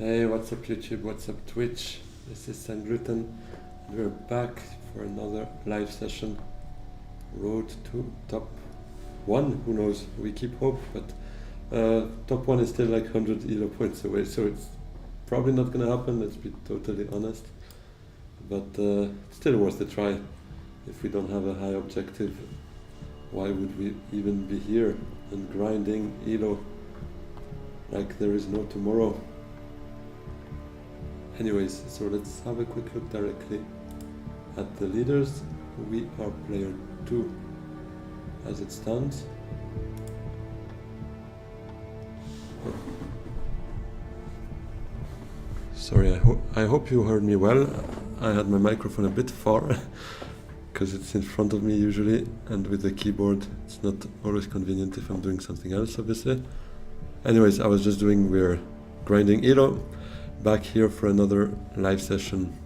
Hey, what's up YouTube, what's up Twitch? This is Sangluten. We're back for another live session. Road to top 1, who knows, we keep hope, but top 1 is still like 100 ELO points away, so it's probably not gonna happen, let's be totally honest. But still worth a try. If we don't have a high objective, why would we even be here and grinding ELO like there is no tomorrow? Anyways, so let's have a quick look directly at the leaders. We are player 2 as it stands. Sorry, I hope you heard me well. I had my microphone a bit far because it's in front of me usually, and with the keyboard it's not always convenient if I'm doing something else, obviously. Anyways, I was just doing, we're grinding ELO. Back here for another live session.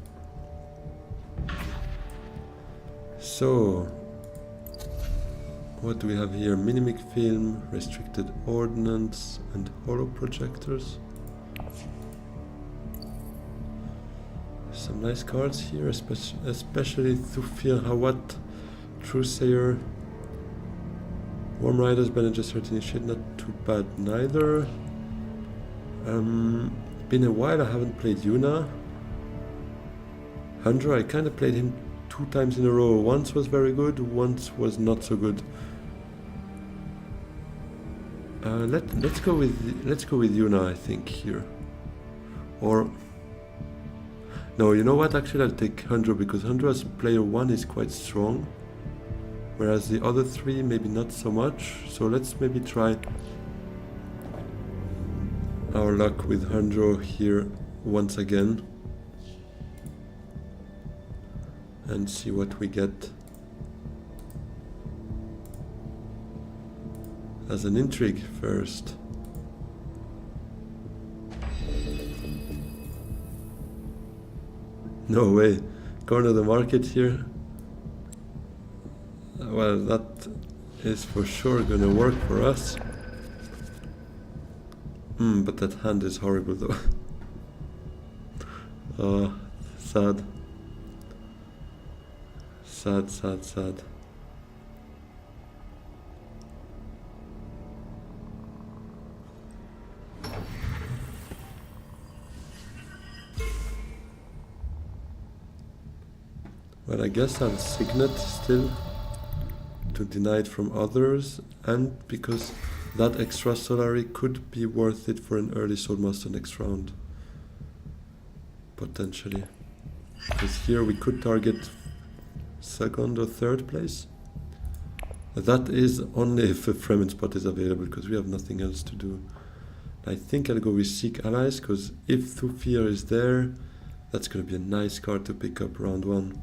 So, what do we have here? Minimic film, restricted ordnance, and holo projectors. Some nice cards here, especially Thufir Hawat, Truesayer, Worm Riders, Bene Gesserit Initiate, not too bad neither. Been a while I haven't played Yuna. Hundra, I kind of played him 2 times in a row. Once was very good, once was not so good. Let's go with Yuna, I think, here. Or no, you know what? Actually, I'll take Hundra because Hundra's player 1 is quite strong, whereas the other 3 maybe not so much. So let's maybe try our luck with Hundra here once again and see what we get as an intrigue first. No way, corner the market here. Well, that is for sure gonna work for us. But that hand is horrible though. Oh, sad. Sad, sad, sad. Well, I guess I'll signet still to deny it from others, and because that extra Solari could be worth it for an early Soulmaster next round. Potentially. Because here we could target 2nd or 3rd place. That is only if a Fremen spot is available, because we have nothing else to do. I think I'll go with Seek Allies, because if Thufir is there, that's going to be a nice card to pick up round 1.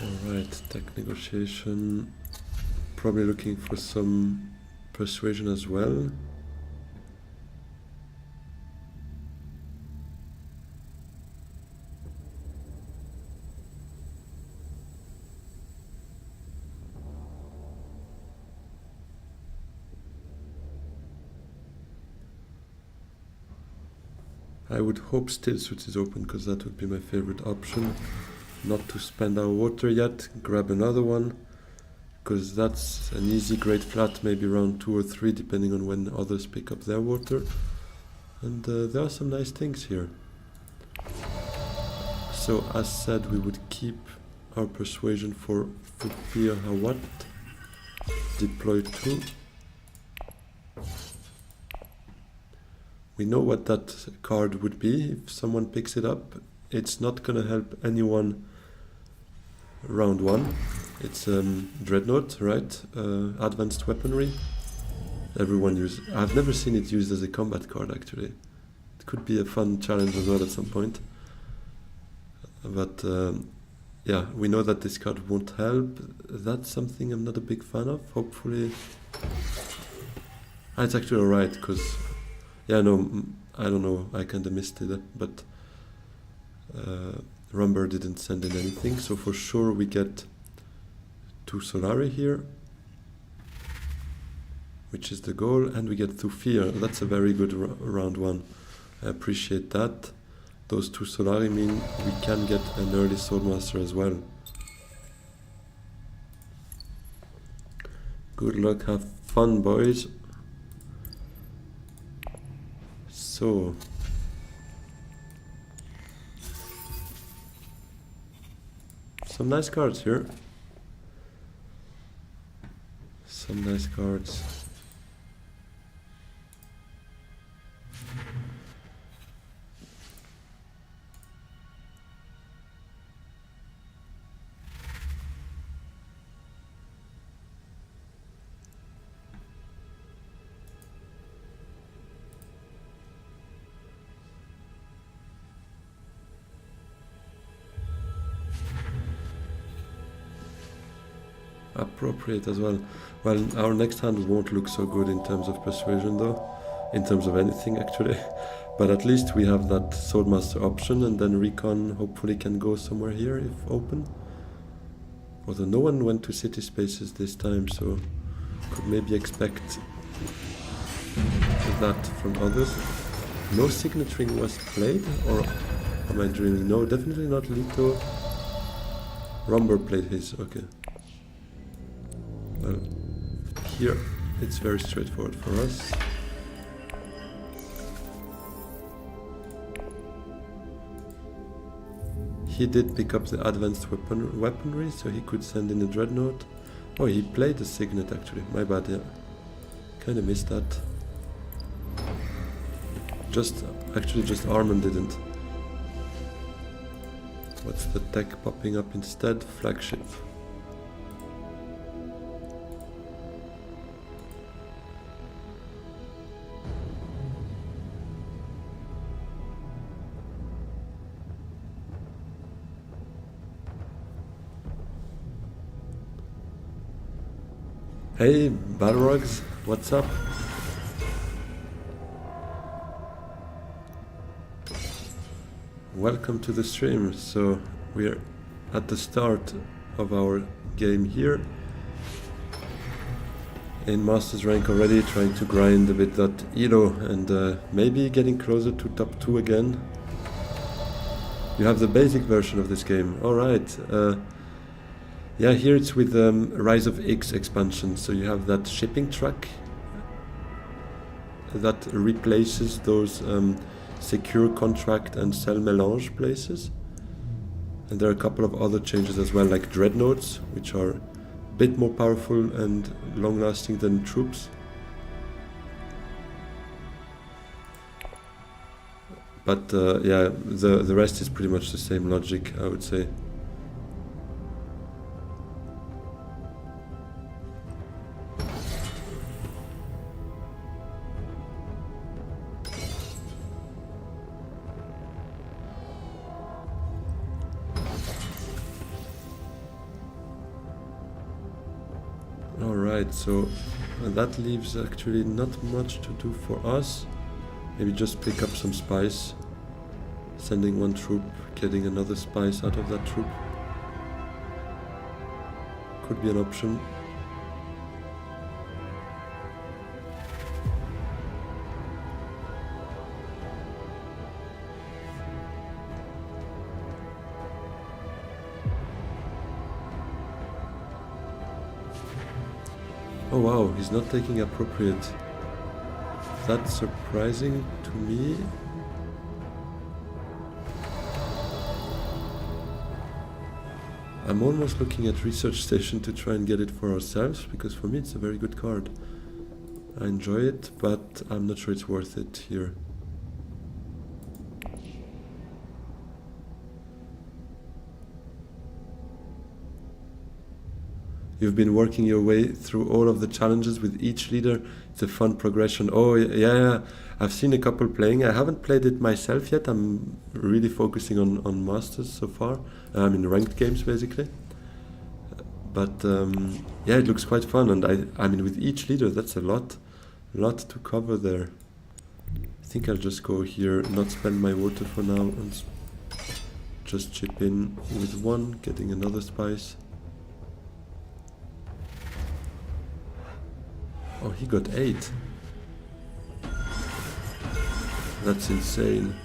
Alright, tech negotiation, probably looking for some persuasion as well. I would hope Still Suits is open, because that would be my favorite option. Not to spend our water yet, grab another one, because that's an easy great flat, maybe round 2 or 3, depending on when others pick up their water. And there are some nice things here. So as said, we would keep our persuasion for Thufir Hawat, deploy 2. We know what that card would be if someone picks it up. It's not gonna help anyone round 1. It's Dreadnought, right? Advanced weaponry. Everyone uses. I've never seen it used as a combat card actually. It could be a fun challenge as well at some point. But yeah, we know that this card won't help. That's something I'm not a big fan of. Hopefully... it's actually alright, because... Yeah, no, I don't know, I kinda missed it, but... Rumber didn't send in anything, so for sure we get 2 Solari here, which is the goal, and we get Thufir. That's a very good round 1. I appreciate that. Those 2 Solari mean we can get an early Swordmaster as well. Good luck, have fun, boys. So... some nice cards here. Some nice cards. Appropriate as well. Well, our next hand won't look so good in terms of persuasion though, in terms of anything actually, but at least we have that Swordmaster option, and then Recon hopefully can go somewhere here if open. Although no one went to city spaces this time, so could maybe expect that from others. No signet ring was played, or am I dreaming? No, definitely not Lito. Rumber played his, okay. Well, here it's very straightforward for us. He did pick up the advanced weaponry, so he could send in a dreadnought. Oh, he played the signet actually, my bad, yeah. Kinda missed that. Actually just Armand didn't. What's the tech popping up instead? Flagship. Hey, Balrogs, what's up? Welcome to the stream. So we're at the start of our game here in Masters rank already, trying to grind a bit that Elo and maybe getting closer to top 2 again. You have the basic version of this game, alright. Yeah, here it's with Rise of X expansion, so you have that shipping truck that replaces those secure contract and sell melange places. And there are a couple of other changes as well, like dreadnoughts, which are a bit more powerful and long-lasting than troops. But yeah, the rest is pretty much the same logic, I would say. Alright, so that leaves actually not much to do for us. Maybe just pick up some spice, sending one troop, getting another spice out of that troop. Could be an option. Oh wow, he's not taking appropriate. That's surprising to me. I'm almost looking at Research Station to try and get it for ourselves, because for me it's a very good card. I enjoy it, but I'm not sure it's worth it here. You've been working your way through all of the challenges with each leader. It's a fun progression. Oh, yeah. I've seen a couple playing. I haven't played it myself yet. I'm really focusing on Masters so far. I'm in ranked games, basically. But yeah, it looks quite fun. And I mean, with each leader, that's a lot to cover there. I think I'll just go here, not spend my water for now, and just chip in with one, getting another spice. Oh, he got 8. That's insane.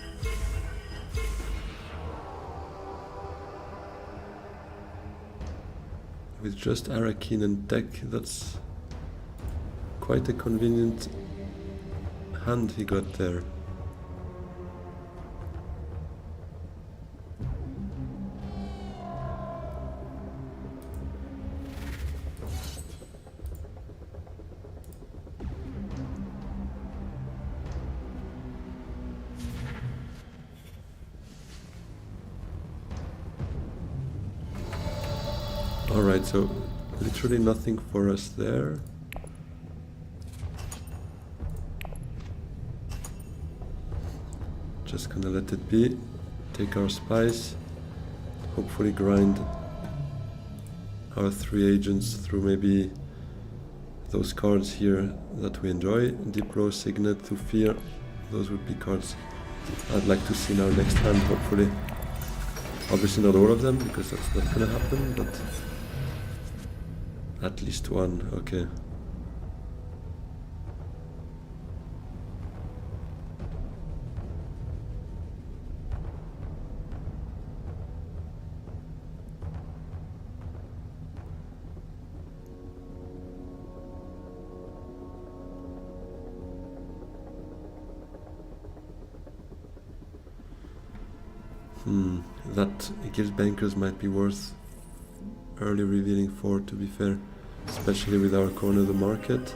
With just Arakeen and deck, that's quite a convenient hand he got there. Alright, so literally nothing for us there. Just gonna let it be, take our spice, hopefully grind our 3 agents through maybe those cards here that we enjoy. Diplo, Signet, Thufir, those would be cards I'd like to see in our next hand, hopefully. Obviously not all of them, because that's not gonna happen, but at least one, okay. That Guild Bankers might be worth early revealing for, to be fair, especially with our corner of the market.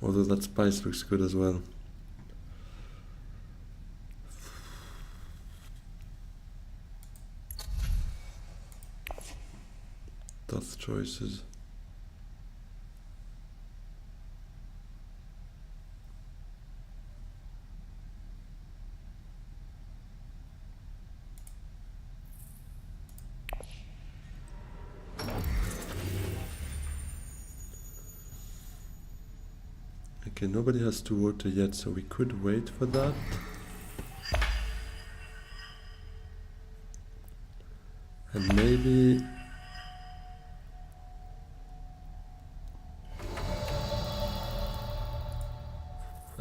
Although that spice looks good as well. Tough choices. Okay, nobody has 2 water yet, so we could wait for that. And maybe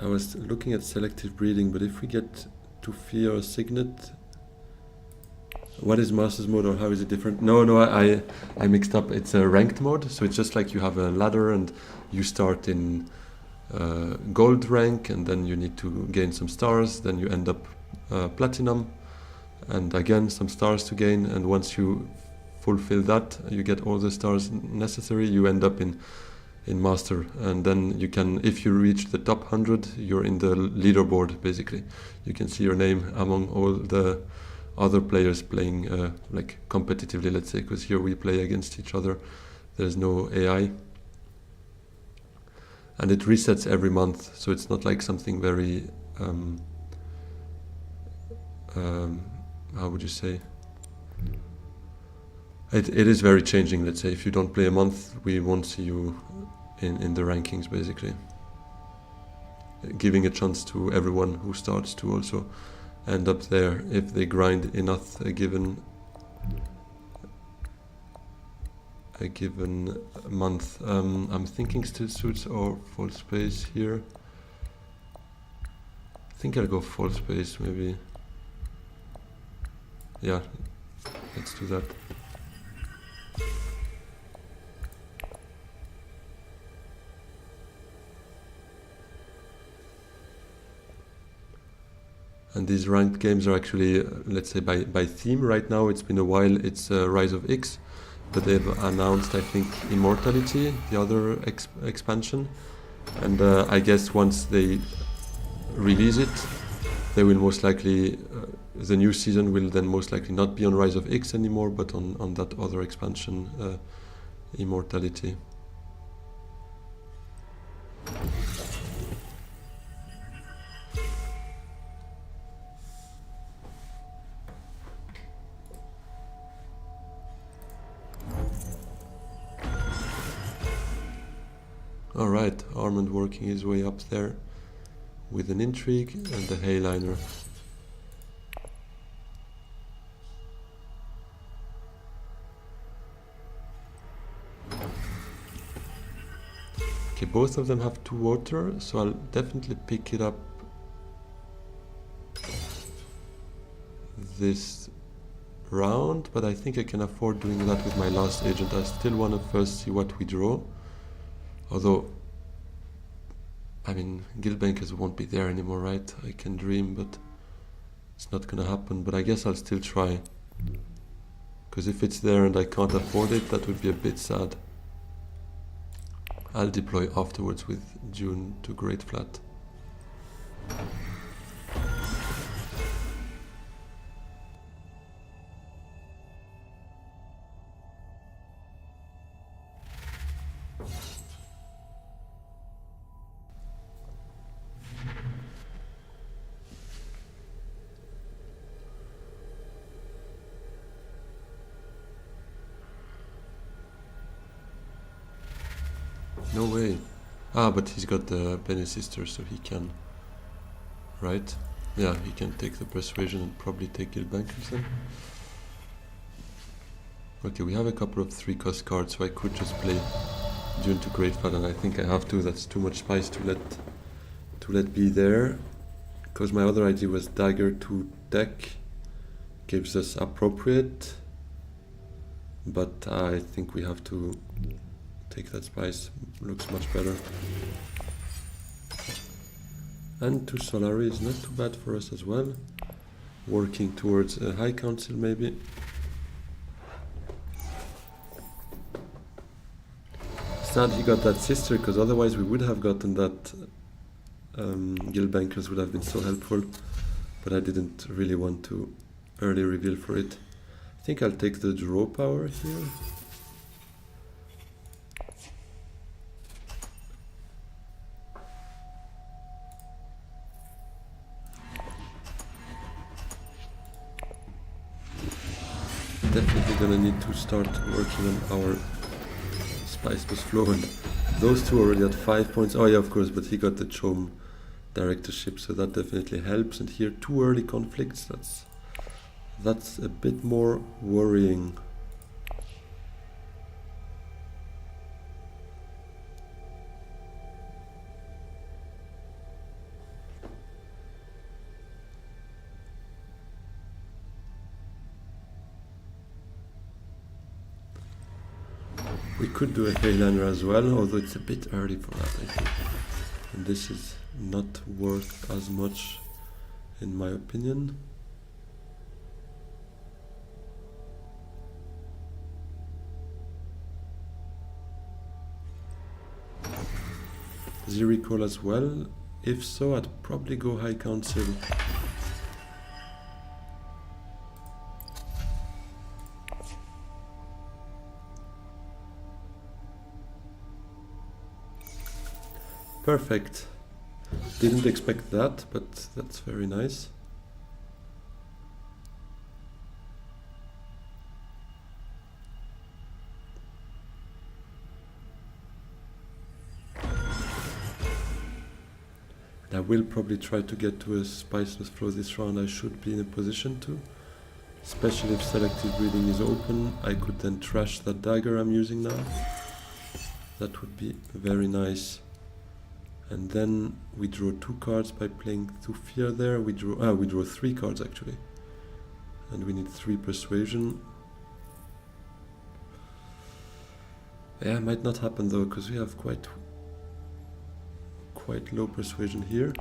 I was looking at selective breeding, but if we get to Fear or Signet, what is Master's mode, or how is it different? No, I mixed up. It's a ranked mode, so it's just like you have a ladder and you start in gold rank, and then you need to gain some stars, then you end up platinum, and again some stars to gain, and once you fulfill that, you get all the stars necessary, you end up in Master, and then you can, if you reach the top 100, you're in the leaderboard, basically. You can see your name among all the other players playing like competitively, let's say, because here we play against each other. There's no AI. And it resets every month, so it's not like something very, how would you say? It is very changing, let's say. If you don't play a month, we won't see you in the rankings, basically. Giving a chance to everyone who starts to also end up there if they grind enough a given month. I'm thinking still suits or full space here. I think I'll go full space, maybe. Yeah, let's do that. And these ranked games are actually, let's say, by theme. Right now, it's been a while, it's Rise of X, but they've announced, I think, Immortality, the other expansion. And I guess once they release it, they will most likely, the new season will then most likely not be on Rise of X anymore, but on that other expansion, Immortality. Alright, Armand working his way up there with an intrigue and the Hayliner. Okay, both of them have 2 water, so I'll definitely pick it up this round, but I think I can afford doing that with my last agent. I still want to first see what we draw. Although, I mean, Guildbankers won't be there anymore, right? I can dream, but it's not gonna happen. But I guess I'll still try. Because if it's there and I can't afford it, that would be a bit sad. I'll deploy afterwards with Dune to Great Flat. No way. Ah, but he's got the Bene Sister, so he can. Right? Yeah, he can take the Persuasion and probably take Guildbankers then. Okay, we have a couple of 3-cost cards, so I could just play Dune to Great Flat, and I think I have to. That's too much spice to let be there. Because my other idea was Dagger to deck. Gives us appropriate. But I think we have to take that spice, looks much better. And 2 Solari is not too bad for us as well. Working towards a High Council maybe. Sad he got that sister, because otherwise we would have gotten that Guildbankers would have been so helpful. But I didn't really want to early reveal for it. I think I'll take the draw power here. Definitely gonna need to start working on our Spice plus Flow, and those two already at 5 points. Oh yeah, of course, but he got the Chom directorship, so that definitely helps. And here 2 early conflicts, that's a bit more worrying. We could do a Hayliner as well, although it's a bit early for that, I think. And this is not worth as much, in my opinion. Z-Recall as well. If so, I'd probably go High Council. Perfect. Didn't expect that, but that's very nice. I will probably try to get to a Spiceless Flow this round. I should be in a position to. Especially if selective breeding is open, I could then trash that dagger I'm using now. That would be very nice. And then we draw 2 cards by playing 2 Fear there. We draw 3 cards actually. And we need 3 Persuasion. Yeah, it might not happen though, because we have quite low Persuasion here.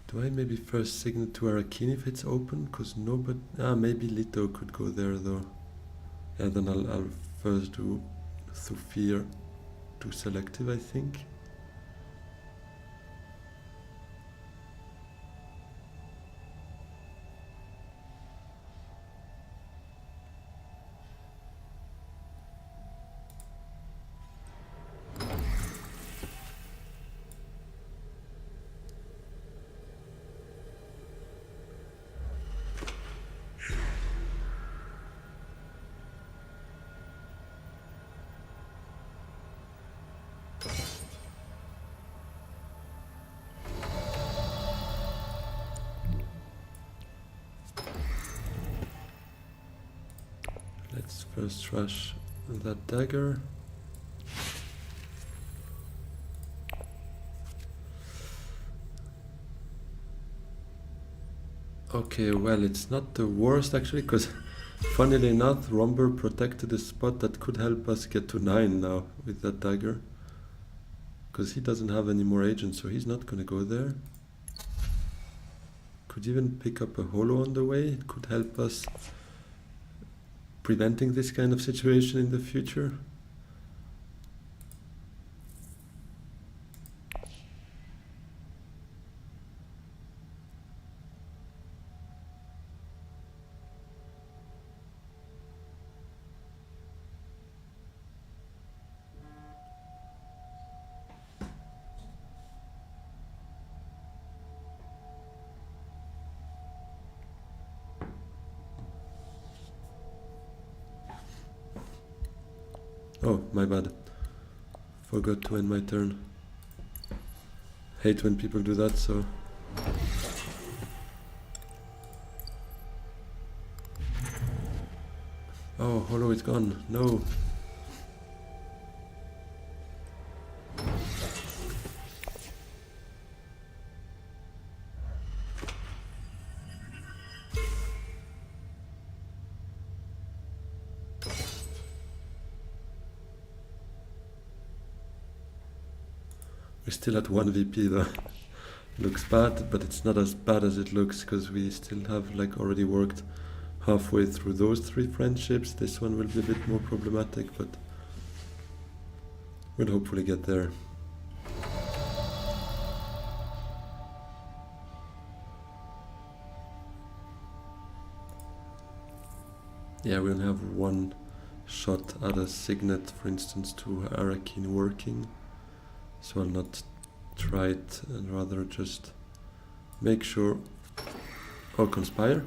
Do I maybe first signal to Arakin if it's open? Because nobody... maybe Lito could go there though. Yeah, then I'll first do Thufir to selective, I think. Let's first trash that dagger. Okay, well, it's not the worst actually, because funnily enough, Romber protected a spot that could help us get to 9 now with that dagger. Because he doesn't have any more agents, so he's not going to go there. Could even pick up a holo on the way. It could help us preventing this kind of situation in the future. Oh, my bad. Forgot to end my turn. Hate when people do that, so... Oh, holo is gone. No. We're still at 1 VP though. Looks bad, but it's not as bad as it looks, because we still have like already worked halfway through those 3 friendships. This one will be a bit more problematic, but we'll hopefully get there. Yeah, we'll have 1 shot at a signet, for instance, to Arakin working. So I'll not try it, and rather just make sure... Oh, conspire?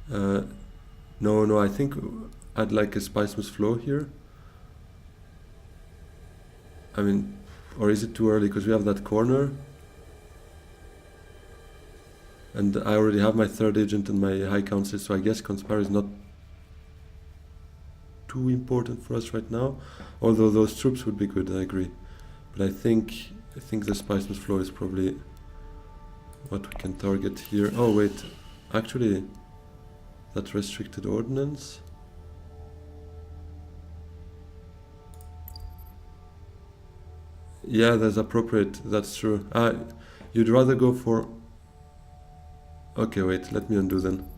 No, I think I'd like a Spicemus flow here. I mean, or is it too early, because we have that corner? And I already have my 3rd agent and my High Council, so I guess conspire is not too important for us right now. Although those troops would be good, I agree. But I think the Spicemus flow is probably what we can target here. Oh wait, actually, that restricted ordnance. Yeah, that's appropriate, that's true. You'd rather go for... Okay, wait, let me undo then.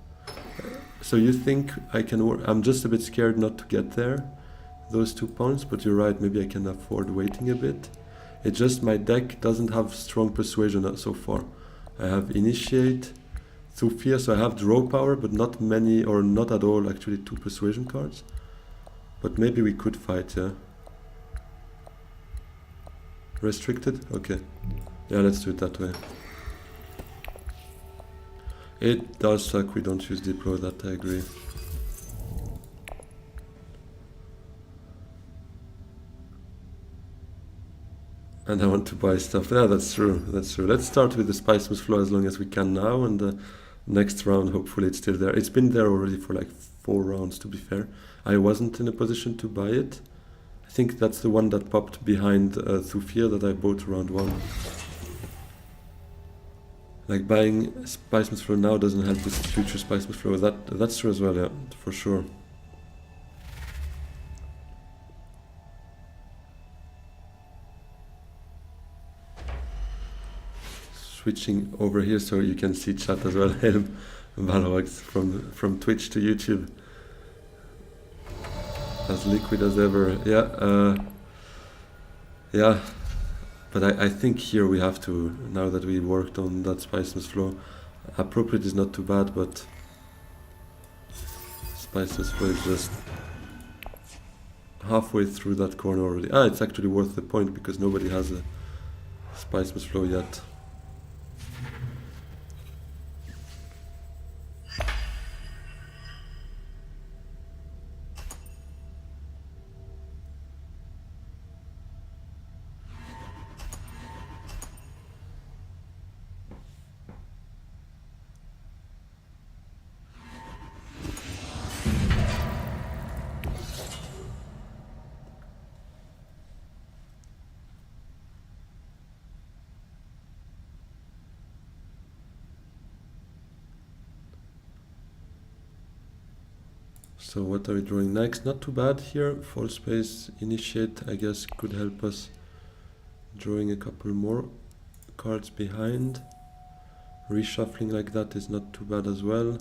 So you think I can work... I'm just a bit scared not to get there, those 2 points, but you're right, maybe I can afford waiting a bit. It's just my deck doesn't have strong persuasion so far. I have initiate, Thufir, so I have draw power, but not many, or not at all actually, 2 persuasion cards. But maybe we could fight, yeah. Restricted? Okay. Yeah, let's do it that way. It does suck we don't use Diplo, that I agree. And I want to buy stuff. Yeah, that's true, that's true. Let's start with the Spicemus flow as long as we can now, and the next round hopefully it's still there. It's been there already for like 4 rounds, to be fair. I wasn't in a position to buy it. I think that's the one that popped behind Thufir that I bought round 1. Like buying Spicemus flow now doesn't help with future Spicemus flow. That's true as well, yeah, for sure. switching over here so you can see chat as well. Helm Balrogs from Twitch to YouTube. As liquid as ever. Yeah, but I think here we have to, now that we worked on that spiceless flow, appropriate is not too bad, but spiceless flow is just halfway through that corner already. It's actually worth the point because nobody has a spiceless flow yet. So what are we drawing next? Not too bad here. Fall space, initiate, I guess could help us. Drawing a couple more cards behind. Reshuffling like that is not too bad as well.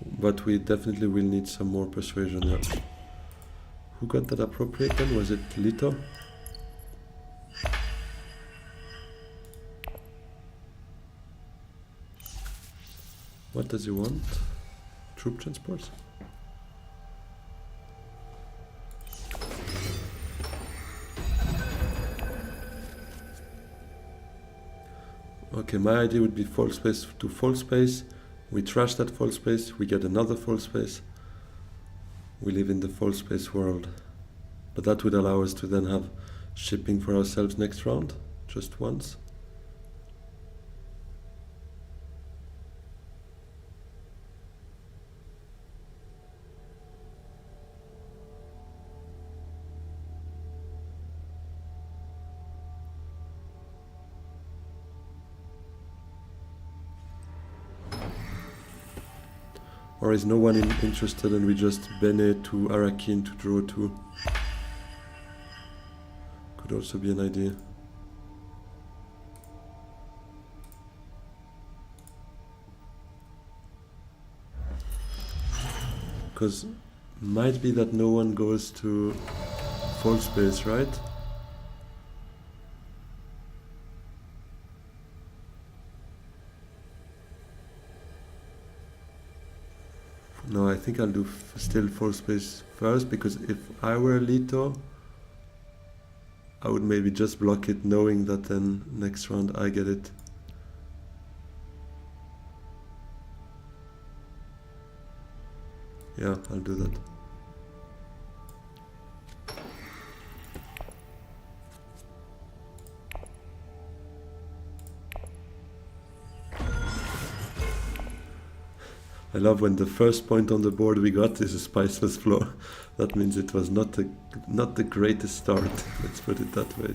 But we definitely will need some more persuasion, yeah. Who got that appropriate then? Was it Lito? What does he want? Troop transport? Okay, my idea would be fall space to fall space. We trash that fall space, we get another fall space. We live in the fall space world. But that would allow us to then have shipping for ourselves next round, just once. Or is no one interested and we just Bene to Arakin to draw 2? Could also be an idea. Because might be that no one goes to fall space, right? No, I think I'll do still fall space first, because if I were Lito, I would maybe just block it, knowing that then next round I get it. Yeah, I'll do that. I love when the first point on the board we got is a spiceless floor. That means it was not the greatest start. Let's put it that way.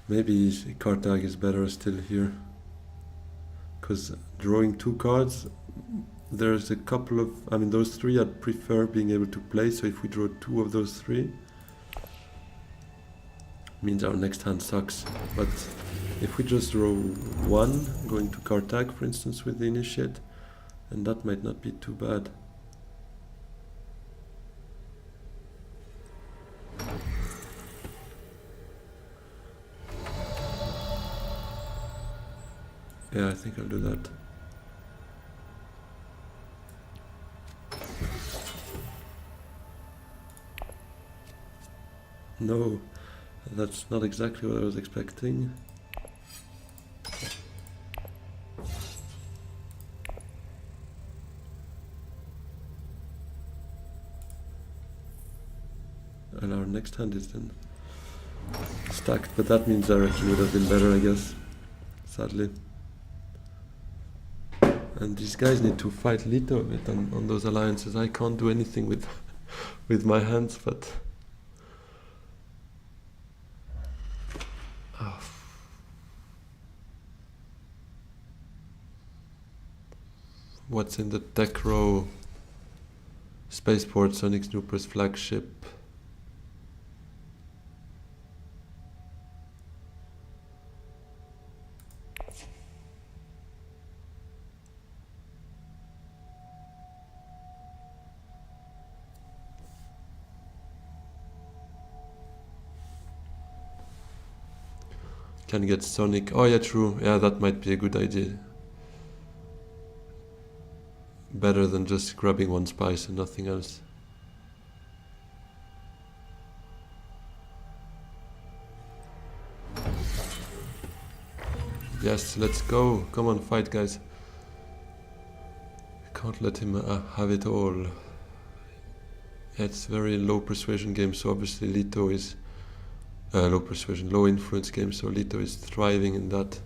Maybe card tag is better still here, because drawing 2 cards, there's a couple of, I mean those 3 I'd prefer being able to play, so if we draw 2 of those 3, means our next hand sucks. But if we just draw 1, going to card tag for instance with the initiate, and that might not be too bad. Yeah, I think I'll do that. No, That's not exactly what I was expecting. And our next hand is then stacked, but that means direction would have been better, I guess. Sadly. And these guys need to fight Leto a bit on those alliances. I can't do anything with with my hands, but what's in the tech row? Spaceport, Sonic Snooper's flagship. Can get Sonic. Oh yeah, true. Yeah, that might be a good idea. Better than just grabbing one spice and nothing else. Yes, let's go. Come on, fight, guys. Can't let him have it all. Yeah, it's very low persuasion game, so obviously Leto is low persuasion, low influence game, so Leto is thriving in that.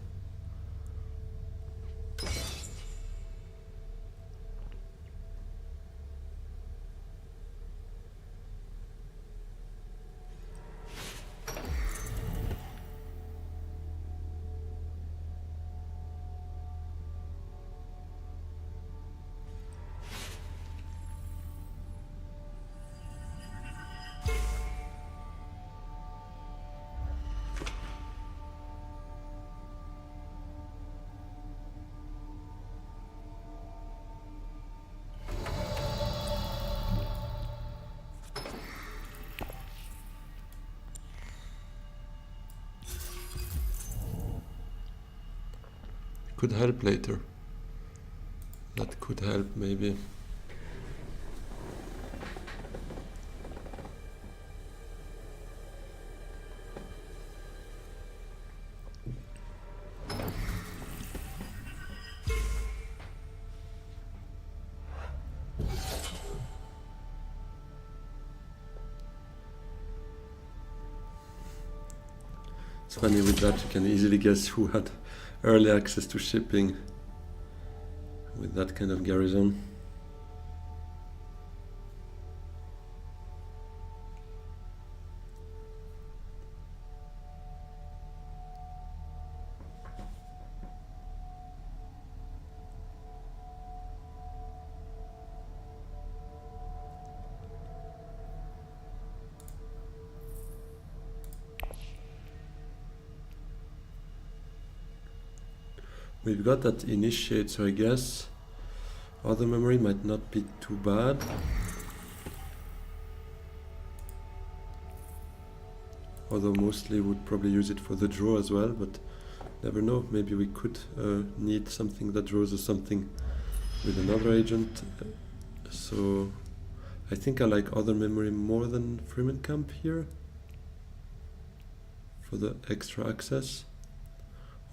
Could help later. That could help, maybe. It's funny with that, you can easily guess who had early access to shipping with that kind of garrison. We've got that initiate, so I guess other memory might not be too bad. Although mostly would probably use it for the draw as well, but never know, maybe we could need something that draws us something with another agent. So I think I like other memory more than Freeman Camp here for the extra access.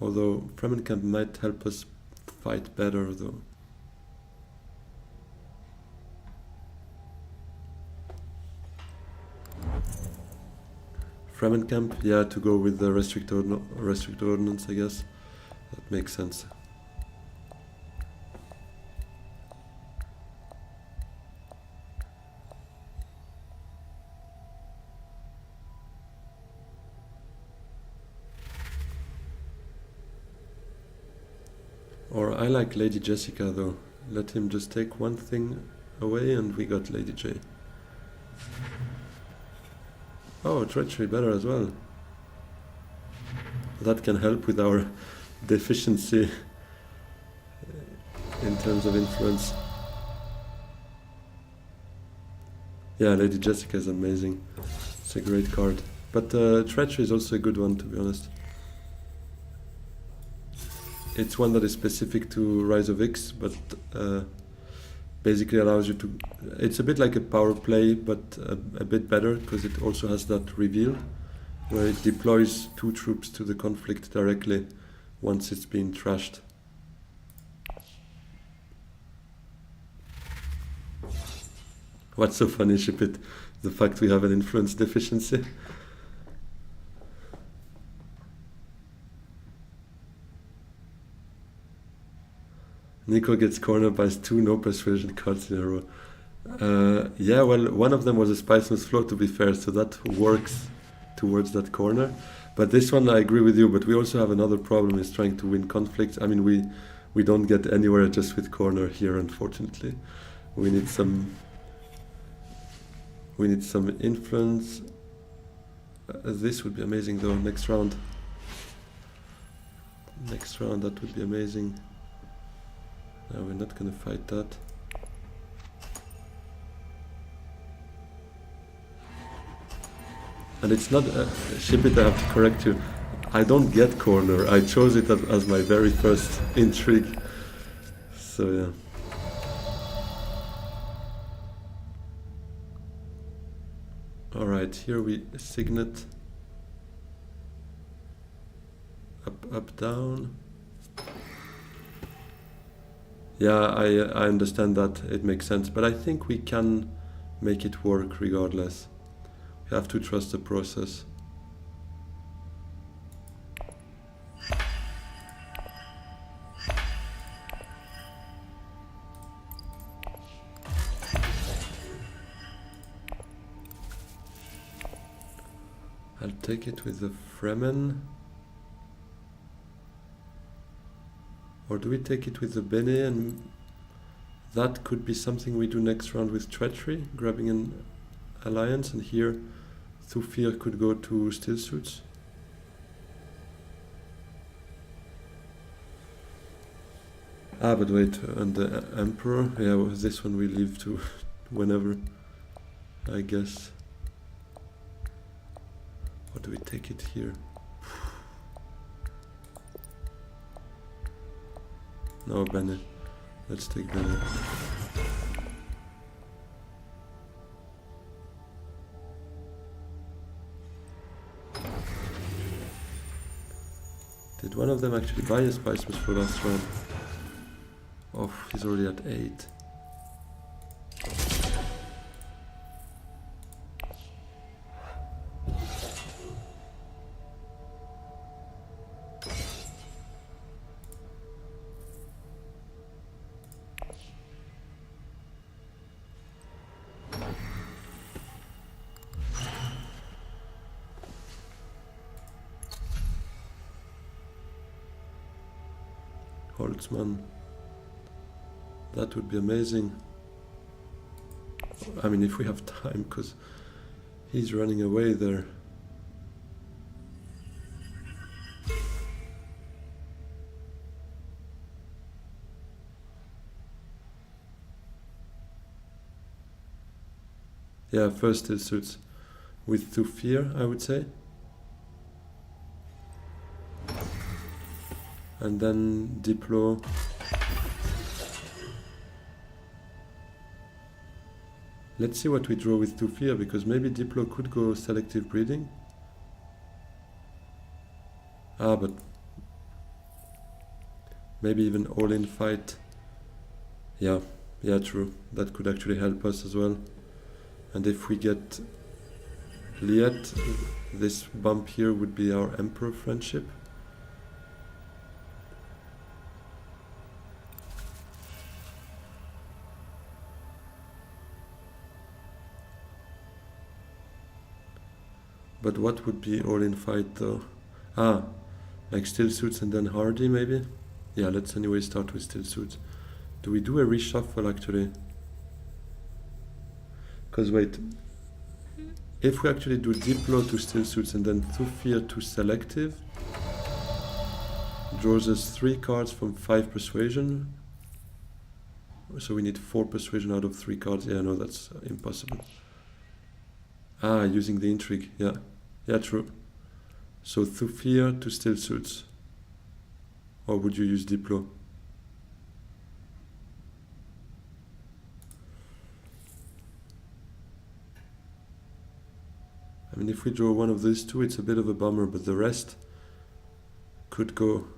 Although Fremen Camp might help us fight better though. Fremen Camp, yeah, to go with the restrict ordnance, I guess. That makes sense. Or I like Lady Jessica though. Let him just take one thing away and we got Lady J. Oh, treachery better as well. That can help with our deficiency in terms of influence. Yeah, Lady Jessica is amazing. It's a great card. But treachery is also a good one, to be honest. It's one that is specific to Rise of X, but basically allows you to... It's a bit like a power play, but a bit better, because it also has that reveal. where it deploys 2 troops to the conflict directly once it's been trashed. What's so funny, Shipit? The fact we have an influence deficiency. Nico gets cornered by 2 no persuasion cards in a row. Yeah, well, one of them was a Spiceman's Flow, to be fair, so that works towards that corner. But this one, I agree with you, but we also have another problem, is trying to win conflicts. I mean, we don't get anywhere just with corner here, unfortunately. We need some influence. This would be amazing, though, next round. Next round, that would be amazing. No, we're not gonna fight that. And it's not, Shipit, I have to correct you. I don't get corner. I chose it as my very first intrigue. So yeah. Alright, here we signet. Up, up, down. Yeah, I understand that. It makes sense. But I think we can make it work regardless. We have to trust the process. I'll take it with the Fremen. Or do we take it with the Bene? And that could be something we do next round with Treachery, grabbing an alliance, and here Thufir could go to Still Suits. Ah, but wait, and the Emperor? Yeah, well, this one we leave to whenever, I guess. Or do we take it here? No, Bene. Let's take Bene. Did one of them actually buy a Spicemas for last round? Oh, he's already at 8. Holtzman. That would be amazing. I mean, if we have time, because he's running away there. Yeah, first Still Suits with Thufir, I would say. And then Diplo. Let's see what we draw with Thufir, because maybe Diplo could go selective breeding. Ah, but maybe even all-in fight. Yeah, true. That could actually help us as well. And if we get Liet, this bump here would be our Emperor friendship. But what would be all-in fight though? Ah, like Still Suits and then Hardy maybe? Yeah, let's anyway start with Still Suits. Do we do a reshuffle actually? Because wait, if we actually do Diplo to Still Suits and then Thufir to Selective, draws us 3 cards from 5 persuasion. So we need 4 persuasion out of 3 cards. Yeah, no, that's impossible. Ah, using the intrigue, yeah. Yeah, true. So Thufir to Still Suits. Or would you use Diplo? I mean, if we draw one of these two, it's a bit of a bummer, but the rest could go.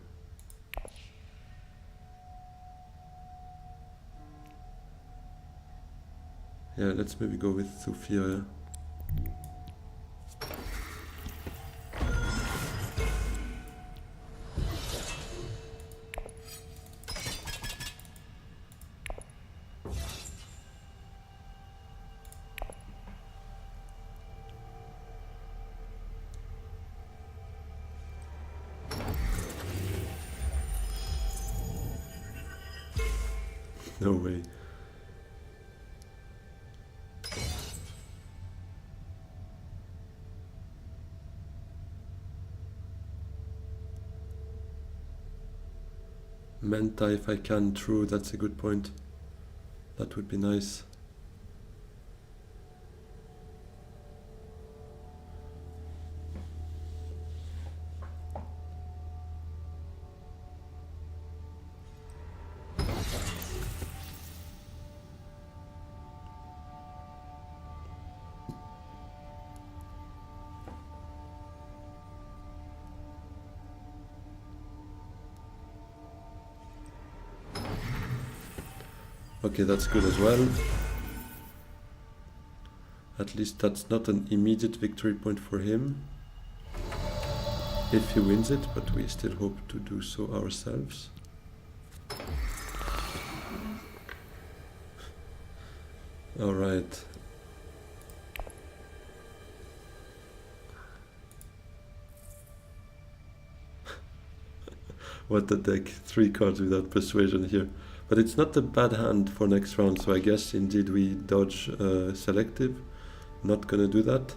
Yeah, let's maybe go with Sophia. Yeah? No way. Manta, if I can, true, that's a good point. That would be nice. Okay, that's good as well. At least that's not an immediate victory point for him, if he wins it, but we still hope to do so ourselves. All right. What a deck, 3 cards without persuasion here. But it's not a bad hand for next round, so I guess indeed we dodge selective. Not gonna do that.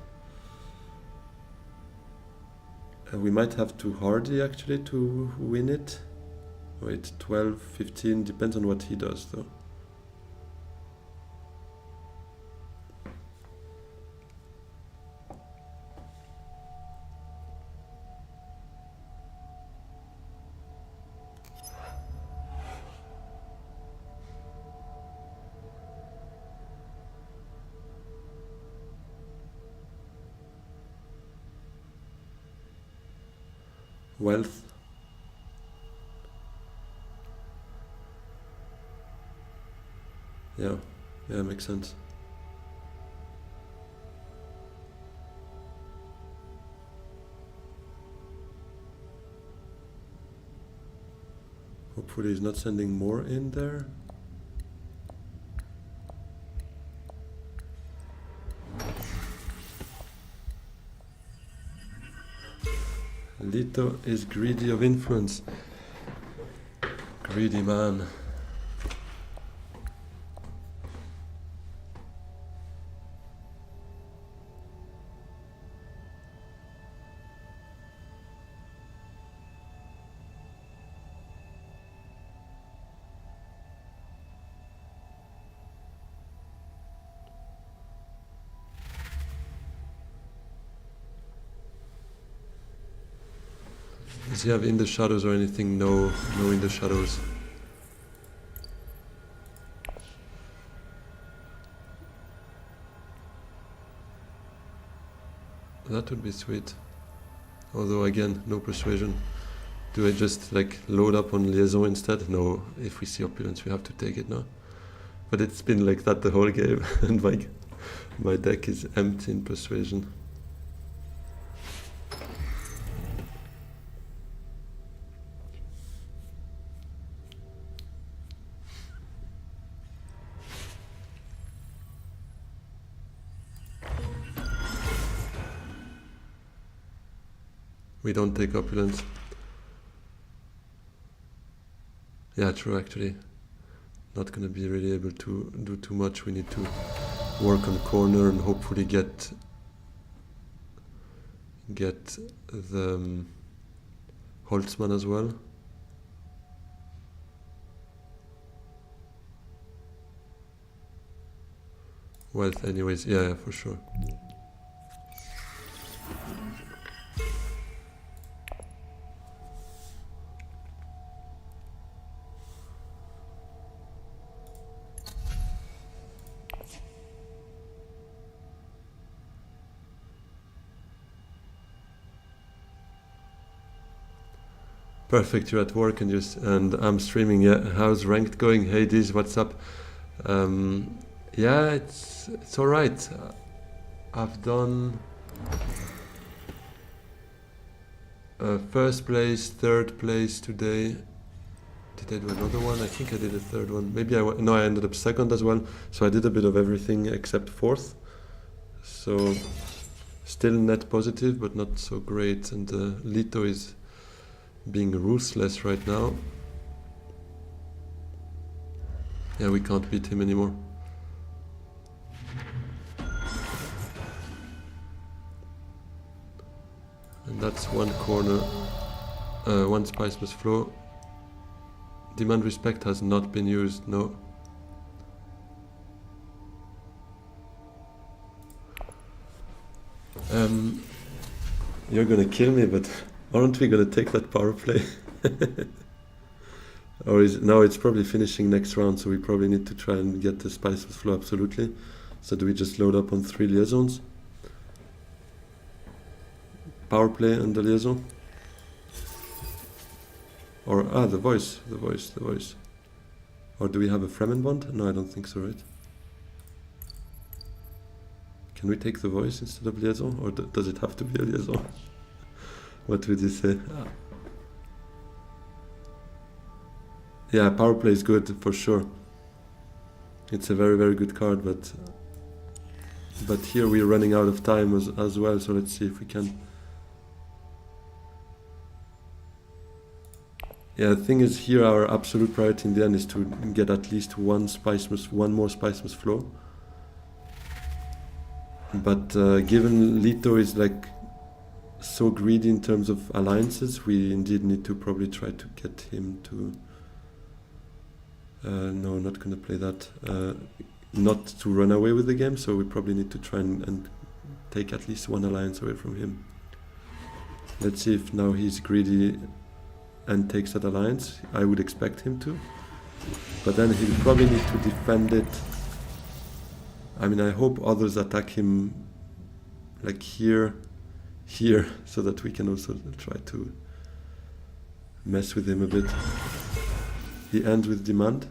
We might have to Hardy actually to win it. Wait, 12, 15, depends on what he does though. Wealth. Yeah, makes sense. Hopefully he's not sending more in there. Lito is greedy of influence. Greedy man. Does he have in the shadows or anything? No in the shadows. That would be sweet. Although again, no persuasion. Do I just like load up on liaison instead? No, if we see opulence we have to take it now. But it's been like that the whole game and my deck is empty in persuasion. We don't take opulence. Yeah, true actually. Not gonna be really able to do too much. We need to work on corner and hopefully get the Holtzman as well. Wealth anyways, yeah, for sure. Perfect, you're at work and I'm streaming. Yeah, how's ranked going? Hey, Diz, what's up? Yeah, it's all right. I've done first place, third place today. Did I do another one? I think I did a third one. Maybe no, I ended up second as well. So I did a bit of everything except fourth. So still net positive, but not so great. And Lito is being ruthless right now. Yeah, we can't beat him anymore. And that's one corner, one spice must flow. Demand respect has not been used, no. You're gonna kill me, but aren't we gonna take that power play? Or no, it's probably finishing next round, so we probably need to try and get the spice must flow absolutely. So do we just load up on 3 liaisons? Power play and the liaison? Or, the voice. Or do we have a Fremen bond? No, I don't think so, right? Can we take the voice instead of liaison? Or does it have to be a liaison? What would you say? Yeah, power play is good, for sure. It's a very, very good card, but here we're running out of time as well, so let's see if we can. Yeah, the thing is here our absolute priority in the end is to get at least one more spice must flow. But given Lito is like so greedy in terms of alliances, we indeed need to probably try to get him to... no, not gonna play that. Not to run away with the game, so we probably need to try and take at least one alliance away from him. Let's see if now he's greedy and takes that alliance. I would expect him to, but then he'll probably need to defend it. I mean, I hope others attack him like here, so that we can also try to mess with him a bit. He ends with demand.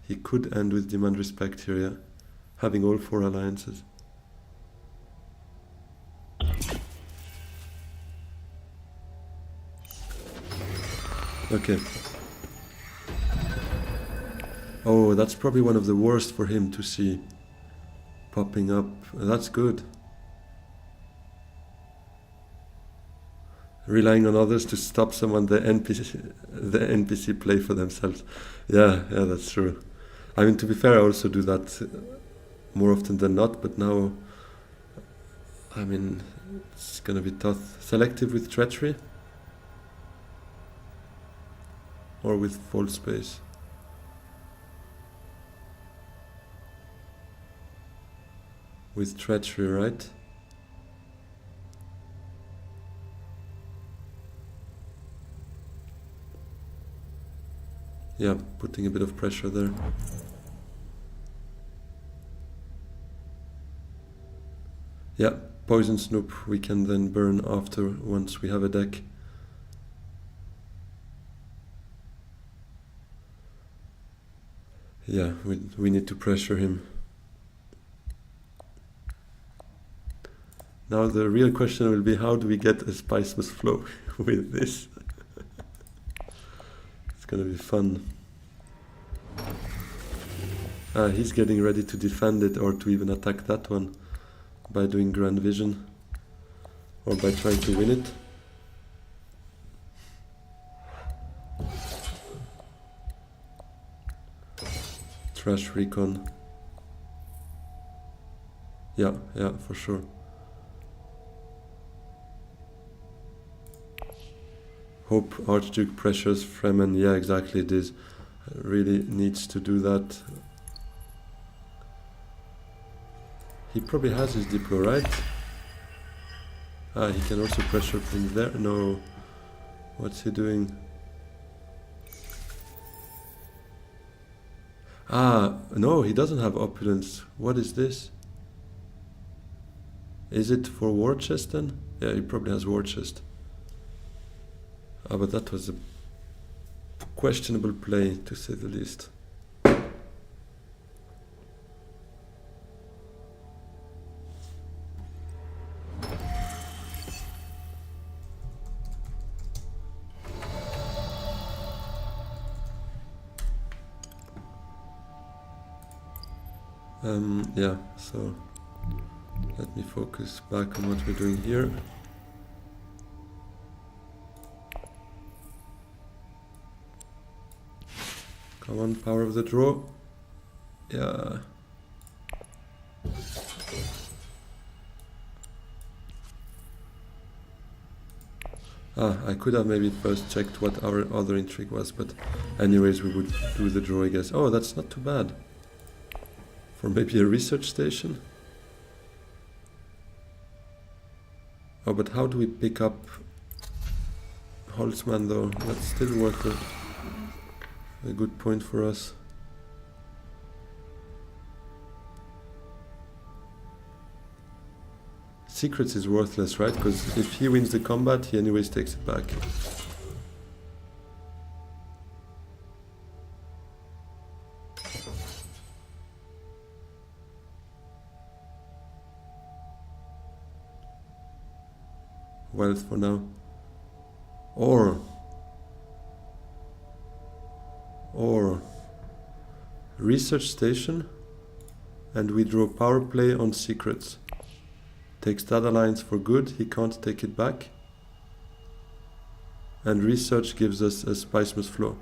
He could end with demand respect here, yeah, having all 4 alliances. Okay. Oh, that's probably one of the worst for him to see popping up. That's good. Relying on others to stop someone, the NPC play for themselves. Yeah, that's true. I mean, to be fair, I also do that more often than not, but now, I mean, it's gonna be tough. Selective with treachery? Or with false space? With treachery, right? Yeah, putting a bit of pressure there. Yeah, Poison Snoop we can then burn after, once we have a deck. Yeah, we need to pressure him. Now the real question will be, how do we get a spice must flow with this? It's gonna be fun. He's getting ready to defend it, or to even attack that one by doing Grand Vision, or by trying to win it. Trash Recon. Yeah, for sure. Hope Archduke pressures Fremen. Yeah, exactly, it is. Really needs to do that. He probably has his Diplo, right? He can also pressure things there. No. What's he doing? No, he doesn't have opulence. What is this? Is it for war chest then? Yeah, he probably has war chest. Ah, but that was a questionable play, to say the least. Yeah, so let me focus back on what we're doing here. Come on, power of the draw. Yeah. I could have maybe first checked what our other intrigue was, but anyways, we would do the draw, I guess. Oh, that's not too bad. For maybe a research station? Oh, but how do we pick up Holtzman though? That's still worth a good point for us. Secrets is worthless, right? Because if he wins the combat, he anyways takes it back. Wealth for now. Or research station, and we draw power play on secrets. Takes that alliance for good, he can't take it back. And research gives us a Spicemus flow.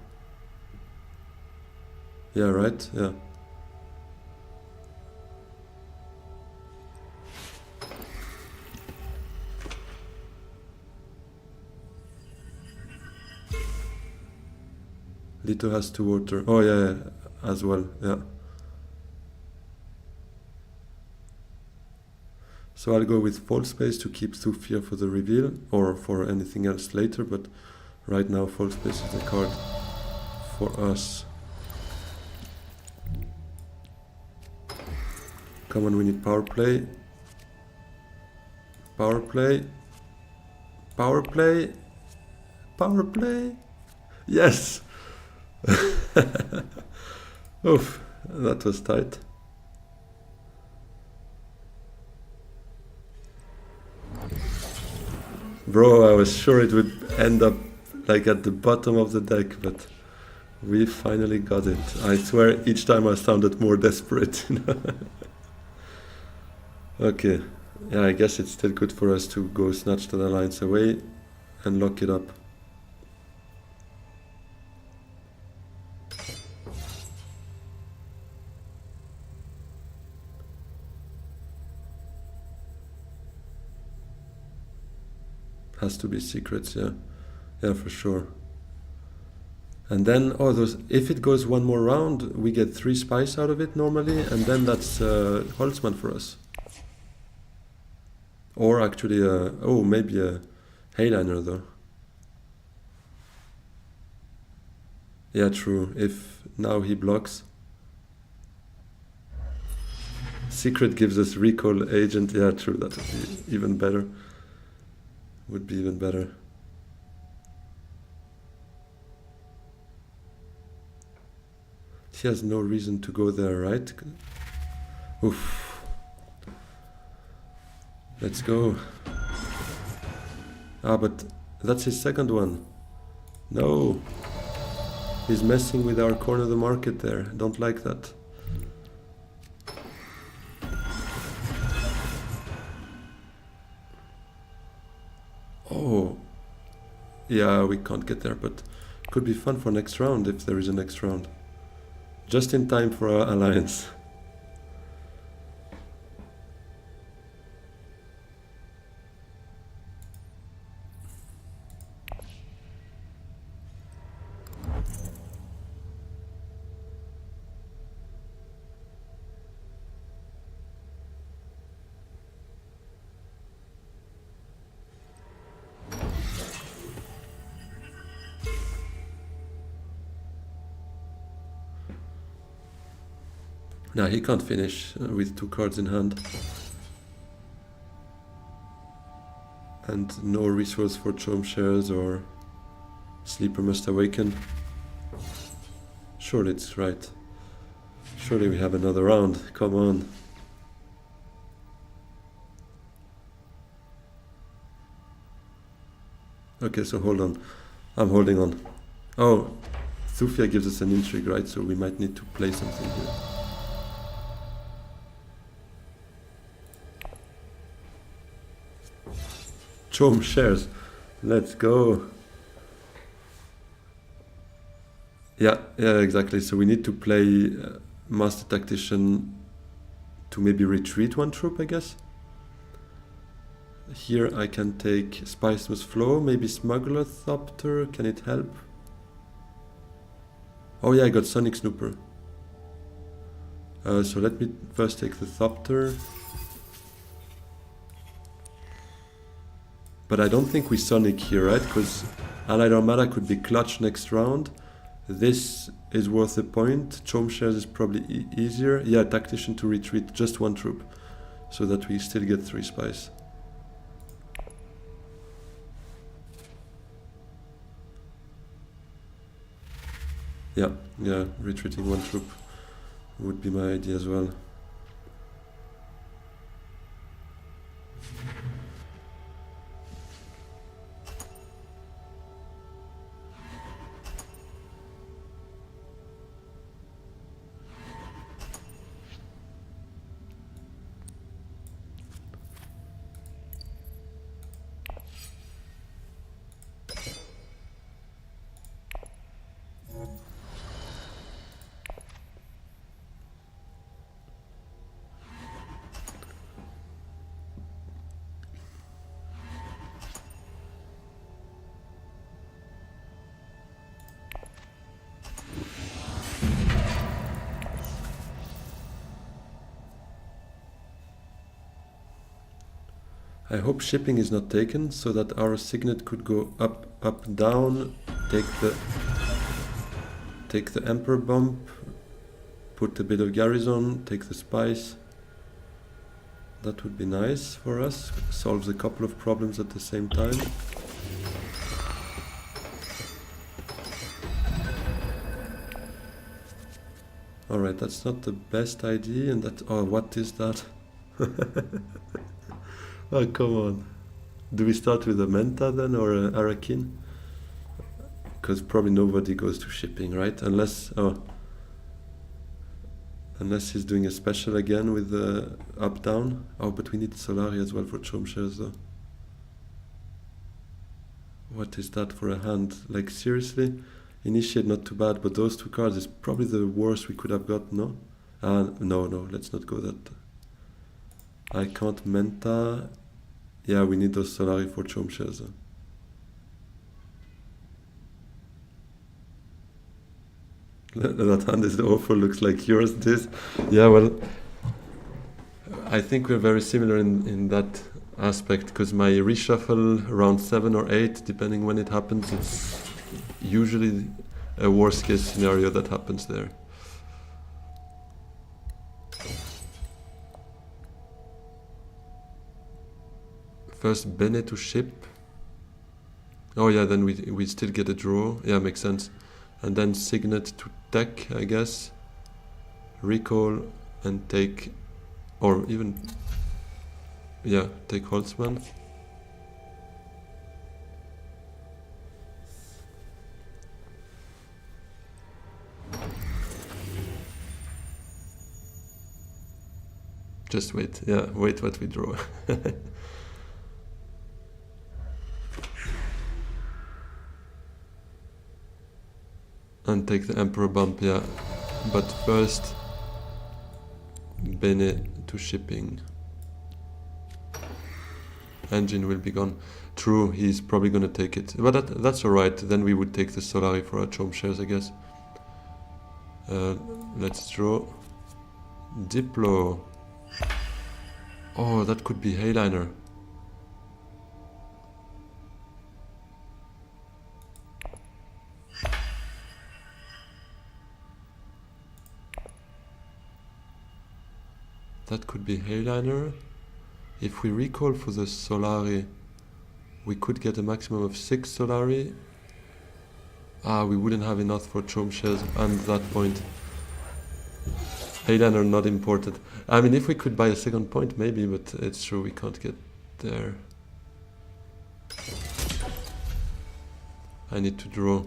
Yeah, right? Yeah. Lito has 2 water. Oh yeah, as well, yeah. So I'll go with False Space to keep Thufir for the reveal, or for anything else later, but right now False Space is the card for us. Come on, we need power play. Power play. Power play. Power play. Yes! Oof, that was tight. Bro, I was sure it would end up like at the bottom of the deck, but we finally got it. I swear each time I sounded more desperate. Okay, yeah, I guess it's still good for us to go snatch that alliance away and lock it up. Has to be secrets, yeah. Yeah, for sure. And then, oh, if it goes one more round, we get 3 spice out of it normally, and then that's Holtzman for us. Or actually, maybe a Heyliner though. Yeah, true. If now he blocks. Secret gives us recall agent. Yeah, true. That would be even better. Would be even better. He has no reason to go there, right? Oof. Let's go. Ah, but that's his second one. No. He's messing with our corner of the market there. Don't like that. Oh. Yeah, we can't get there, but could be fun for next round if there is a next round. Just in time for our alliance. Nah, he can't finish with 2 cards in hand. And no resource for Chome shares or Sleeper must awaken. Surely it's right. Surely we have another round. Come on. Okay, so hold on. I'm holding on. Oh, Thufia gives us an intrigue, right? So we might need to play something here. Chom shares. Let's go. Yeah, exactly. So we need to play Master Tactician to maybe retreat one troop, I guess. Here I can take Spice Must Flow, maybe Smuggler Thopter, can it help? Oh yeah, I got Sonic Snooper. So let me first take the Thopter. But I don't think we Sonic here, right? Because Allied Armada could be clutch next round. This is worth a point. Chom shares is probably easier. Yeah, Tactician to retreat, just one troop. So that we still get 3 spice. Yeah, retreating one troop would be my idea as well. I hope shipping is not taken, so that our signet could go up, up, down, take the Emperor bump, put a bit of garrison, take the spice. That would be nice for us, solves a couple of problems at the same time. Alright, that's not the best idea, and that... Oh, what is that? Oh, come on. Do we start with a Menta then, or a Arakin? Because probably nobody goes to shipping, right? Unless... Oh. Unless he's doing a special again with the up-down. Oh, but we need Solari as well for Chom shares though. What is that for a hand? Like, seriously? Initiate not too bad, but those 2 cards is probably the worst we could have got, no? No, let's not go that. I can't Menta. Yeah, we need those Solari for Chom shares. That hand is awful, looks like yours this. Yeah, well, I think we're very similar in that aspect, because my reshuffle around 7 or 8, depending when it happens, it's usually a worst case scenario that happens there. First Bene to ship. Oh yeah, then we still get a draw. Yeah, makes sense. And then Signet to tech, I guess. Recall and take, or even, yeah, take Holtzman. Just wait, yeah, wait what we draw. And take the Emperor bump, yeah. But first, Bene to shipping. Engine will be gone. True, he's probably gonna take it. But that's alright, then we would take the Solari for our Chom shares, I guess. Let's draw. Diplo. Oh, that could be Hayliner. That could be Hayliner. If we recall for the Solari, we could get a maximum of 6 Solari. We wouldn't have enough for Chom shares and that point. Hayden are not imported. I mean, if we could buy a second point, maybe, but it's true we can't get there. I need to draw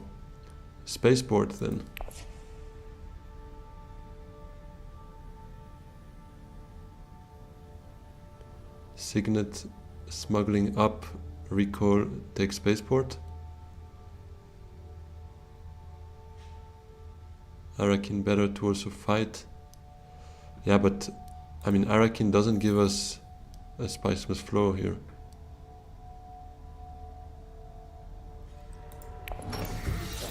spaceport then. Signet, smuggling up, recall, take spaceport. Arakin better to also fight. Yeah, but I mean, Arakin doesn't give us a spice must flow here.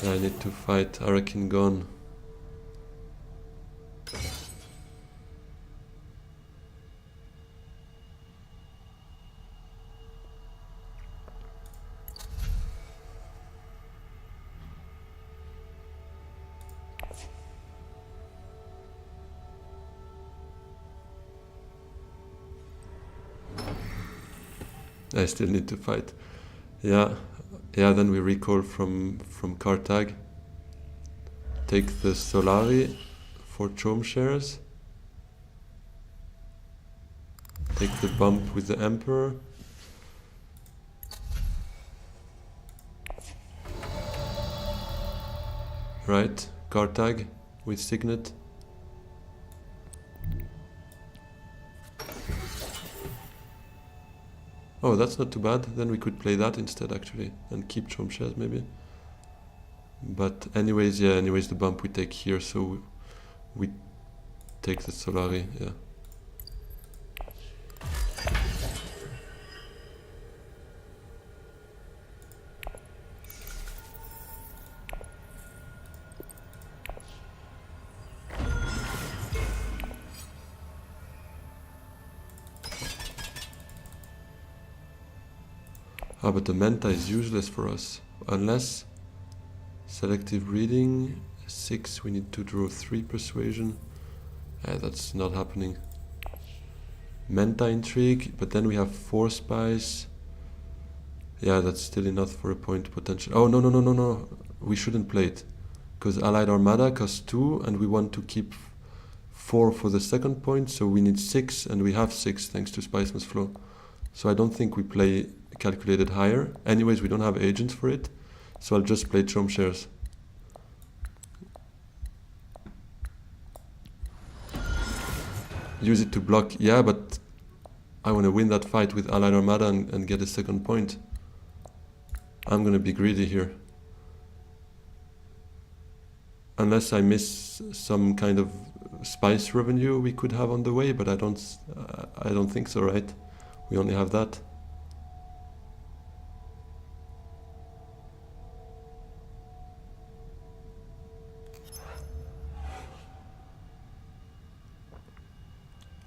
Yeah, I need to fight Arakin gone. I still need to fight. Yeah, then we recall from Kartag. Take the Solari for Chom shares. Take the bump with the Emperor. Right, Kartag with Signet. Oh, that's not too bad. Then we could play that instead, actually, and keep Chom shares maybe. But anyways, the bump we take here, so we take the Solari, yeah. But the Manta is useless for us, unless selective reading, 6, we need to draw 3 persuasion. That's not happening. Manta intrigue, but then we have 4 spies. Yeah, that's still enough for a point potential. Oh, no, we shouldn't play it. Because Allied Armada costs 2, and we want to keep 4 for the second point, so we need 6, and we have 6 thanks to Spice Must Flow. So I don't think we play calculated higher. Anyways, we don't have agents for it, so I'll just play Chom shares. Use it to block, yeah, but I want to win that fight with Allied Armada and get a second point. I'm gonna be greedy here. Unless I miss some kind of spice revenue we could have on the way, but I don't think so, right? We only have that.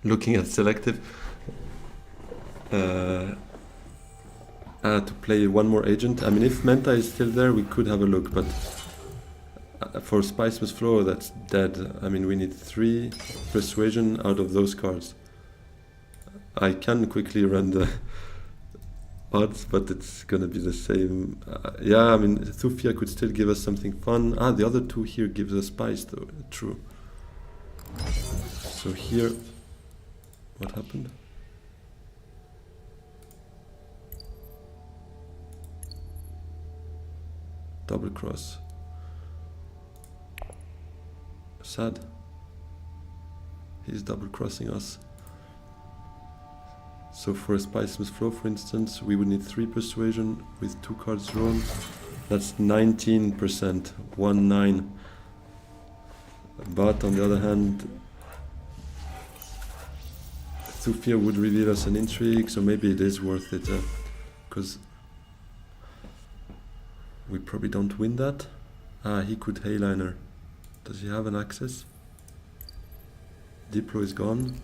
Looking at selective, to play one more agent. I mean, if Manta is still there, we could have a look, but for Spice Must Flow, that's dead. I mean, we need 3 persuasion out of those cards. I can quickly run the odds, but it's gonna be the same. Yeah, I mean, Thufia could still give us something fun. The other 2 here gives us spice, though. True. So here, what happened? Double cross. Sad. He's double crossing us. So for a Spice Must Flow, for instance, we would need 3 persuasion with 2 cards drawn. That's 19%, 1-9. But on the other hand, Thufia would reveal us an intrigue, so maybe it is worth it, because we probably don't win that. He could Hayliner. Does he have an access? Diplo is gone.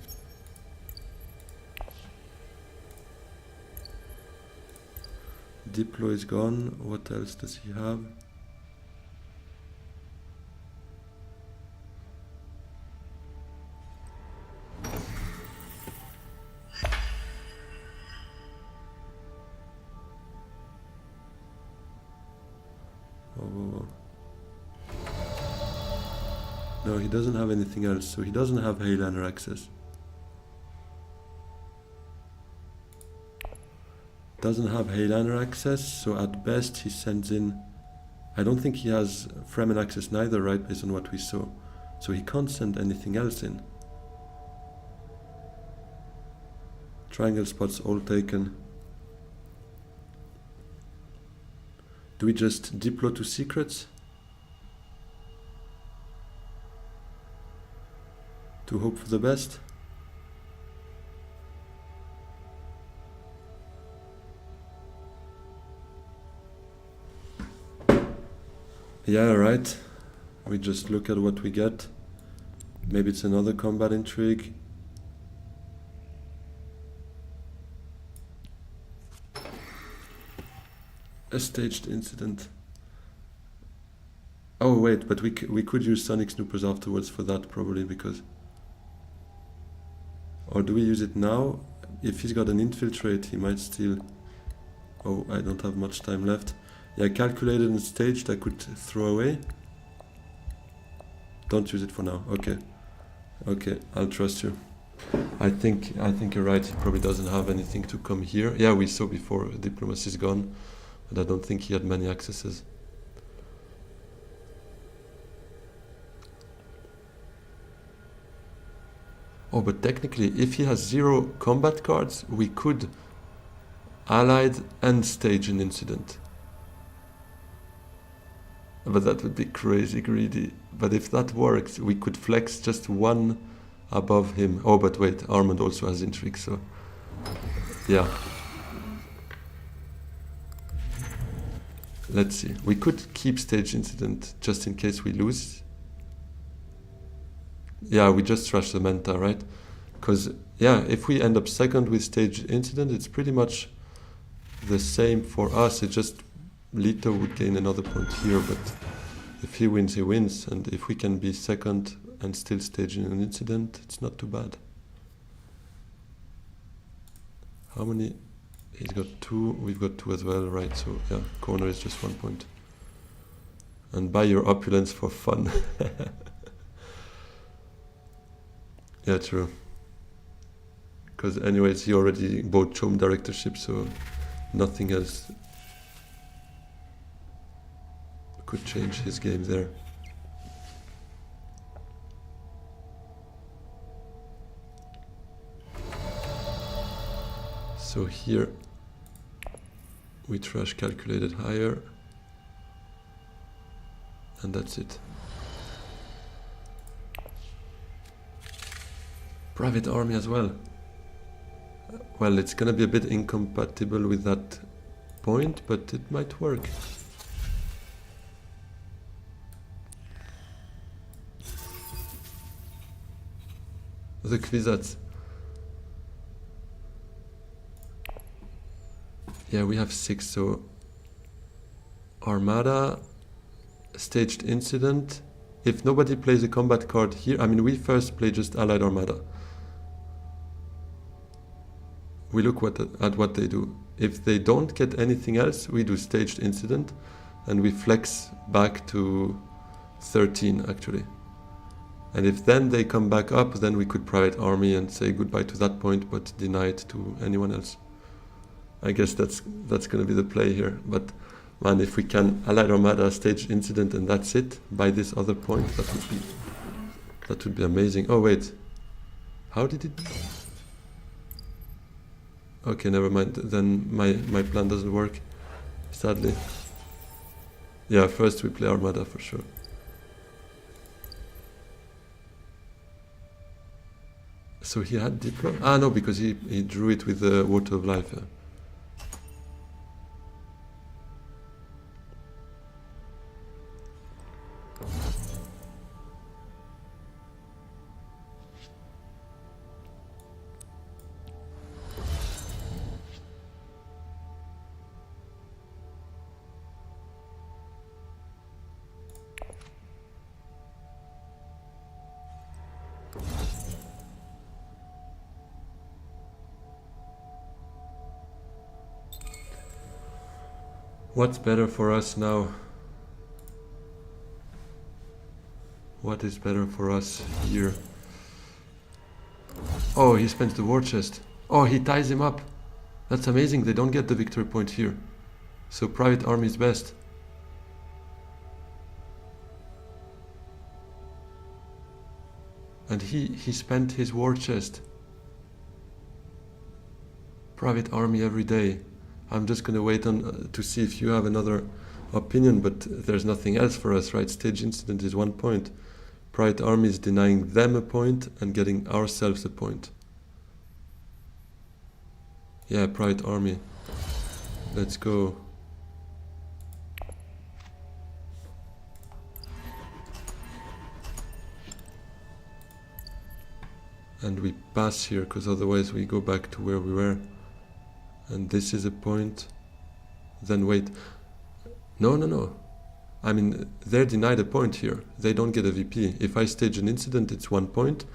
Diplo is gone. What else does he have? Oh. No, he doesn't have anything else, so he doesn't have Highlander access. Doesn't have Highlander access, so at best he sends in... I don't think he has Fremen access neither, right, based on what we saw. So he can't send anything else in. Triangle spots all taken. Do we just deploy to secrets? To hope for the best? Yeah, right. We just look at what we get. Maybe it's another combat intrigue. A staged incident. Oh wait, but we could use Sonic Snoopers afterwards for that probably, because... Or do we use it now? If he's got an infiltrate, he might still... Oh, I don't have much time left. Yeah, calculated and staged I could throw away. Don't use it for now. Okay. Okay, I'll trust you. I think you're right. He probably doesn't have anything to come here. Yeah, we saw before diplomacy is gone, but I don't think he had many accesses. Oh, but technically, if he has 0 combat cards, we could allied and stage an incident. But that would be crazy greedy. But if that works, we could flex just 1 above him. Oh, but wait, Armand also has intrigue, so... Yeah. Let's see. We could keep stage incident just in case we lose. Yeah, we just trash the Manta, right? Because, yeah, if we end up second with stage incident, it's pretty much the same for us. It's just Leto would gain another point here, but if he wins, he wins. And if we can be second and still staging an incident, it's not too bad. How many? He's got 2, we've got 2 as well, right? So, yeah, corner is just 1 point. And buy your opulence for fun. Yeah, true. Because anyways, he already bought Chom directorship, so nothing else could change his game there. So here we trash calculated higher, and that's it. Private army as well. Well, it's gonna be a bit incompatible with that point, but it might work. The Kwisatz. Yeah, we have 6, so Armada, staged incident. If nobody plays a combat card here, I mean, we first play just Allied Armada. We look at what they do. If they don't get anything else, we do staged incident, and we flex back to 13 actually. And if then they come back up, then we could private army and say goodbye to that point, but deny it to anyone else. I guess that's going to be the play here. But man, if we can Allied Armada, stage incident, and that's it by this other point, that would be amazing. Oh wait, how did it? Okay, never mind. Then my plan doesn't work, sadly. Yeah, first we play Armada for sure. So he had Diplo? Ah, no, because he drew it with the Water of Life. Yeah. What's better for us now? What is better for us here? Oh, he spends the war chest. Oh, he ties him up. That's amazing. They don't get the victory point here. So private army is best. And he spent his war chest. Private army every day. I'm just gonna wait on to see if you have another opinion, but there's nothing else for us, right? Stage incident is 1 point. Private army is denying them a point and getting ourselves a point. Yeah, private army. Let's go. And we pass here, because otherwise we go back to where we were. And this is a point. Then wait. No. I mean, they're denied a point here. They don't get a VP. If I stage an incident, it's 1 point.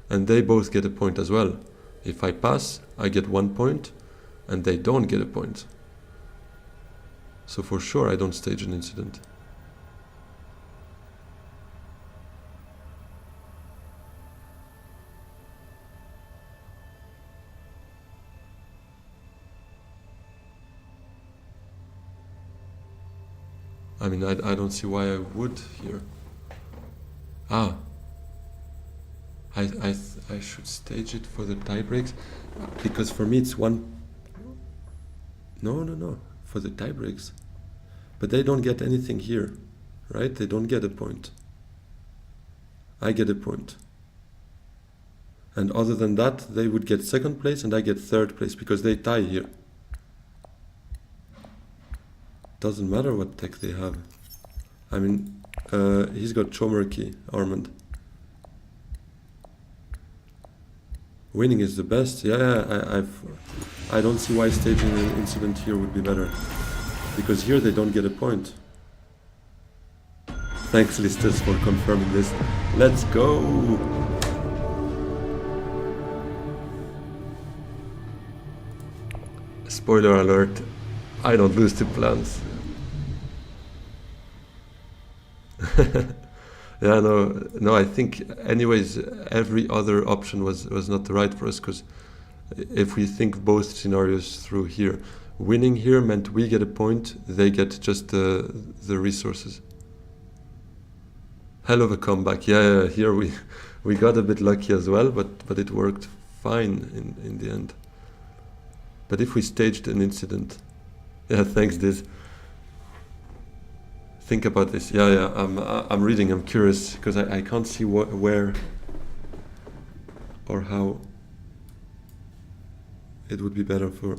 And they both get a point as well. If I pass, I get 1 point. And they don't get a point. So for sure I don't stage an incident. I mean, I don't see why I would here. Ah. I should stage it for the tie breaks. Because for me it's one... No. For the tie breaks. But they don't get anything here. Right? They don't get a point. I get a point. And other than that, they would get second place and I get third place because they tie here. Doesn't matter what tech they have. I mean, he's got Chomerky, Armand. Winning is the best. Yeah, I don't see why staging an incident here would be better. Because here they don't get a point. Thanks, Listus, for confirming this. Let's go! Spoiler alert, I don't lose to plans. Yeah, no, I think anyways every other option was not right for us, because if we think both scenarios through here, winning here meant we get a point, they get just the resources. Hell of a comeback. Yeah, here we got a bit lucky as well, but it worked fine in the end. But if we staged an incident, yeah, thanks, Diz. Think about this. Yeah, I'm reading. I'm curious because I can't see where or how it would be better for.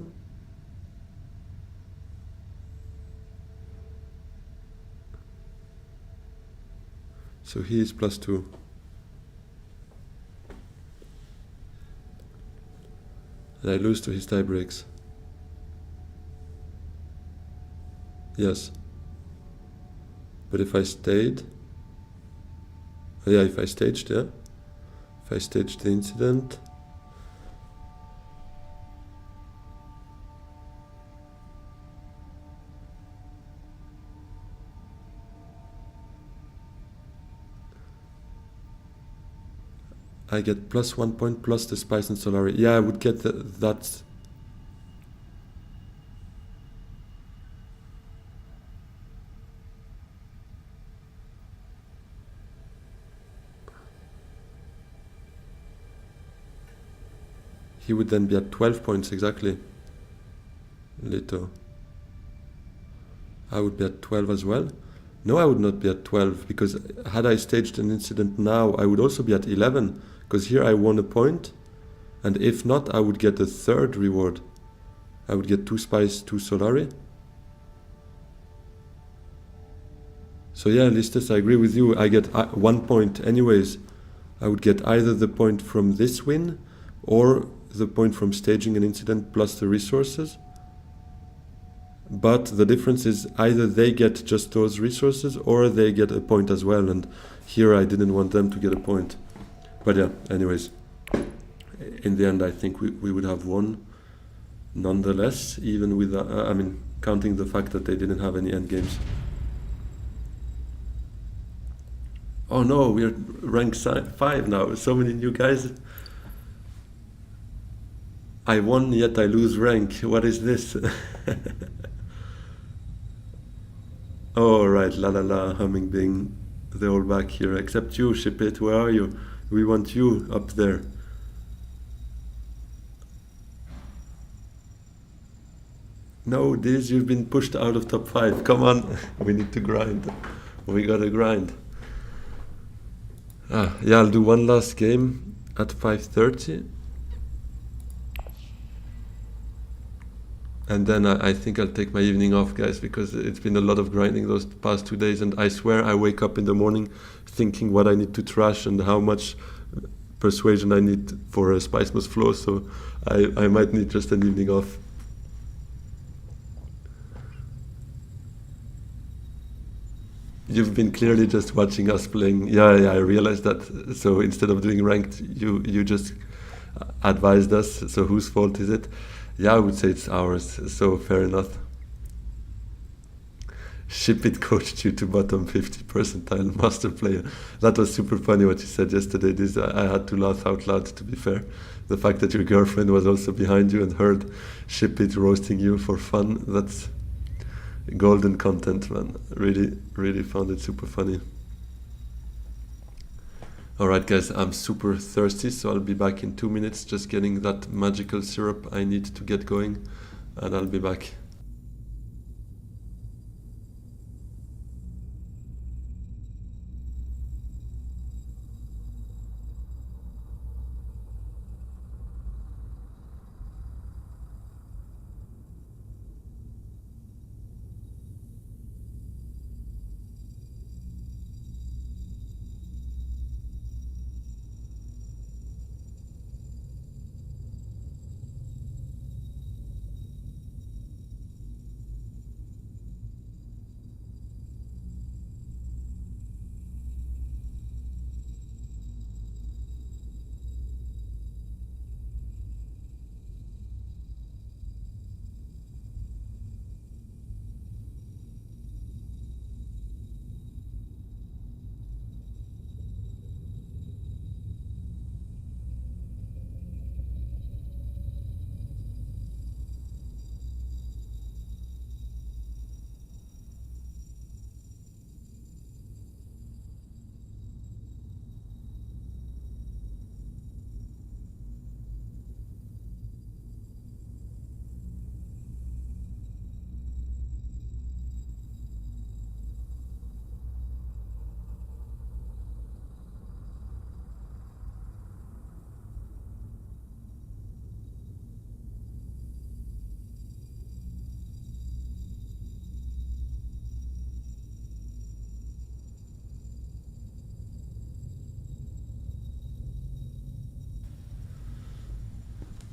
So he is +2. And I lose to his tie breaks. Yes. But if I stayed, if I staged the incident, I get +1 point plus the Spice and Solari. Yeah, I would get that. He would then be at 12 points exactly. Leto. I would be at 12 as well. No, I would not be at 12, because had I staged an incident now, I would also be at 11, because here I won a point, and if not, I would get a third reward. I would get 2 Spice, 2 Solari. So yeah, Listus, I agree with you. I get 1 point anyways. I would get either the point from this win, or the point from staging an incident plus the resources. But the difference is either they get just those resources or they get a point as well, and here I didn't want them to get a point. But yeah, anyways, in the end I think we would have won nonetheless, even with I mean, counting the fact that they didn't have any end games. Oh no, we're rank 5 now. So many new guys. I won, yet I lose rank. What is this? Oh, right, la la la, humming bing. They're all back here, except you, Ship It. Where are you? We want you up there. No, Diz, you've been pushed out of top 5. Come on, we need to grind. We gotta grind. Yeah, I'll do one last game at 5:30. And then I think I'll take my evening off, guys, because it's been a lot of grinding those past 2 days. And I swear I wake up in the morning thinking what I need to trash and how much persuasion I need for a Spice Must Flow. So I might need just an evening off. You've been clearly just watching us playing. Yeah, I realized that. So instead of doing ranked, you just advised us. So whose fault is it? Yeah, I would say it's ours. So fair enough. Ship It coached you to bottom 50 percentile master player. That was super funny what you said yesterday. This I had to laugh out loud, to be fair. The fact that your girlfriend was also behind you and heard Ship It roasting you for fun, that's golden content, man. Really, really found it super funny. Alright guys, I'm super thirsty, so I'll be back in 2 minutes, just getting that magical syrup I need to get going, and I'll be back.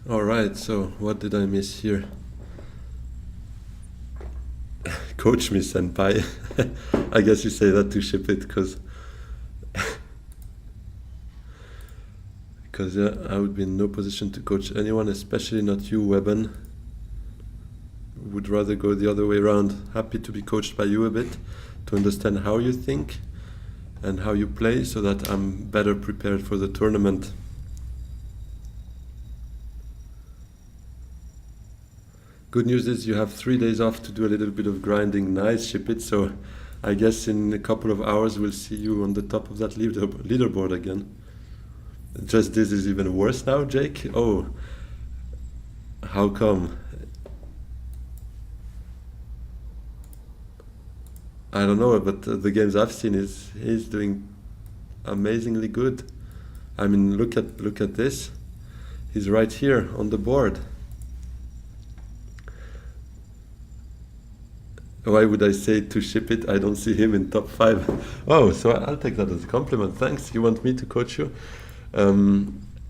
Alright, so what did I miss here? Coach me, senpai. I guess you say that to Ship It, because yeah, I would be in no position to coach anyone, especially not you, Webben. Would rather go the other way around. Happy to be coached by you a bit, to understand how you think and how you play, so that I'm better prepared for the tournament. Good news is you have 3 days off to do a little bit of grinding. Nice, Ship It. So I guess in a couple of hours we'll see you on the top of that leaderboard again. Just this is even worse now, Jake? Oh, how come? I don't know, but the games I've seen he's doing amazingly good. I mean, look at this. He's right here on the board. Why would I say to Ship It? I don't see him in top 5. Oh, so I'll take that as a compliment. Thanks. You want me to coach you?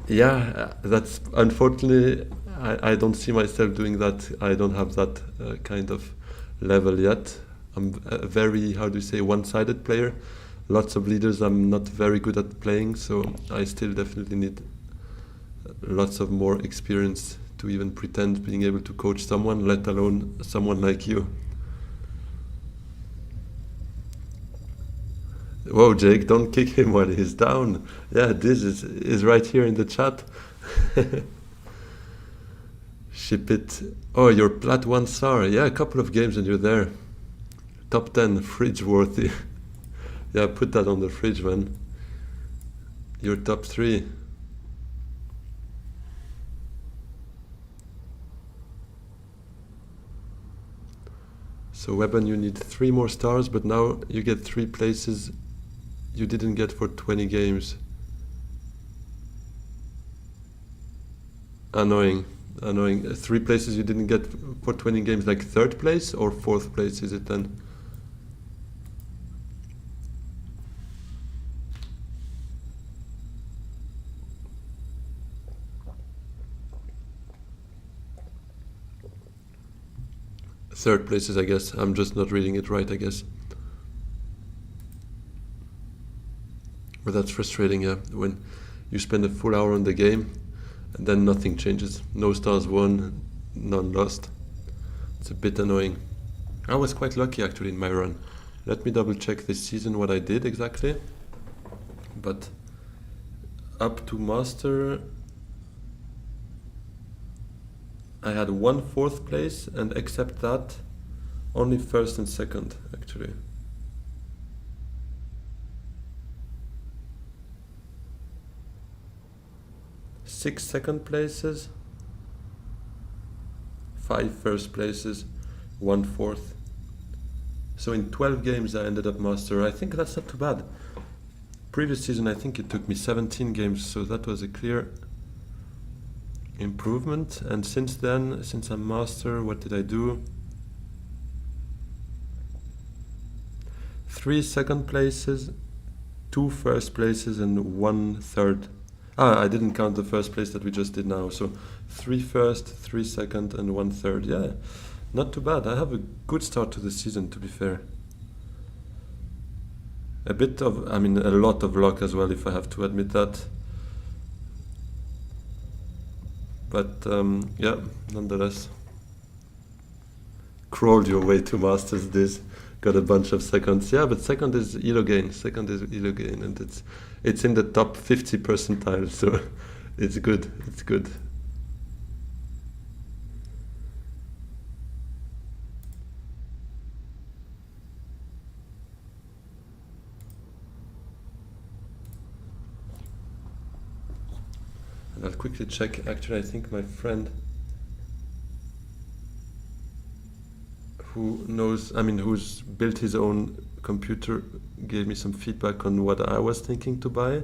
Yeah, that's unfortunately I don't see myself doing that. I don't have that kind of level yet. I'm a very, how do you say, one-sided player. Lots of leaders I'm not very good at playing, so I still definitely need lots of more experience to even pretend being able to coach someone, let alone someone like you. Whoa, Jake, don't kick him while he's down. Yeah, this is right here in the chat. Ship it. Oh, you're plat 1 star. Yeah, a couple of games and you're there. Top 10, fridge worthy. Yeah, put that on the fridge, man. You're top 3. So Weapon, you need 3 more stars, but now you get 3 places you didn't get for 20 games. Annoying. 3 places you didn't get for 20 games, like 3rd place or 4th place is it then? Third places, I guess. I'm just not reading it right, I guess. But that's frustrating, yeah. When you spend a full hour on the game and then nothing changes. No stars won, none lost. It's a bit annoying. I was quite lucky actually in my run. Let me double check this season what I did exactly. But up to master, I had 1 4th place, and except that, only 1st and 2nd actually. Six 2nd places, 5 1st places, 1 4th. So in 12 games I ended up master. I think that's not too bad. Previous season I think it took me 17 games, so that was a clear improvement. And since then, since I'm master, what did I do? 3 2nd places, 2 1st places, and 1 3rd. I didn't count the 1st place that we just did now. So 3 1st, 3 2nd, and 1 3rd. Yeah, not too bad. I have a good start to the season, to be fair. A bit of, I mean, a lot of luck as well, if I have to admit that. But yeah, nonetheless. Crawled your way to masters this. Got a bunch of 2nds. Yeah, but 2nd is elo gain. 2nd is elo gain, and it's in the top 50 percentile, so it's good. It's good. And I'll quickly check. Actually, I think my friend who knows, I mean, who's built his own computer, gave me some feedback on what I was thinking to buy.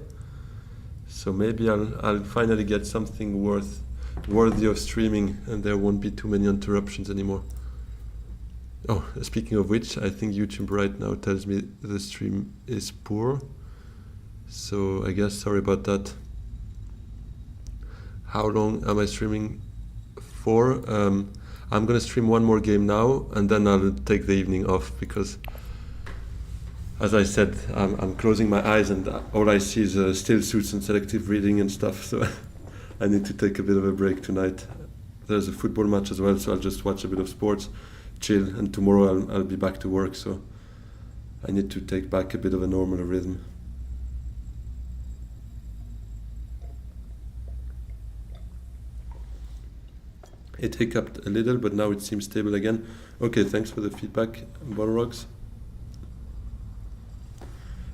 So maybe I'll finally get something worthy of streaming, and there won't be too many interruptions anymore. Oh, speaking of which, I think YouTube right now tells me the stream is poor. So I guess sorry about that. How long am I streaming for? I'm gonna stream 1 more game now, and then I'll take the evening off, because as I said, I'm closing my eyes and all I see is still suits and selective reading and stuff, so I need to take a bit of a break tonight. There's a football match as well, so I'll just watch a bit of sports, chill, and tomorrow I'll be back to work, so I need to take back a bit of a normal rhythm. It hiccuped a little, but now it seems stable again. Okay, thanks for the feedback, Bonrogs.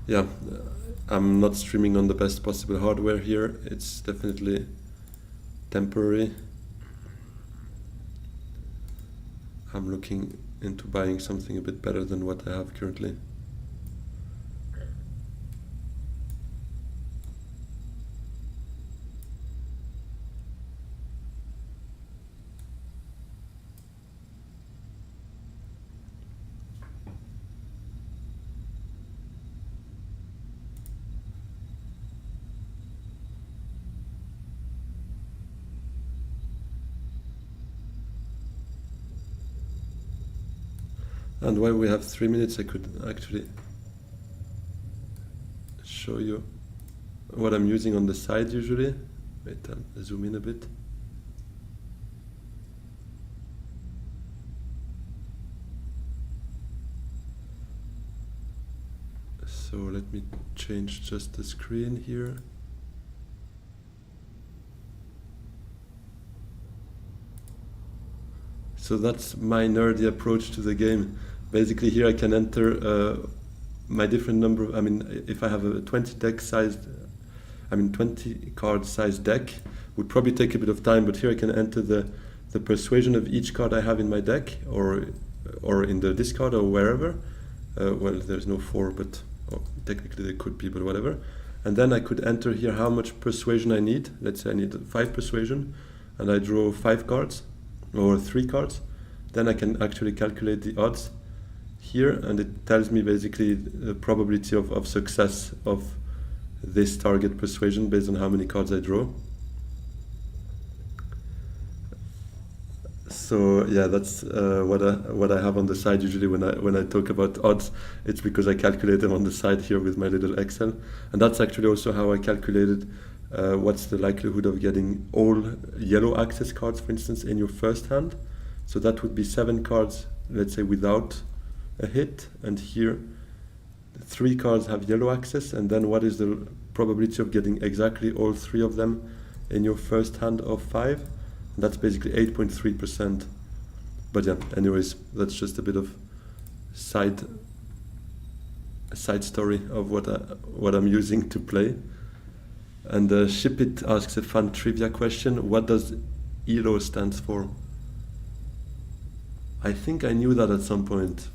Yeah, I'm not streaming on the best possible hardware here. It's definitely temporary. I'm looking into buying something a bit better than what I have currently. And while we have 3 minutes, I could actually show you what I'm using on the side usually. Wait, I'll zoom in a bit. So let me change just the screen here. So that's my nerdy approach to the game. Basically here I can enter my different number, if I have a 20 card size deck, would probably take a bit of time, but here I can enter the persuasion of each card I have in my deck, or in the discard or wherever. Well, there's no 4, but technically there could be, but whatever. And then I could enter here how much persuasion I need. Let's say I need 5 persuasion, and I draw 5 cards, or 3 cards. Then I can actually calculate the odds here, and it tells me basically the probability of success of this target persuasion based on how many cards I draw. So yeah, that's what I have on the side usually when I talk about odds. It's because I calculate them on the side here with my little Excel, and that's actually also how I calculated what's the likelihood of getting all yellow access cards, for instance, in your first hand. So that would be 7 cards, let's say, without a hit, and here 3 cards have yellow access, and then what is the probability of getting exactly all 3 of them in your first hand of 5? And that's basically 8.3%. But yeah, anyways, that's just a bit of side story of what I'm using to play. And Shipit asks a fun trivia question: what does ELO stands for? I think I knew that at some point,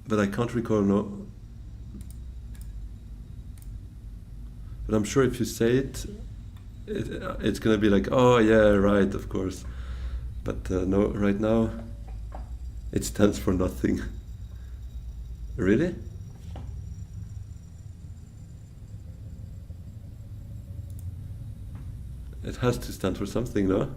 but I can't recall now. But I'm sure if you say it's gonna be like, oh yeah, right, of course. But no, right now, it stands for nothing. Really? It has to stand for something, no?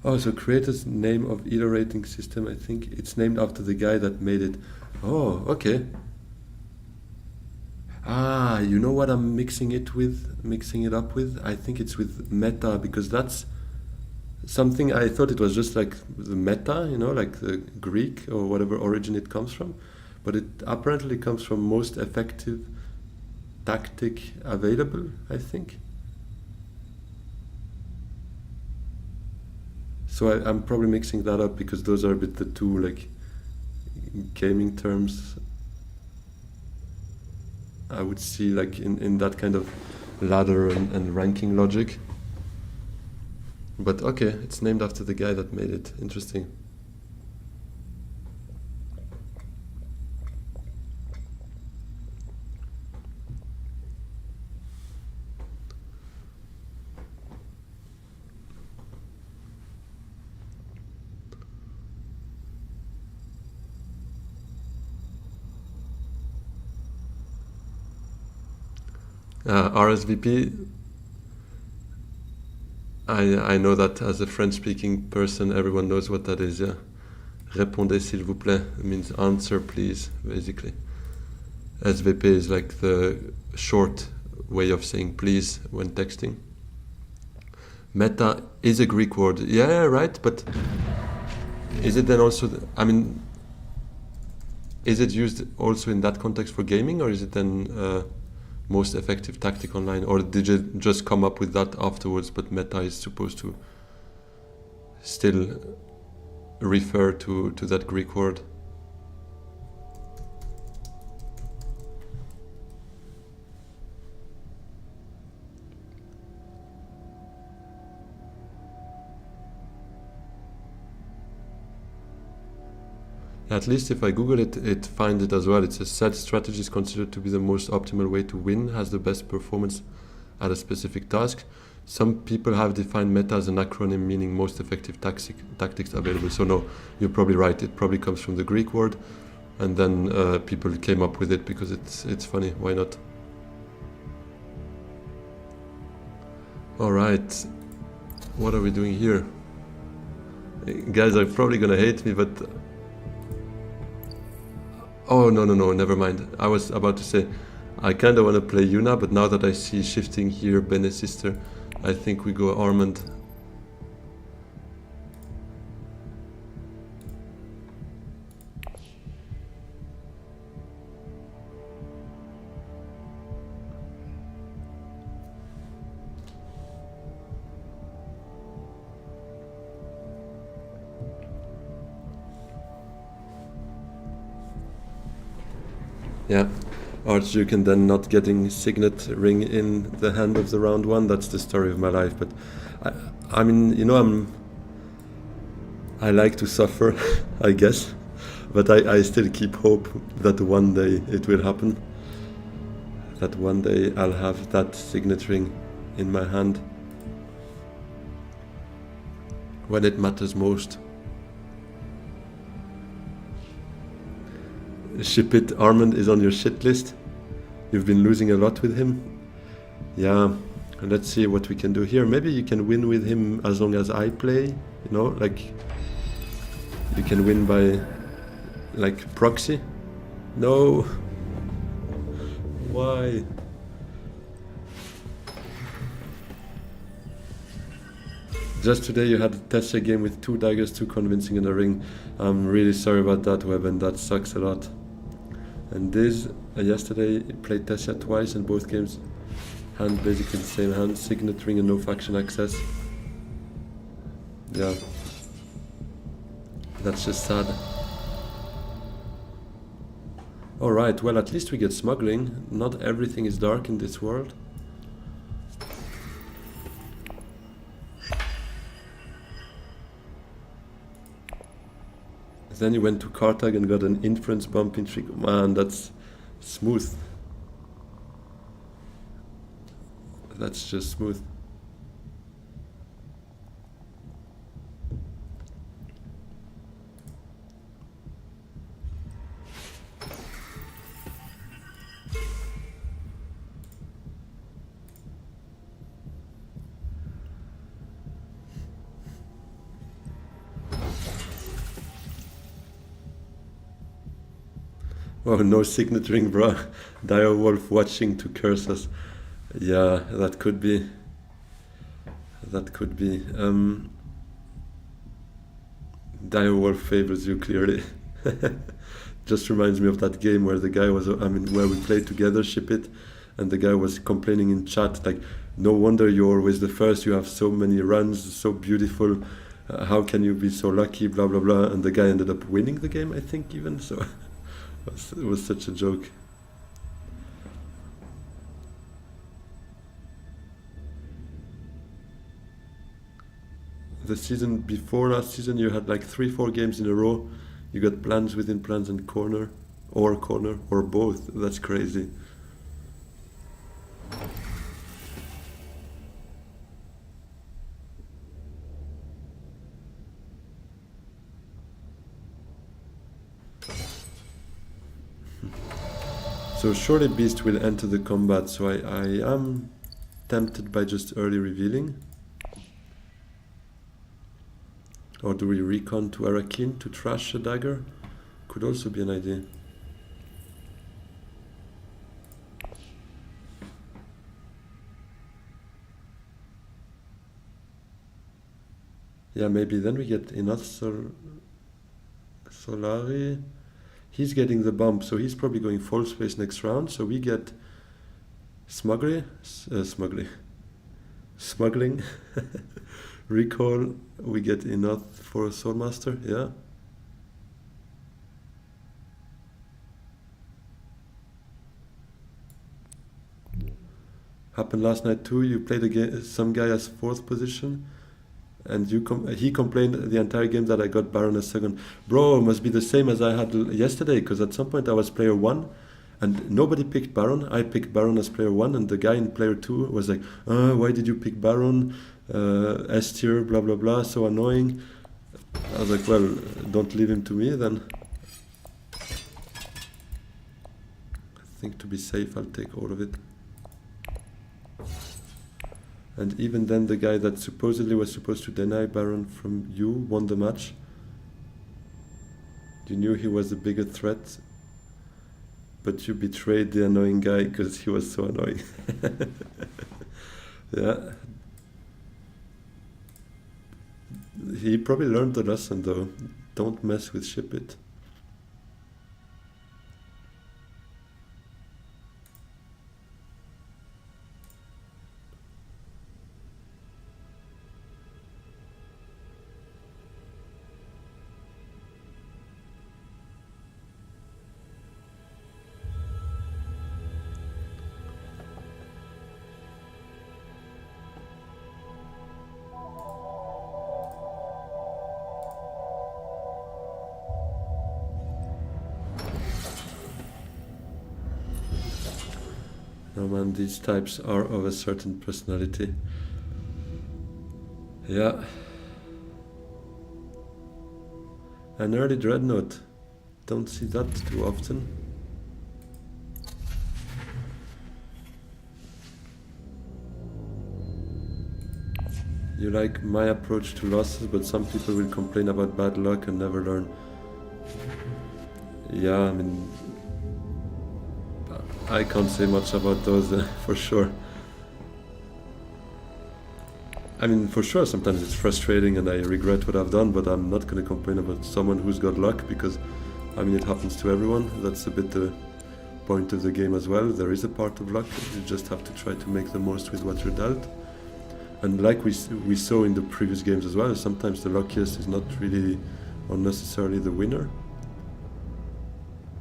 Oh, so creator's name of ELO rating system, I think it's named after the guy that made it. Oh, okay. Ah, you know what I'm mixing it up with? I think it's with meta, because that's something I thought it was just like the meta, like the Greek or whatever origin it comes from. But it apparently comes from most effective tactic available, I think. So I'm probably mixing that up because those are a bit the two like gaming terms I would see like in that kind of ladder and ranking logic. But okay, it's named after the guy that made it. Interesting. RSVP, I know that as a French-speaking person, everyone knows what that is, yeah. Répondez s'il vous plaît, it means answer please, basically. SVP is like the short way of saying please when texting. Meta is a Greek word, yeah, right, but is it then also, is it used also in that context for gaming, or is it then most effective tactic online, or did you just come up with that afterwards, but meta is supposed to still refer to that Greek word? At least if I Google it, it finds it as well. It says set strategy is considered to be the most optimal way to win, has the best performance at a specific task. Some people have defined meta as an acronym meaning most effective tactics available. So no, you're probably right. It probably comes from the Greek word, and then people came up with it because it's funny. Why not? Alright, what are we doing here? Guys are probably gonna hate me, but... Oh, no, never mind. I was about to say, I kinda wanna play Yuna, but now that I see shifting here, Bene Sister, I think we go Armand. Yeah, Archduke and then not getting Signet ring in the hand of the round one, that's the story of my life. But I mean, you know, I like to suffer, I guess, but I still keep hope that one day it will happen. That one day I'll have that Signet ring in my hand when it matters most. Ship it, Armand is on your shit list. You've been losing a lot with him. Yeah, let's see what we can do here. Maybe you can win with him as long as I play, you know, like you can win by like proxy. No. Why? Just today you had a Tessia game with 2 daggers, 2 convincing in a ring. I'm really sorry about that, Webben, that sucks a lot. And this, yesterday played Tessia twice and both games hand basically the same hand, Signet ring and no faction access. Yeah, that's just sad. Alright, well at least we get smuggling. Not everything is dark in this world. Then you went to Kartag and got an inference bump in Trick. Man, that's smooth. That's just smooth. Oh, no Signet ring, bro. Dire Wolf watching to curse us. Yeah, that could be. That could be. Dire Wolf favors you clearly. Just reminds me of that game where the guy was, where we played together, Ship It, and the guy was complaining in chat, like, no wonder you're always the first, you have so many runs, so beautiful, how can you be so lucky, blah, blah, blah, and the guy ended up winning the game, I think, even, so it was such a joke. The season before last season, you had like 3-4 games in a row. You got plans within plans and corner, or both. That's crazy. So surely Beast will enter the combat, so I am tempted by just early revealing. Or do we recon to Arakin to trash a dagger? Could also be an idea. Yeah, maybe then we get enough Solari. He's getting the bump, so he's probably going full space next round. So we get smuggling. Recall, we get enough for a Soulmaster, yeah. Happened last night too, you played some guy as 4th position, and he complained the entire game that I got Baron as 2nd. Bro, it must be the same as I had yesterday, because at some point I was player 1, and nobody picked Baron. I picked Baron as player 1, and the guy in player 2 was like, why did you pick Baron? S tier, blah blah blah, so annoying. I was like, well, don't leave him to me then. I think to be safe I'll take all of it. And even then the guy that supposedly was supposed to deny Baron from you won the match. You knew he was a bigger threat, but you betrayed the annoying guy because he was so annoying. Yeah. He probably learned the lesson though. Don't mess with ship it. No man, these types are of a certain personality. Yeah. An early dreadnought. Don't see that too often. You like my approach to losses, but some people will complain about bad luck and never learn. Yeah, I mean, I can't say much about those for sure. I mean, for sure, sometimes it's frustrating and I regret what I've done, but I'm not going to complain about someone who's got luck because, I mean, it happens to everyone. That's a bit the point of the game as well. There is a part of luck. You just have to try to make the most with what you're dealt. And like we saw in the previous games as well, sometimes the luckiest is not really or necessarily the winner.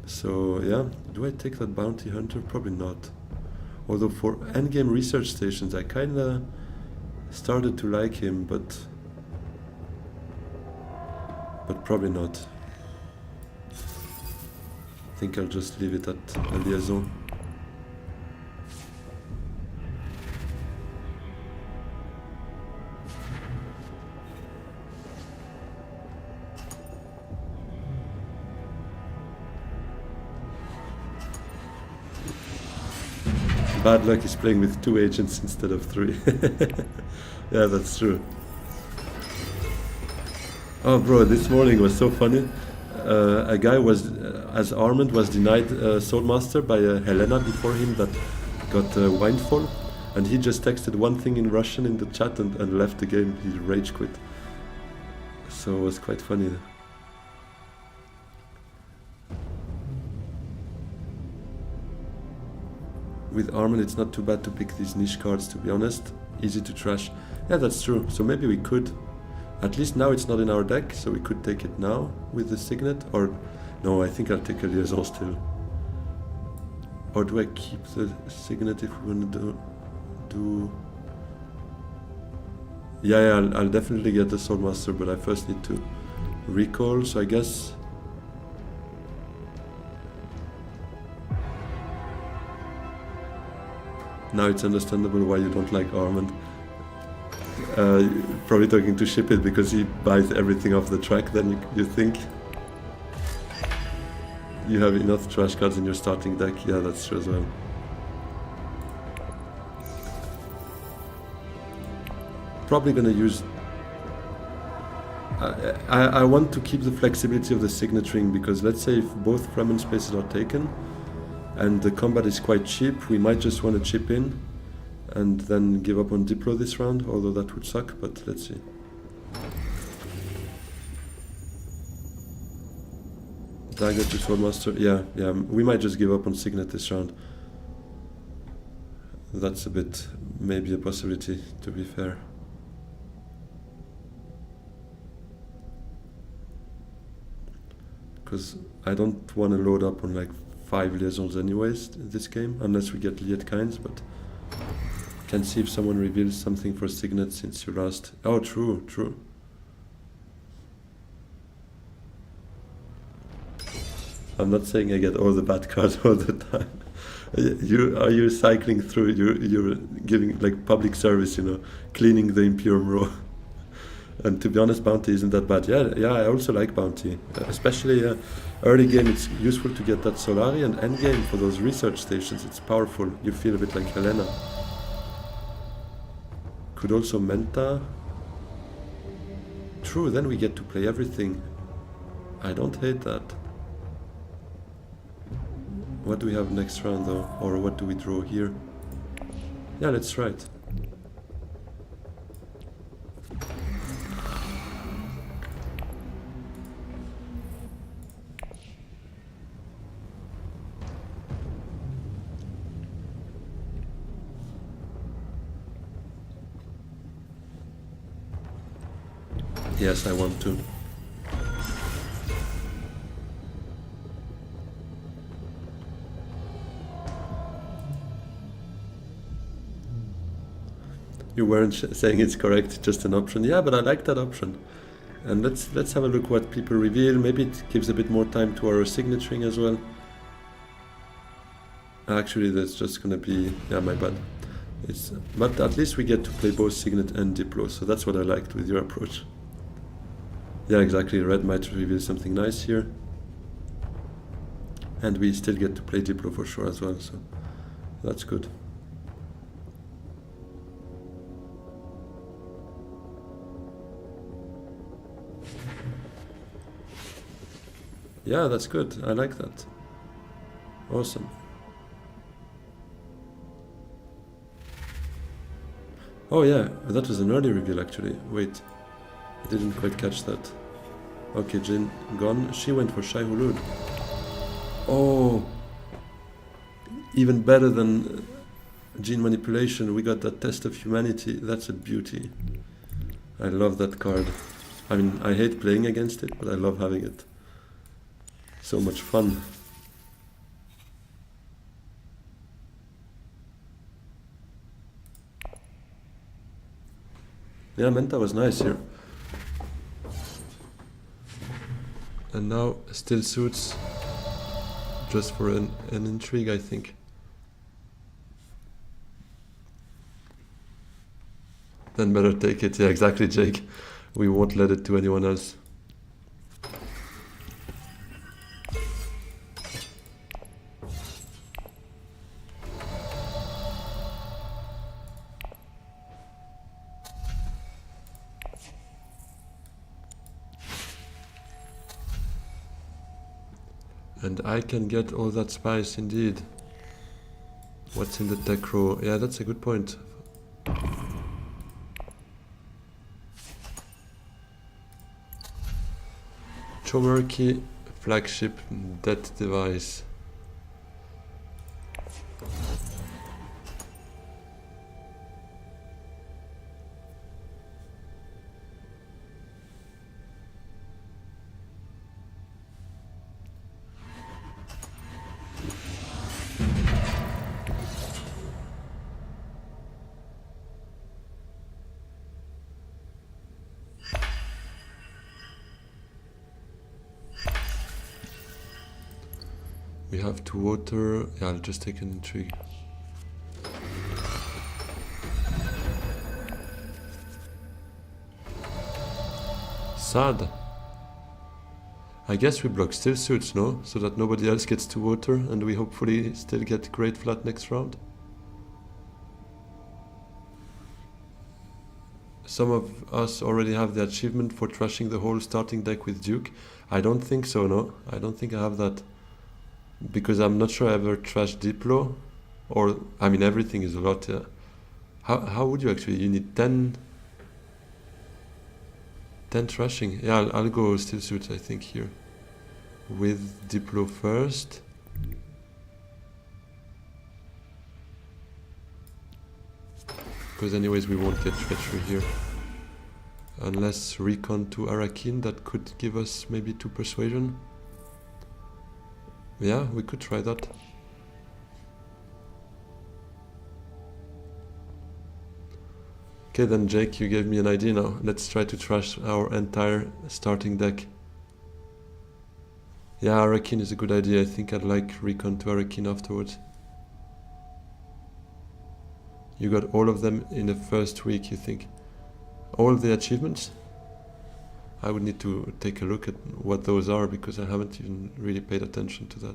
So yeah, do I take that bounty hunter? Probably not. Although for endgame research stations I kinda started to like him, but probably not. I think I'll just leave it at a liaison. Bad luck is playing with 2 agents instead of 3. Yeah, that's true. Oh bro, this morning was so funny. A guy was, as Armand, was denied Soulmaster by Helena before him that got Windfall. And he just texted one thing in Russian in the chat and left the game. He rage quit. So it was quite funny. With Armand, it's not too bad to pick these niche cards, to be honest. Easy to trash. Yeah, that's true. So maybe we could. At least now it's not in our deck, so we could take it now with the Signet. Or, no, I think I'll take a Liaison still. Or do I keep the Signet if we want to do... Yeah, I'll definitely get the Soulmaster, but I first need to recall, so I guess... Now it's understandable why you don't like Armand. Probably talking to Ship It because he buys everything off the track, then you think you have enough trash cards in your starting deck. Yeah, that's true as well. Probably gonna use... I want to keep the flexibility of the Signet Ring because let's say if both Fremen spaces are taken and the combat is quite cheap, we might just want to chip in and then give up on Diplo this round, although that would suck, but let's see. Dagger to Soulmaster, yeah, we might just give up on Signet this round. That's a bit, maybe a possibility, to be fair. Because I don't want to load up on like 5 liaisons anyways in this game, unless we get Liet Kinds, but can see if someone reveals something for Signet since you last... Oh, true. I'm not saying I get all the bad cards all the time. Are you cycling through, you're giving like public service, you know, cleaning the Imperium row. And to be honest, Bounty isn't that bad. Yeah, I also like Bounty. Especially early game, it's useful to get that Solari, and end game for those research stations, it's powerful. You feel a bit like Helena. Could also Menta. True, then we get to play everything. I don't hate that. What do we have next round though? Or what do we draw here? Yeah, let's try it. Yes, I want to. You weren't saying it's correct, just an option. Yeah, but I like that option. And let's have a look what people reveal. Maybe it gives a bit more time to our signaturing as well. Actually, that's just gonna be, yeah, my bad. But at least we get to play both Signet and Diplo, so that's what I liked with your approach. Yeah, exactly. Red might reveal something nice here. And we still get to play Diplo for sure as well, so that's good. Yeah, that's good. I like that. Awesome. Oh yeah, that was an early reveal actually. Wait, I didn't quite catch that. Okay, Jin gone. She went for Shai Hulud. Oh, even better than gene manipulation. We got that test of humanity. That's a beauty. I love that card. I mean, I hate playing against it, but I love having it. So much fun. Yeah, Menta was nice here. And now still suits just for an intrigue, I think. Then better take it. Yeah, exactly, Jake. We won't let it to anyone else. And I can get all that spice indeed. What's in the tech row? Yeah, that's a good point. Chomerky, flagship, death device. We have to water. Yeah, I'll just take an intrigue. Sad. I guess we block still suits, no? So that nobody else gets to water and we hopefully still get great flat next round. Some of us already have the achievement for trashing the whole starting deck with Duke. I don't think so, no. I don't think I have that. Because I'm not sure I ever trashed Diplo. Or, I mean, everything is a lot, yeah. How would you actually? You need 10 trashing. Yeah, I'll go still suits, I think, here. With Diplo first. Because anyways, we won't get treachery here. Unless recon to Arakin, that could give us maybe 2 persuasion. Yeah, we could try that. Okay then, Jake, you gave me an idea now. Let's try to trash our entire starting deck. Yeah, Arakin is a good idea. I think I'd like recon to Arakin afterwards. You got all of them in the first week, you think? All the achievements? I would need to take a look at what those are because I haven't even really paid attention to that.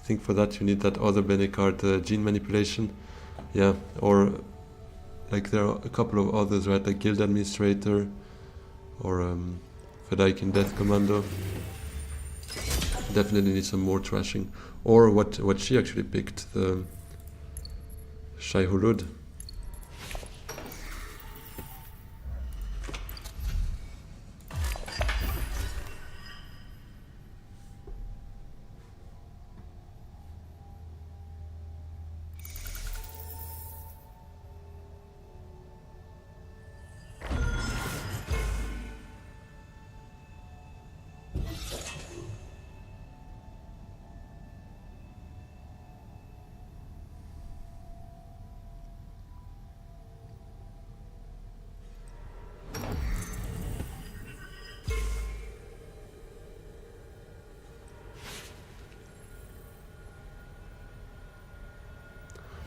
I think for that you need that other Bene card, gene manipulation. Yeah, or like there are a couple of others, right? Like Guild Administrator or Fedaikin Death Commando. Definitely need some more trashing. Or what she actually picked, the Shai Hulud.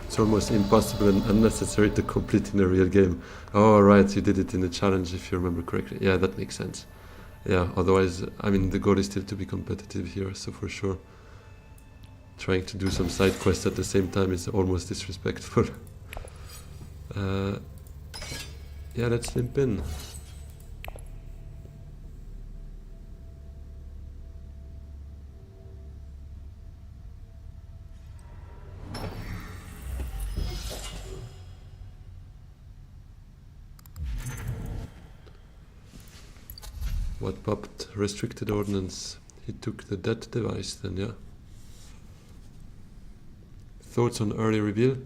It's almost impossible and unnecessary to complete in a real game. Oh, right, you did it in a challenge if you remember correctly. Yeah, that makes sense. Yeah, otherwise, I mean, the goal is still to be competitive here, so for sure. Trying to do some side quests at the same time is almost disrespectful. Yeah, let's limp in. What popped? Restricted ordnance. He took the dead device then, yeah. Thoughts on early reveal?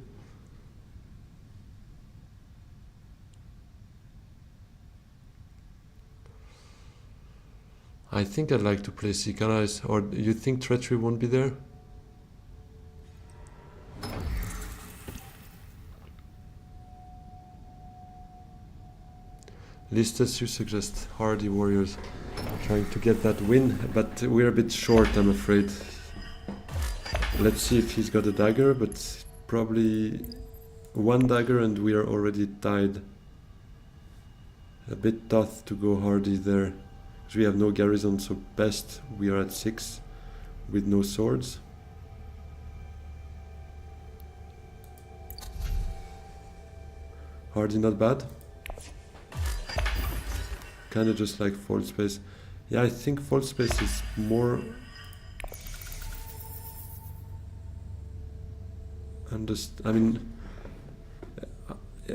I think I'd like to play Sikarais, or you think Treachery won't be there? Listas, you suggest hardy warriors trying to get that win, but we're a bit short, I'm afraid. Let's see if he's got a dagger, but probably one dagger and we are already tied. A bit tough to go hardy there, because we have no garrison, so best we are at 6 with no swords. Hardy not bad. Kinda just like False Space. Yeah, I think False Space is more I mean,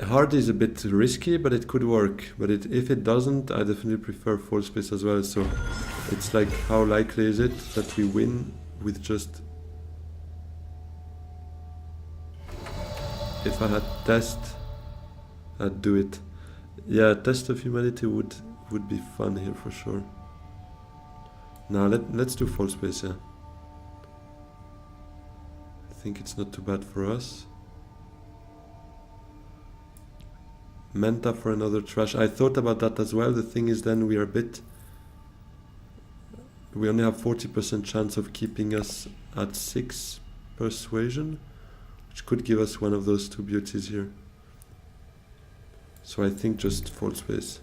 Hardy is a bit risky, but it could work. But if it doesn't, I definitely prefer False Space as well. So it's like, how likely is it that we win with just... If I had Test, I'd do it. Yeah, Test of Humanity would be fun here for sure. Now let's do False Space, yeah. I think it's not too bad for us. Menta for another trash. I thought about that as well. The thing is then we are a bit... We only have 40% chance of keeping us at 6 persuasion, which could give us one of those two beauties here. So I think just False Space.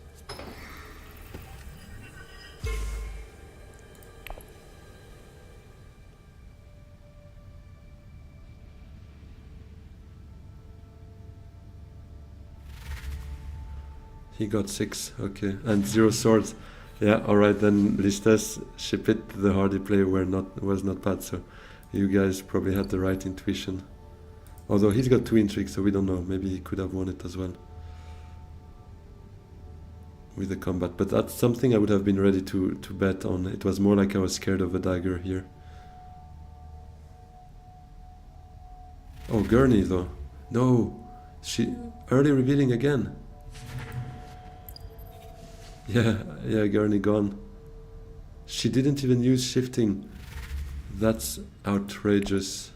He got 6, okay, and 0 swords. Yeah, alright then, Listas, ship it. The hardy play was not bad, so you guys probably had the right intuition. Although he's got 2 intrigues, so we don't know. Maybe he could have won it as well with the combat, but that's something I would have been ready to bet on. It was more like I was scared of a dagger here. Oh, Gurney though. No, she early revealing again. Yeah, Gurney gone. She didn't even use shifting. That's outrageous.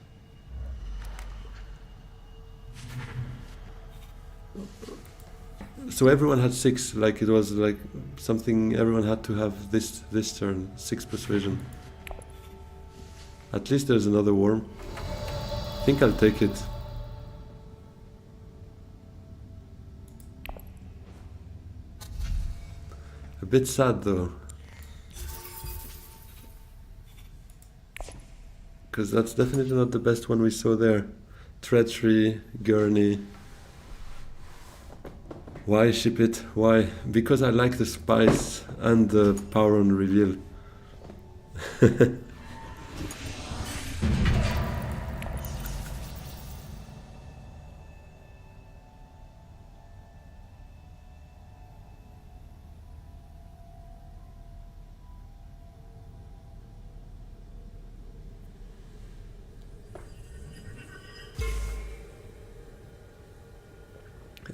So everyone had 6, like it was like something everyone had to have this turn, 6 persuasion. At least there's another worm. I think I'll take it. A bit sad though. Because that's definitely not the best one we saw there. Treachery, Gurney. Why ship it? Why? Because I like the spice and the power on reveal.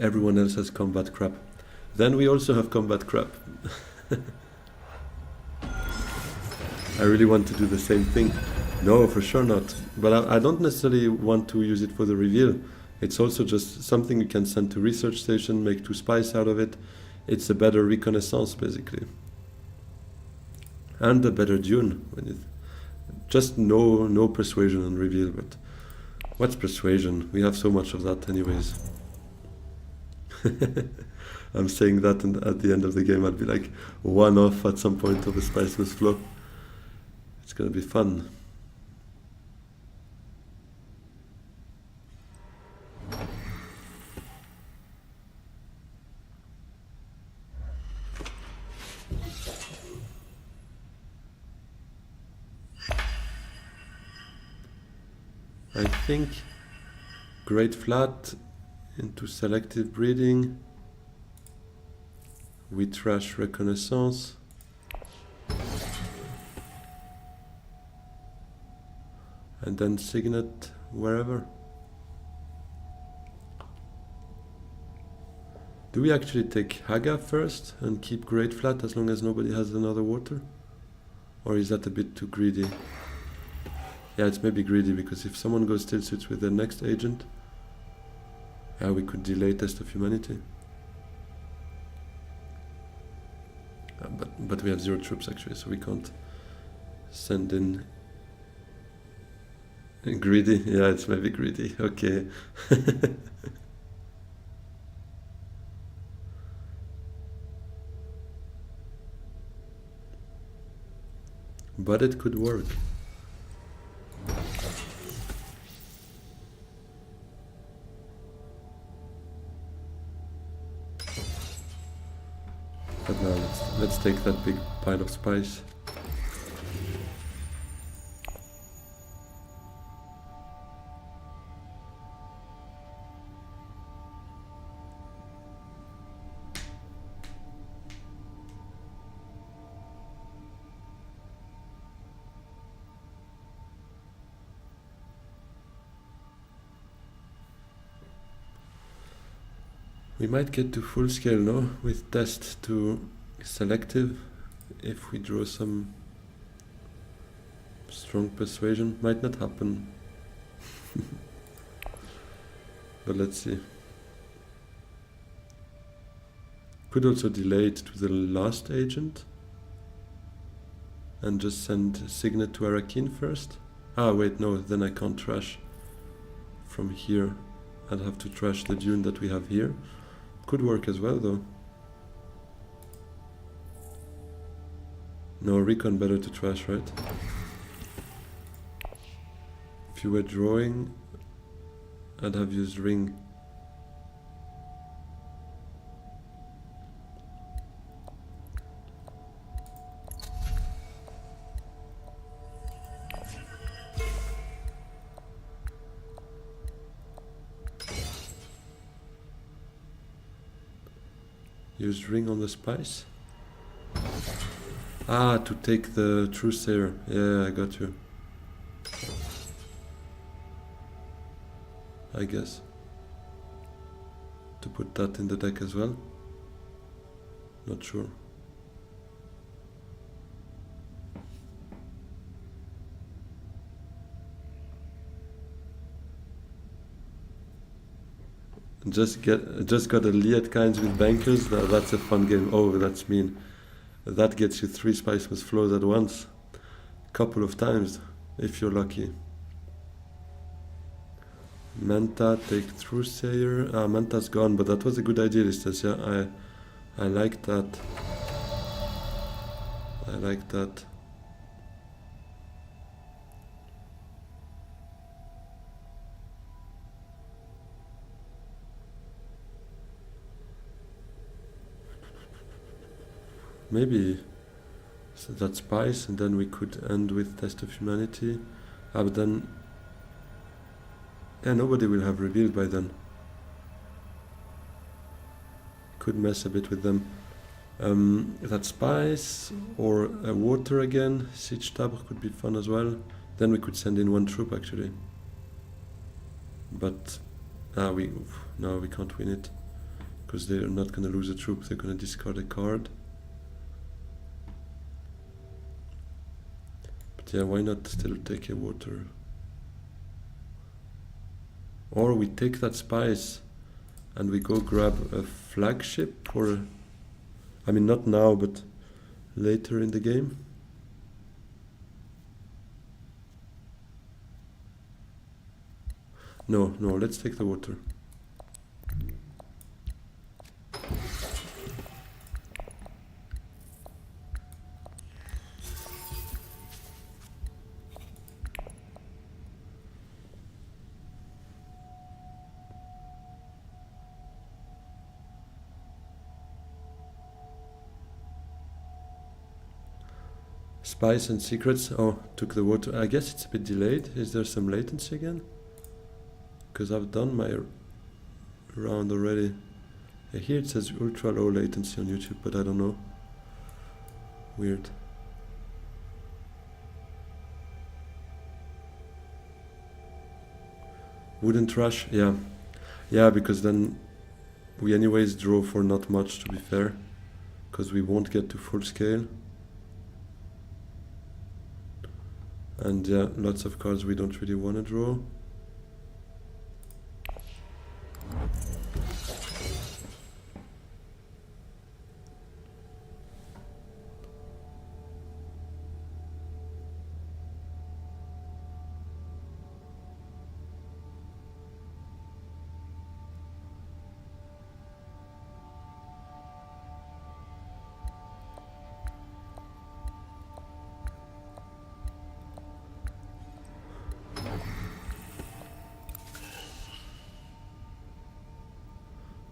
Everyone else has combat crap. Then we also have combat crap. I really want to do the same thing. No, for sure not. But I don't necessarily want to use it for the reveal. It's also just something you can send to research station, make 2 spies out of it. It's a better reconnaissance, basically. And a better Dune. Just no persuasion and reveal, but what's persuasion? We have so much of that anyways. I'm saying that, and at the end of the game I'd be like 1 off at some point of a spiceless flow. It's gonna be fun. I think Great Flat into selective breeding. We trash reconnaissance. And then Signet wherever. Do we actually take Haga first and keep Great Flat as long as nobody has another water? Or is that a bit too greedy? Yeah, it's maybe greedy, because if someone goes still suits with their next agent, yeah, we could delay Test of Humanity. But we have 0 troops actually, so we can't send in. Greedy? Yeah, it's maybe greedy. Okay. But it could work. But now let's take that big pile of spice. We might get to full scale, no? With test to selective, if we draw some strong persuasion. Might not happen. But let's see. Could also delay it to the last agent and just send Signet to Arakin first. Ah, wait, no, then I can't trash from here. I'd have to trash the Dune that we have here. Could work as well, though. No, recon better to trash, right? If you were drawing, I'd have used ring. Use ring on the spice. Ah, to take the Truesayer. Yeah, I got you. I guess. To put that in the deck as well. Not sure. Just got a Liat kinds with bankers. That's a fun game. Oh, that's mean. That gets you 3 spiceless flows at once. Couple of times, if you're lucky. Manta, take Truesayer. Ah, Manta's gone, but that was a good idea, Listas. Yeah, I like that. I like that. maybe that spice, and then we could end with Test of Humanity. But then, yeah, nobody will have revealed by then. Could mess a bit with them. That spice or a water again. Siege Tabr could be fun as well. Then we could send in one troop actually. But no, we can't win it because they're not gonna lose a troop. They're gonna discard a card. But yeah, why not still take a water? Or we take that spice and we go grab a flagship, or I mean not now, but later in the game. No, let's take the water. Spies and secrets. Oh, took the water. I guess it's a bit delayed. Is there some latency again? Because I've done my round already. Here it says ultra low latency on YouTube, but I don't know. Weird. Wouldn't rush? Yeah. Yeah, because then we anyways draw for not much, to be fair. Because we won't get to full scale. And yeah, lots of cards we don't really want to draw.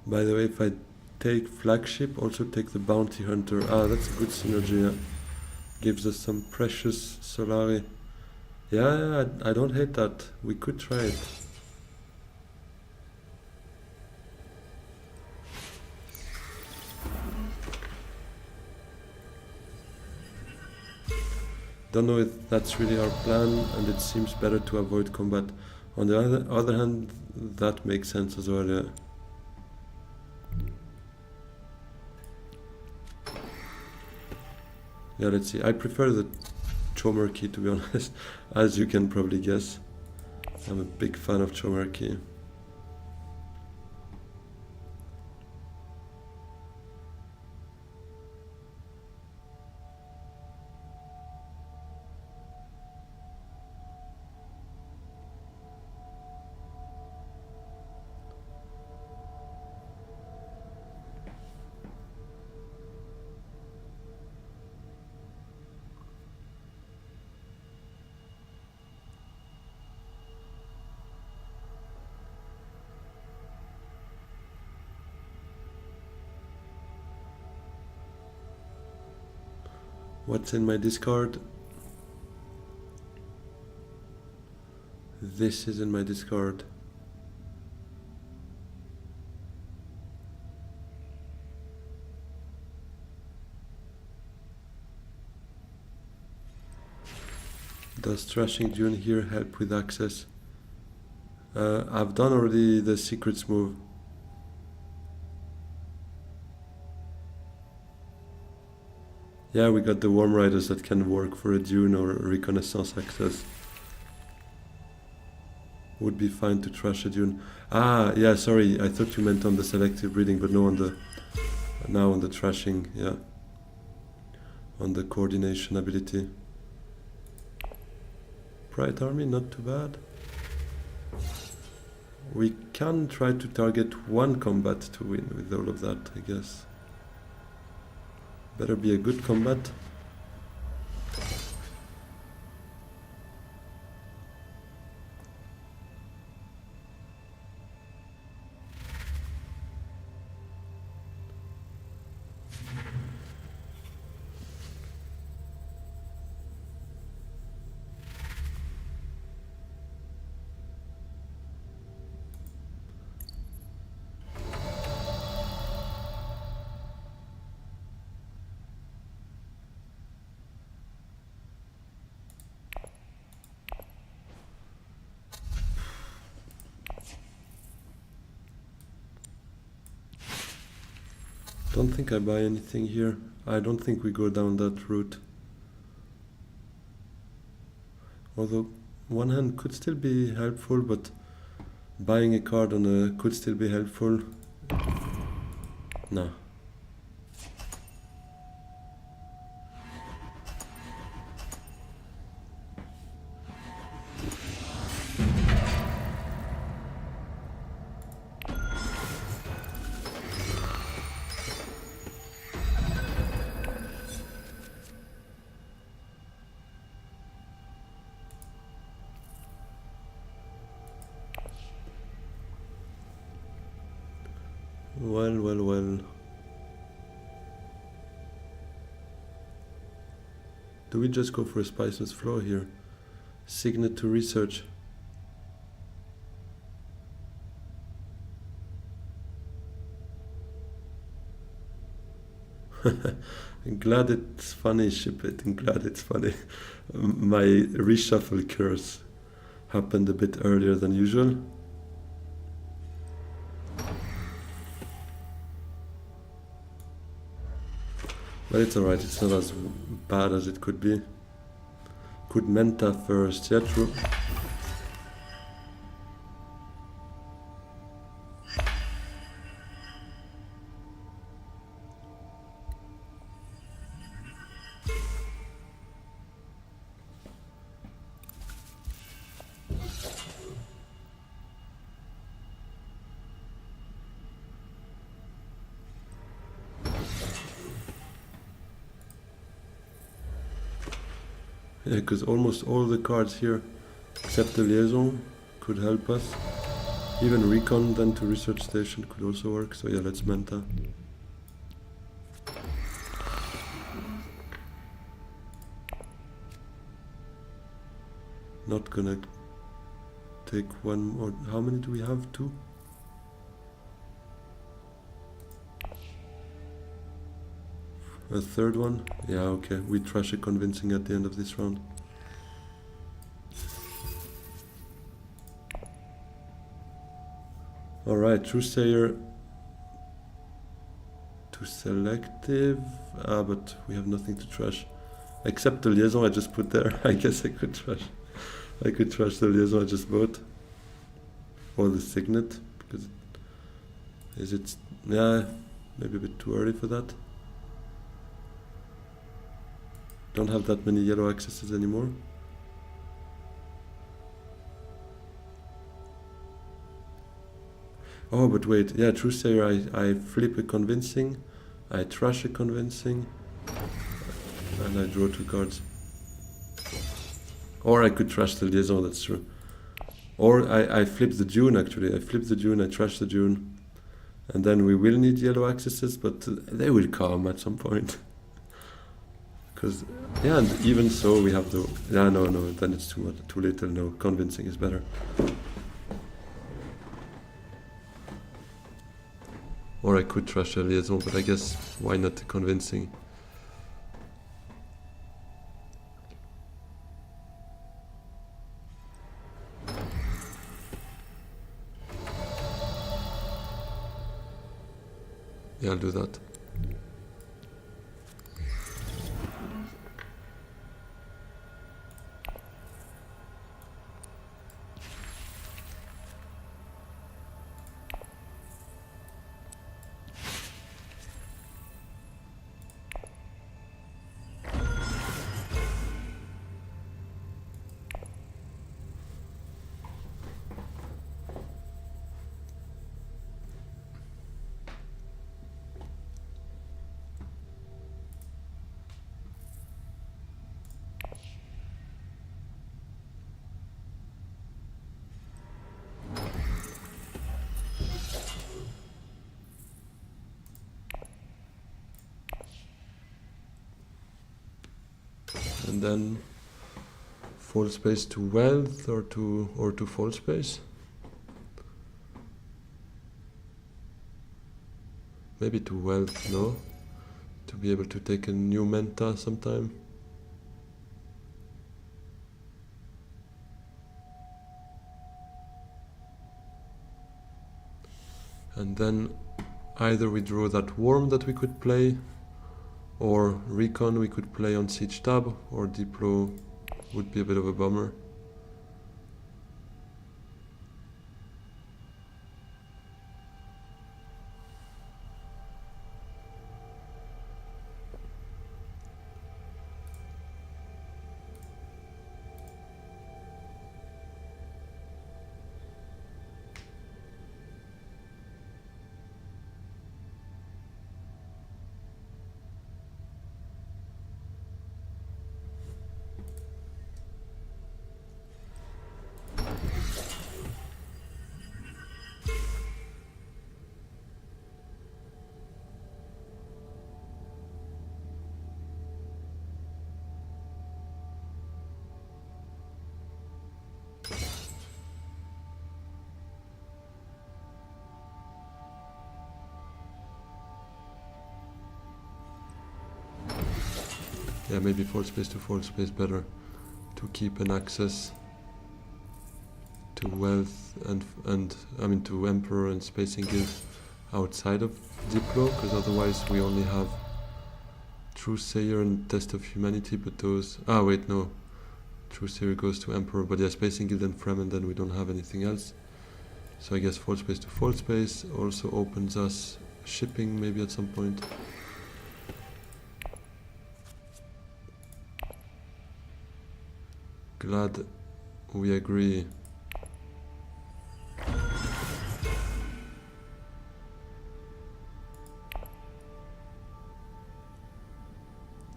By the way, if I take flagship, also take the bounty hunter. Ah, that's a good synergy. Yeah. Gives us some precious Solari. Yeah, I don't hate that. We could try it. Don't know if that's really our plan, and it seems better to avoid combat. On the other hand, that makes sense as well, yeah. Yeah, let's see. I prefer the Chomerky, to be honest, as you can probably guess. I'm a big fan of Chomerky. What's in my discard? This is in my discard. Does trashing Dune here help with access? I've done already the secrets move. Yeah, we got the Worm Riders that can work for a Dune or a Reconnaissance access. Would be fine to trash a Dune. Ah, yeah, sorry, I thought you meant on the selective breeding, but no, on the now on the trashing, yeah. On the coordination ability. Pride Army, not too bad. We can try to target one combat to win with all of that, I guess. Better be a good combat. Don't think I buy anything here. I don't think we go down that route. Although one hand could still be helpful, but buying a card on a could still be helpful. No. Well. Do we just go for a spiceless floor here? Signet to research. Glad it's funny, ship it, and glad it's funny. My reshuffle curse happened a bit earlier than usual. But it's alright, it's not as bad as it could be. Could Menta first, yeah, true. Yeah, because almost all the cards here, except the liaison, could help us. Even recon then to research station could also work, so yeah, let's Menta. Not gonna take one more. How many do we have? 2? A third one? Yeah, okay. We trash a convincing at the end of this round. Alright, Truesayer to selective. But we have nothing to trash. Except the liaison I just put there. I guess I could trash. I could trash the liaison I just bought. Or the signet. Because is it... Yeah, maybe a bit too early for that. Don't have that many yellow accesses anymore. Oh, but wait, yeah, Truesayer, I flip a convincing, I trash a convincing, and I draw 2 cards. Or I could trash the liaison, that's true. Or I flip the Dune, actually. I flip the Dune, I trash the Dune. And then we will need yellow accesses, but they will come at some point. Because, yeah, and even so we have the... Yeah, no, then it's too much, too little, no, convincing is better. Or I could trash a liaison, but I guess why not the convincing? Yeah, I'll do that. And then full space to wealth or to full space. Maybe to wealth, no? To be able to take a new Menta sometime. And then either we draw that worm that we could play, or recon we could play on siege tab, or diplo would be a bit of a bummer. Yeah, maybe forward space to forward space better to keep an access to wealth and I mean to Emperor and Spacing Guild outside of Diplo, because otherwise we only have Truesayer and Test of Humanity, but those... Ah, wait, no. Truesayer goes to Emperor, but yeah, Spacing Guild and Frem, and then we don't have anything else. So I guess forward space to forward space also opens us shipping maybe at some point. Glad we agree.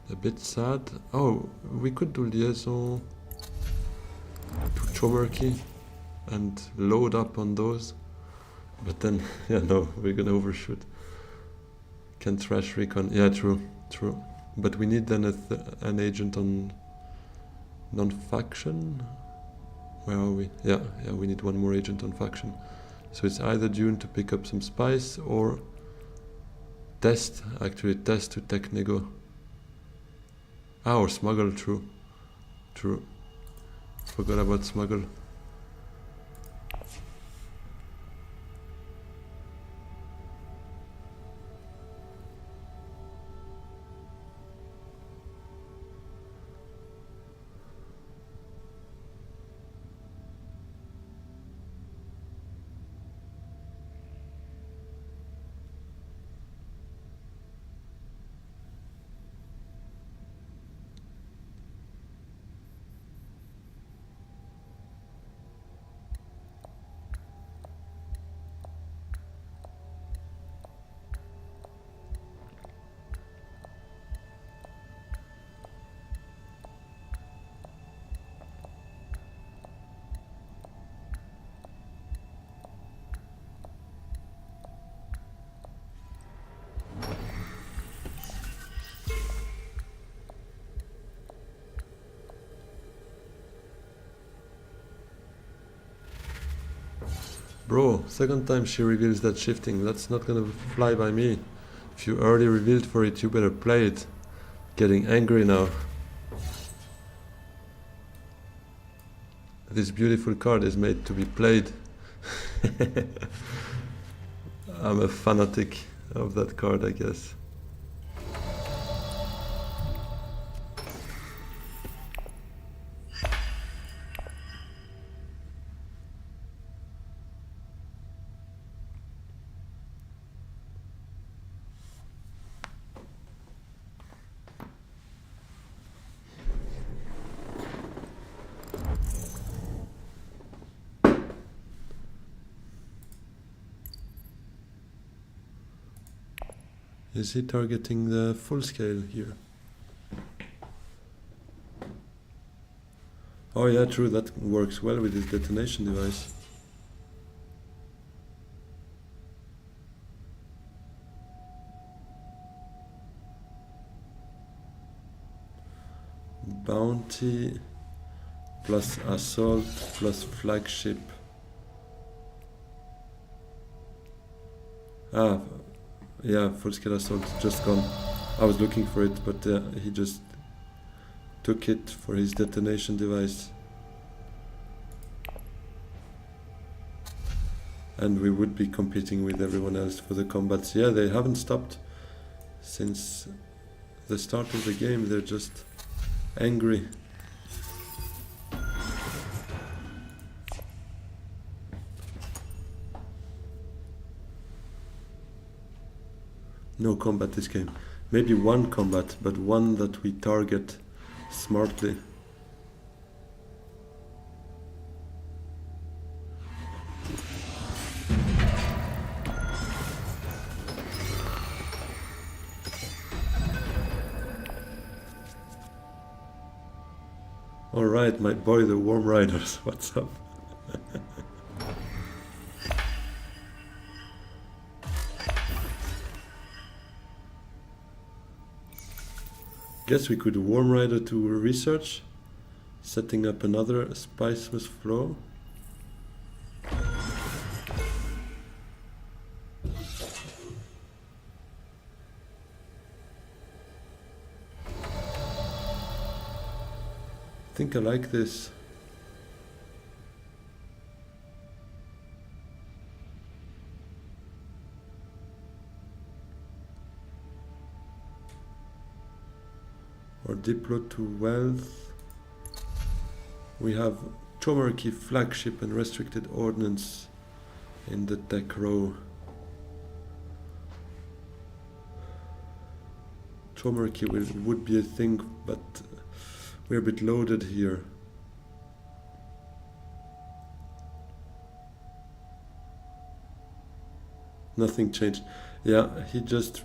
A bit sad. Oh, we could do liaison to Chomerky and load up on those. But then, yeah, no, we're gonna overshoot. Can trash recon. Yeah, true, true. But we need then an agent on non-faction. Where are we? Yeah, we need one more agent on faction. So it's either Dune to pick up some spice or test to tech nego. Ah, or smuggle, true. Forgot about smuggle. Bro, second time she reveals that shifting. That's not gonna fly by me. If you already revealed for it, you better play it. Getting angry now. This beautiful card is made to be played. I'm a fanatic of that card, I guess. Is he targeting the full scale here? Oh yeah, true, that works well with his detonation device. Bounty plus assault plus flagship. Ah, yeah, full scale assault just gone. I was looking for it, but he just took it for his detonation device. and we would be competing with everyone else for the combats. Yeah, they haven't stopped since the start of the game. They're just angry. No combat this game. Maybe one combat, but one that we target smartly. Alright, my boy, the Worm Riders, what's up? Guess we could Worm Rider to research, setting up another spiceless flow. I think I like this. Or Diplo to wealth. We have Chomarki flagship and restricted ordnance in the deck row. Chomarki would be a thing, but we're a bit loaded here. Nothing changed. Yeah, he just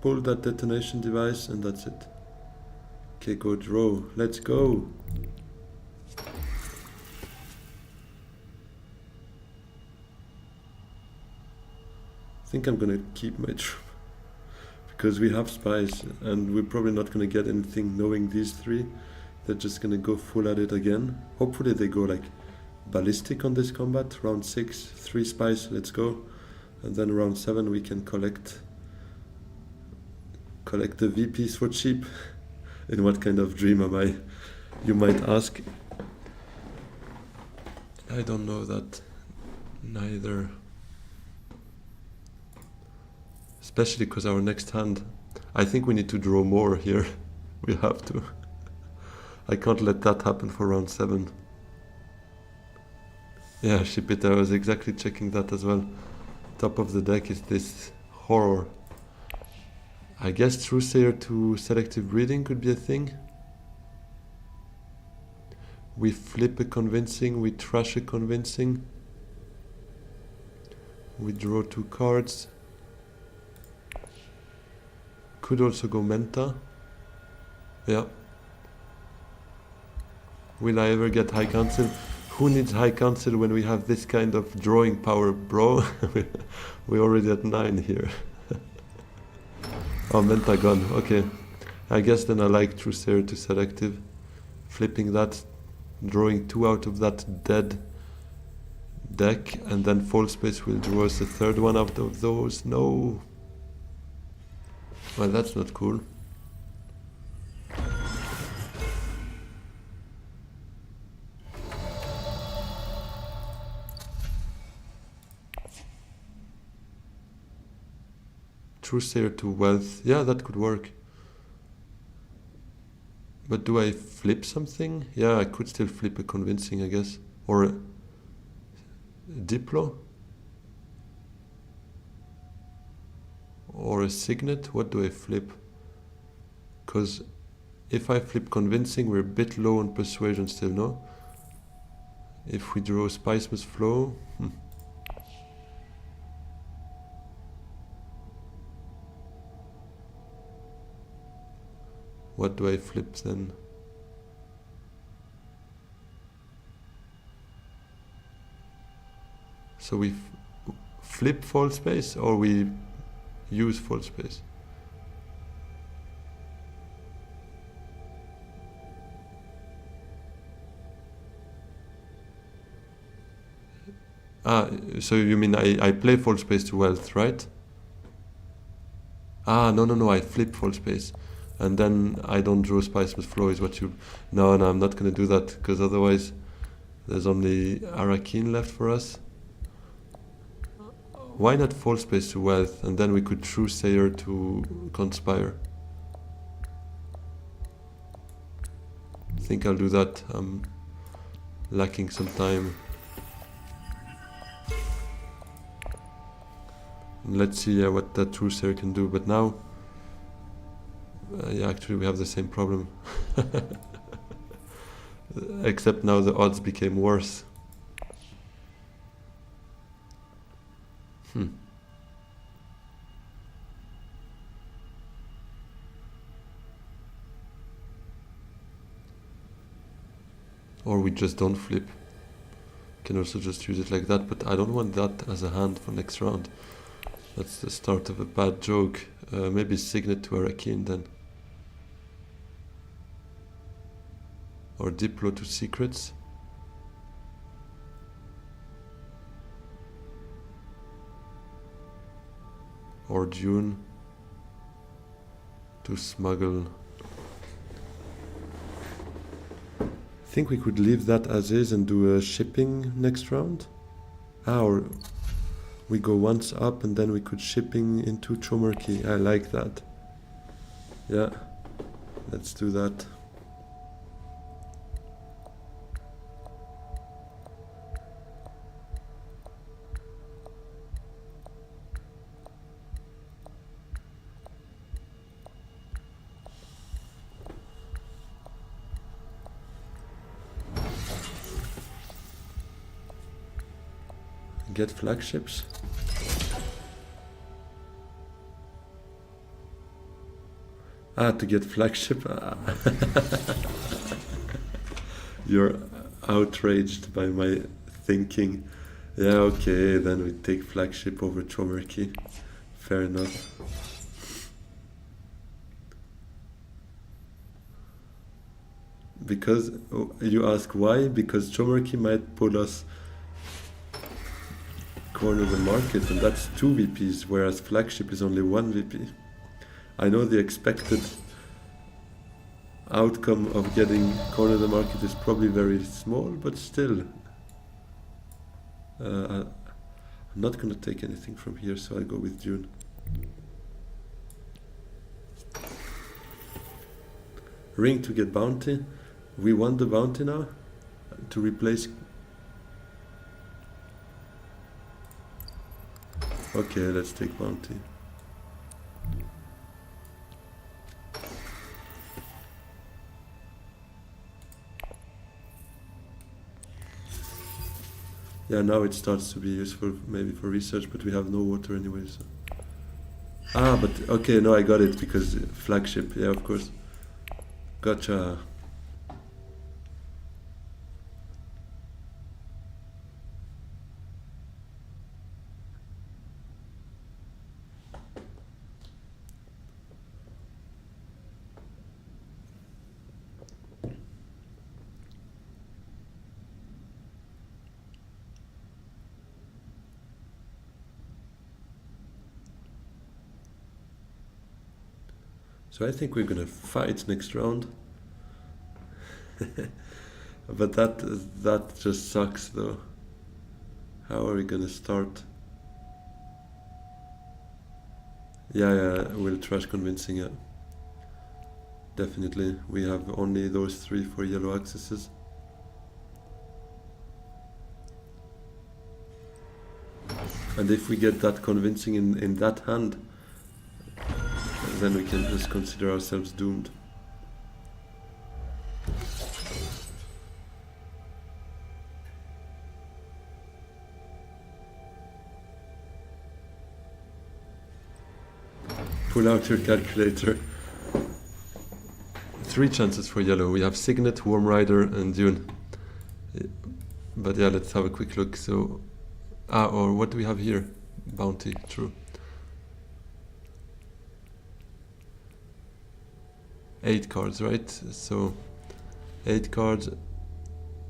pulled that detonation device and that's it. Okay, go draw. Let's go. I think I'm gonna keep my troop because we have spies and we're probably not gonna get anything knowing these three. They're just gonna go full at it again. Hopefully they go like ballistic on this combat. Round 6, 3 spies, let's go. And then round 7 we can collect the VPs for cheap. In what kind of dream am I, you might ask? I don't know that neither. Especially because our next hand, I think we need to draw more here. We have to. I can't let that happen for round 7. Yeah, ship it. I was exactly checking that as well. Top of the deck is this horror. I guess Truesayer to selective breeding could be a thing. We flip a convincing, we trash a convincing. We draw 2 cards. Could also go Menta. Yeah. Will I ever get High Council? Who needs High Council when we have this kind of drawing power, bro? We're already at 9 here. Oh, Menta gone. Okay. I guess then I like Truesayer to selective. Flipping that, drawing 2 out of that dead deck, and then False Space will draw us a 3rd one out of those. No. Well, that's not cool. Truesayer to wealth. Yeah, that could work. But do I flip something? Yeah, I could still flip a convincing, I guess. Or a Diplo? Or a Signet? What do I flip? Because if I flip convincing, we're a bit low on persuasion still, no? If we draw Spicemas Flow... What do I flip then? So we flip False Space or we use False Space? Ah, so you mean I play False Space to wealth, right? Ah, no, I flip False Space. And then I don't draw Spicemas Flow is what you... No, I'm not going to do that, because otherwise there's only Arakeen left for us. Why not false space to wealth, and then we could Truesayer to conspire. I think I'll do that. I'm lacking some time. Let's see what that Truesayer can do. But now, yeah, actually we have the same problem. Except now the odds became worse. Or we just don't flip. Can also just use it like that, but I don't want that as a hand for next round. That's the start of a bad joke. Maybe Signet to Arakin then. Or Diplo to Secrets. Or Dune to Smuggle. I think we could leave that as is and do a shipping next round. Or we go once up and then we could shipping into Chomerky. I like that. Yeah, let's do that. Get flagships. To get flagship. You're outraged by my thinking. Yeah, okay, then we take flagship over Chomerky. Fair enough. Because, you ask why? Because Chomerky might pull us corner the market, and that's 2 VPs, whereas flagship is only 1 VP. I know the expected outcome of getting corner the market is probably very small, but still. I'm not going to take anything from here, so I go with Dune. Ring to get bounty. We want the bounty now to replace. Okay, let's take bounty. Yeah, now it starts to be useful maybe for research, but we have no water anyway, so. But okay, no, I got it because flagship, yeah, of course. Gotcha. So I think we're gonna fight next round. But that just sucks though. How are we gonna start? Yeah, we'll trash convincing, yeah. Definitely. We have only those 3 for yellow accesses. And if we get that convincing in that hand, then we can just consider ourselves doomed. Pull out your calculator. 3 chances for yellow. We have Signet, Worm Rider, and Dune. But yeah, let's have a quick look. So, or what do we have here? Bounty, true. 8 cards, right? So 8 cards,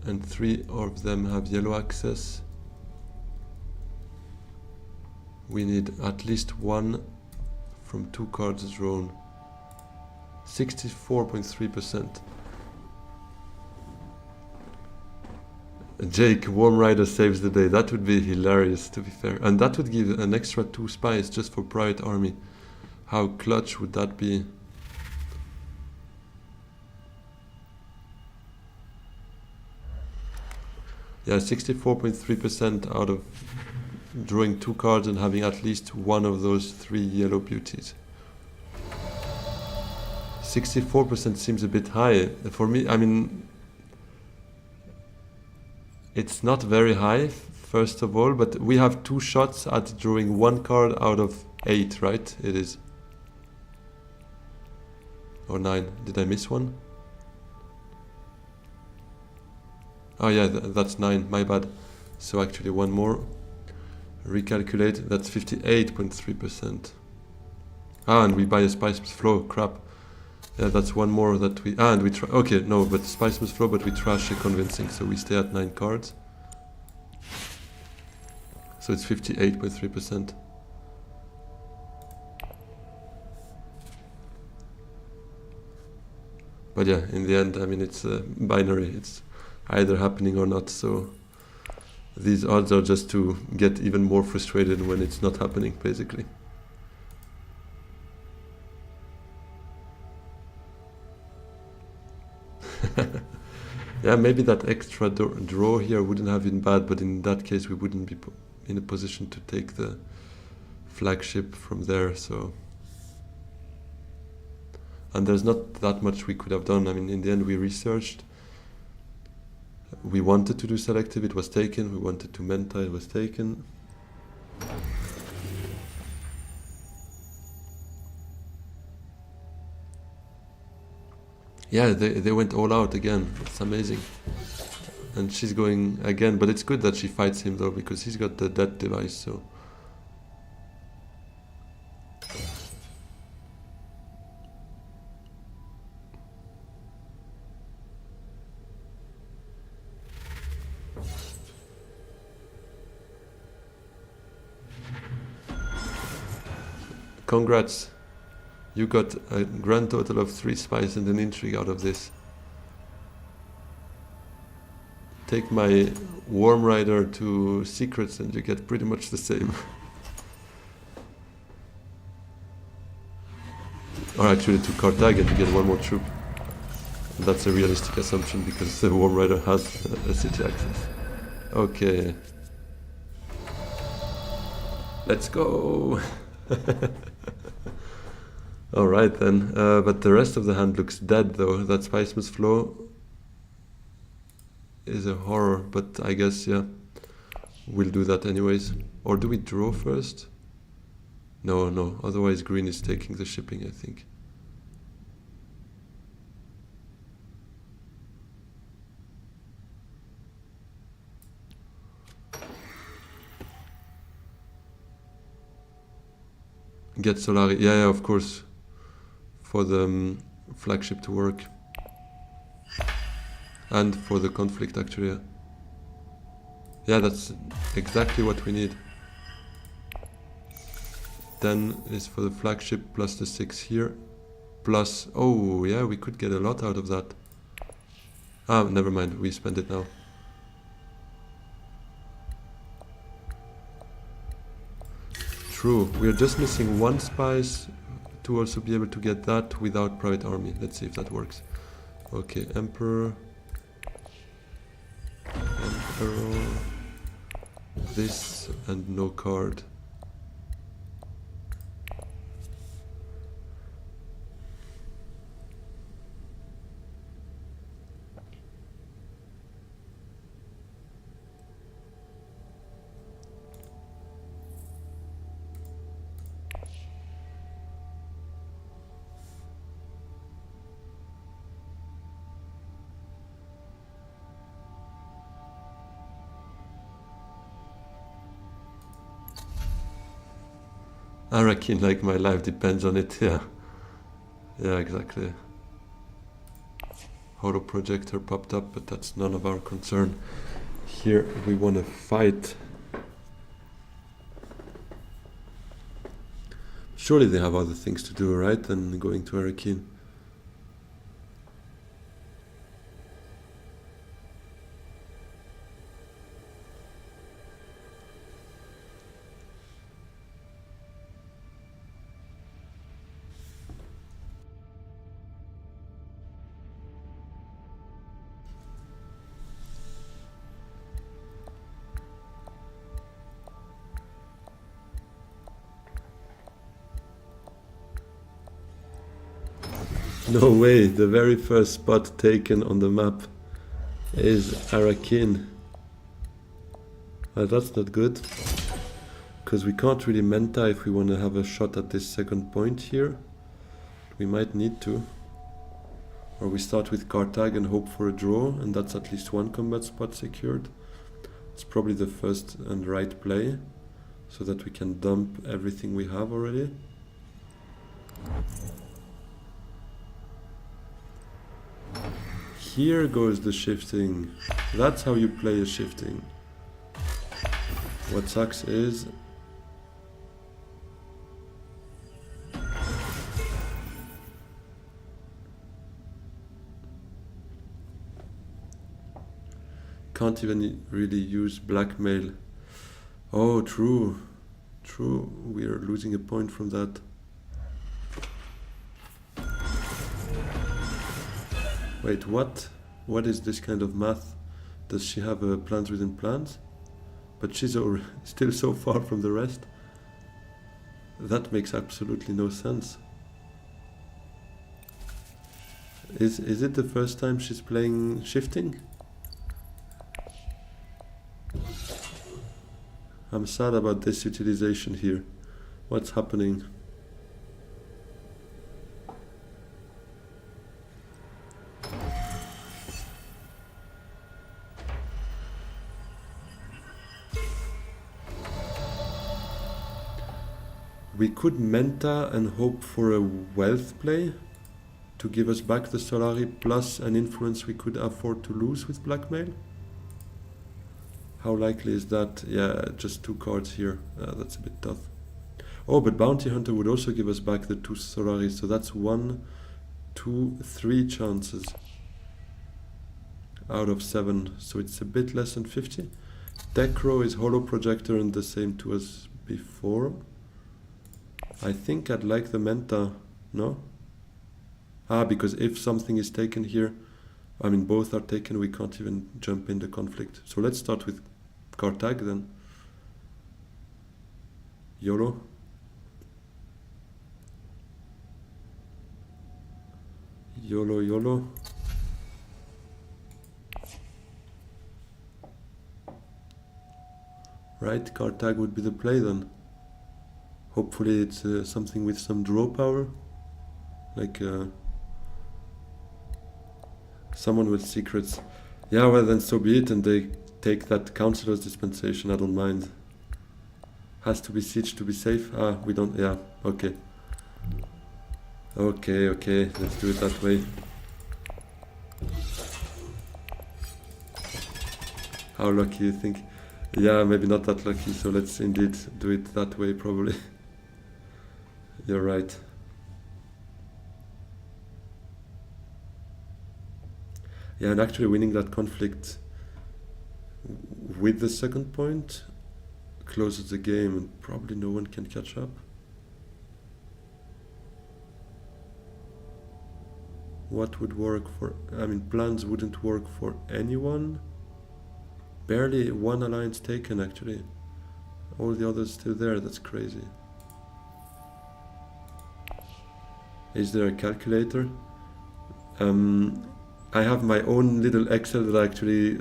and 3 of them have yellow access. We need at least 1 from 2 cards drawn. 64.3%. Jake, Warm Rider saves the day. That would be hilarious, to be fair. And that would give an extra 2 spies just for Private Army. How clutch would that be? Yeah, 64.3% out of drawing 2 cards and having at least one of those 3 yellow beauties. 64% seems a bit high. For me, I mean, it's not very high, first of all, but we have 2 shots at drawing 1 card out of 8, right? It is. Or 9. Did I miss one? Oh yeah, that's 9, my bad. So actually one more. Recalculate, that's 58.3%. Ah, and we buy a Spiceman's Flow, crap. Yeah, that's one more that we... Ah, and we try... Okay, no, but Spiceman's Flow, but we trash a Convincing, so we stay at 9 cards. So it's 58.3%. But yeah, in the end, I mean, it's binary. It's either happening or not, so... These odds are just to get even more frustrated when it's not happening, basically. Yeah, maybe that extra draw here wouldn't have been bad, but in that case we wouldn't be in a position to take the flagship from there, so... And there's not that much we could have done. I mean, in the end we researched. We wanted to do selective, it was taken. We wanted to menta, it was taken. Yeah, they went all out again. It's amazing. And she's going again, but it's good that she fights him though, because he's got the death device, so... Congrats. You got a grand total of 3 spies and an intrigue out of this. Take my Warm Rider to secrets and you get pretty much the same. Or actually to Carthage and you get 1 more troop. And that's a realistic assumption because the Warm Rider has a city access. Okay. Let's go! Alright then, but the rest of the hand looks dead though. That Spiceman's Flow is a horror, but I guess, yeah, we'll do that anyways. Or do we draw first? No, otherwise green is taking the shipping, I think. Get Solari, yeah, of course. For the flagship to work. And for the conflict, actually, yeah. Yeah, that's exactly what we need. 10 is for the flagship, plus the 6 here. Plus, oh, yeah, we could get a lot out of that. Ah, never mind, we spend it now. True, we're just missing 1 spice to also be able to get that without private army. Let's see if that works. Okay, Emperor, this, and no card. Arakin, like my life depends on it, yeah. Yeah, exactly. Holo projector popped up, but that's none of our concern. Here we want to fight. Surely they have other things to do, right, than going to Arakin. No way, the very first spot taken on the map is Arakin. Well, that's not good, because we can't really menta if we want to have a shot at this second point here. We might need to. Or we start with Carthage and hope for a draw, and that's at least one combat spot secured. It's probably the first and right play, so that we can dump everything we have already. Here goes the shifting. That's how you play a shifting. What sucks is can't even really use blackmail. Oh, true. True, we are losing a point from that. Wait, what? What is this kind of math? Does she have plans within plans? But she's still so far from the rest. That makes absolutely no sense. Is it the first time she's playing shifting? I'm sad about this utilization here. What's happening? We could menta and hope for a wealth play to give us back the Solari plus an influence we could afford to lose with blackmail. How likely is that? Yeah, just 2 cards here. That's a bit tough. Oh, but Bounty Hunter would also give us back the 2 Solari, so that's 1, 2, 3 chances out of 7, so it's a bit less than 50. Decro is Holo Projector and the same 2 as before. I think I'd like the Menta, no? Ah, because if something is taken here, I mean both are taken, we can't even jump in the conflict. So let's start with Carthage then. YOLO. YOLO, YOLO. Right, Carthage would be the play then. Hopefully it's something with some draw power. Like someone with secrets. Yeah, well then so be it, and they take that Counselor's Dispensation, I don't mind. Has to be siege to be safe? Ah, we don't, yeah, okay. Okay, okay, let's do it that way. How lucky you think? Yeah, maybe not that lucky, so let's indeed do it that way probably. You're right. Yeah, and actually winning that conflict with the second point closes the game and probably no one can catch up. What would work for... I mean, plans wouldn't work for anyone. Barely one alliance taken actually. All the others still there, that's crazy. Is there a calculator? I have my own little Excel that I actually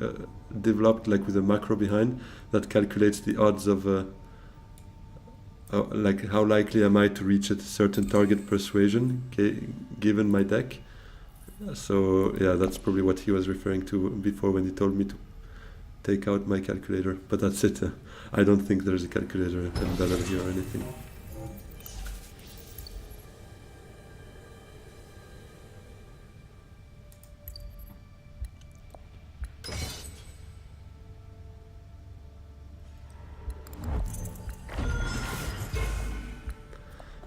developed, like with a macro behind, that calculates the odds of like how likely am I to reach a certain target persuasion given my deck. So yeah, that's probably what he was referring to before when he told me to take out my calculator. But that's it. I don't think there's a calculator embedded here or anything.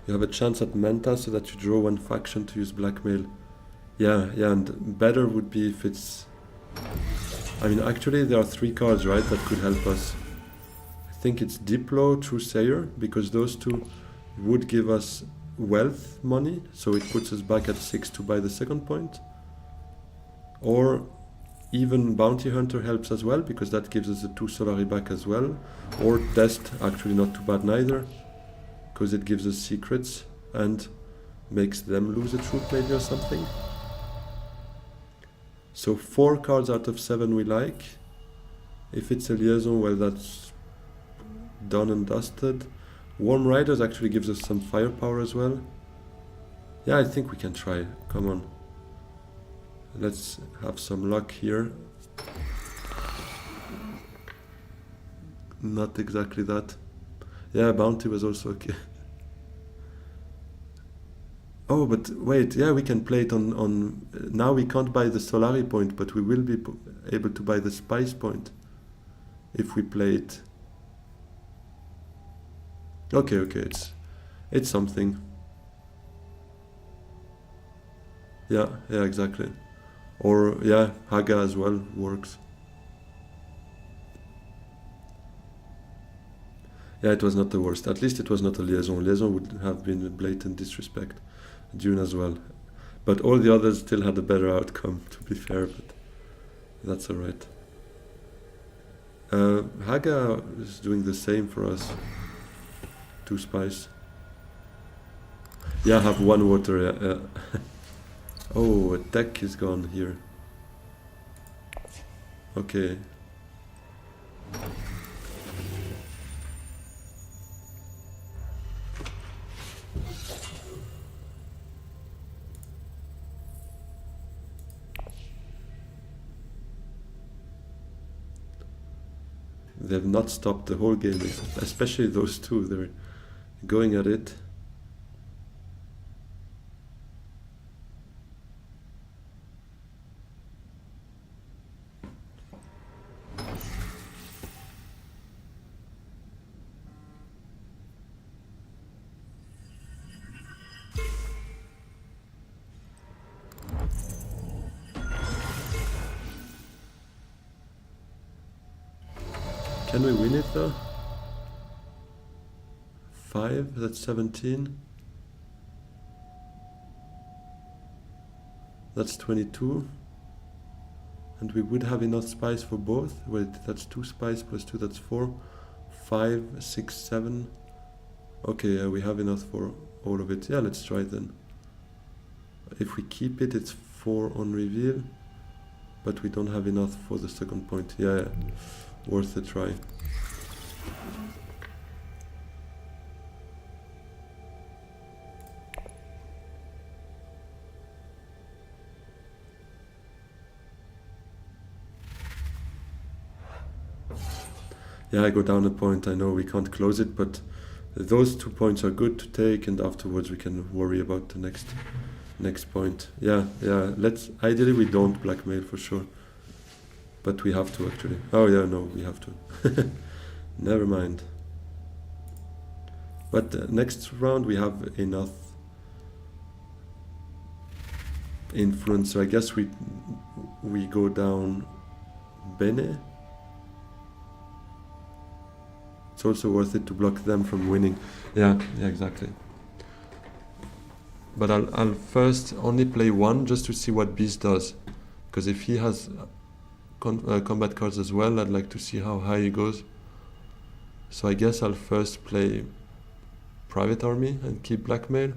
You have a chance at Manta so that you draw one faction to use blackmail. Yeah, and better would be if it's... I mean, actually there are 3 cards, right, that could help us. I think it's Diplo, True Sayer, because those 2 would give us wealth money, so it puts us back at 6 to buy the second point. Or even Bounty Hunter helps as well, because that gives us the 2 Solari back as well. Or Test, actually not too bad neither, because it gives us secrets, and makes them lose a troop maybe or something. So 4 cards out of 7 we like. If it's a liaison, well, that's done and dusted. Warm Riders actually gives us some firepower as well. Yeah, I think we can try. Come on. Let's have some luck here. Not exactly that. Yeah, Bounty was also okay. Oh, but wait, yeah, we can play it on... Now we can't buy the Solari point, but we will be able to buy the Spice point if we play it. Okay, it's something. Yeah, exactly. Or, yeah, Haga as well works. Yeah, it was not the worst. At least it was not a liaison. Liaison would have been a blatant disrespect. Dune as well. But all the others still had a better outcome, to be fair, but that's alright. Haga is doing the same for us. 2 spice. Yeah, have 1 water, yeah. Oh, a deck is gone here. Okay. They've not stopped the whole game, especially those 2. They're going at it. Can we win it though? 5, that's 17. That's 22. And we would have enough spice for both. Wait, that's 2 spice plus 2, that's 4. 5, 6, 7. Okay, yeah, we have enough for all of it. Yeah, let's try then. If we keep it, it's 4 on reveal. But we don't have enough for the second point. Yeah. Worth a try. Yeah, I go down a point. I know we can't close it, but those 2 points are good to take, and afterwards we can worry about the next point. Yeah. Let's. Ideally, we don't blackmail for sure. But we have to actually. Oh yeah, no, we have to. Never mind. But next round we have enough influence, so I guess we go down Bene. It's also worth it to block them from winning. Yeah, exactly. But I'll first only play 1 just to see what Beast does, because if he has combat cards as well, I'd like to see how high he goes. So I guess I'll first play Private Army and keep Blackmail.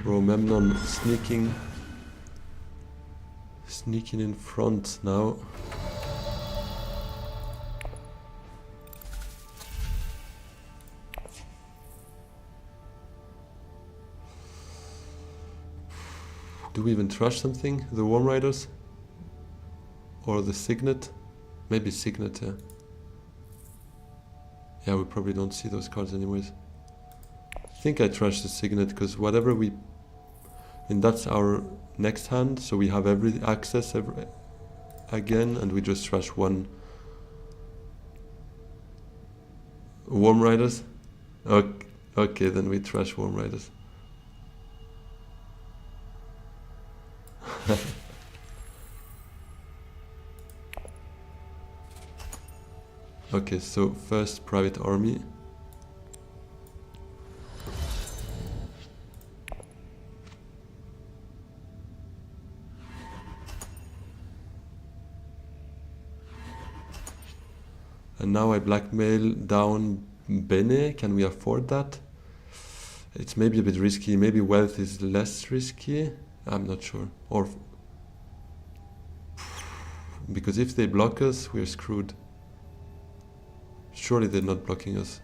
Memnon sneaking in front now. Do we even trash something? The Warm Riders? Or the Signet? Maybe Signet, yeah. Yeah, we probably don't see those cards anyways. I think I trash the Signet, because whatever we... And that's our next hand, so we have every access again, and we just trash 1 Warm Riders. Okay, then we trash Warm Riders. Okay, so first Private Army. And now I blackmail down Bene. Can we afford that? It's maybe a bit risky. Maybe wealth is less risky. I'm not sure. Or because if they block us, we're screwed. Surely they're not blocking us.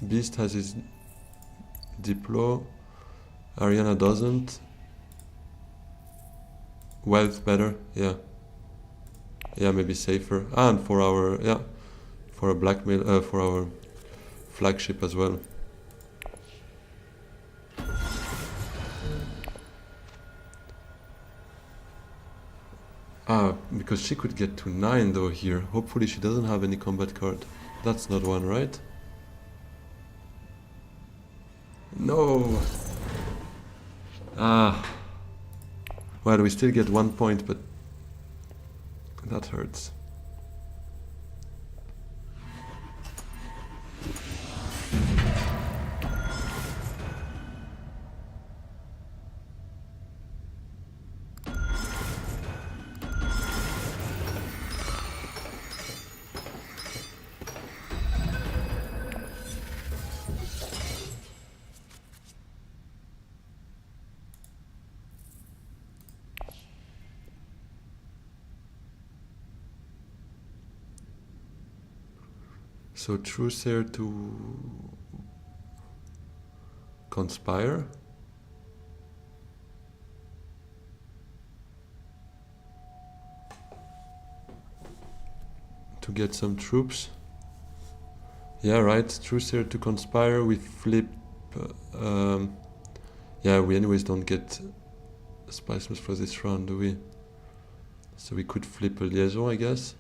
Beast has his Diplo. Ariana doesn't. Wealth better, yeah. Yeah, maybe safer. And for our, yeah, for a blackmail, for our flagship as well. Ah, because she could get to 9 though here. Hopefully she doesn't have any combat card. That's not one, right? No! Ah. Well, we still get 1 point, but that hurts. So Trucer to conspire. To get some troops. Yeah, right. Trucer to conspire. We flip. Yeah, we anyways don't get spices for this round, do we? So we could flip a liaison, I guess.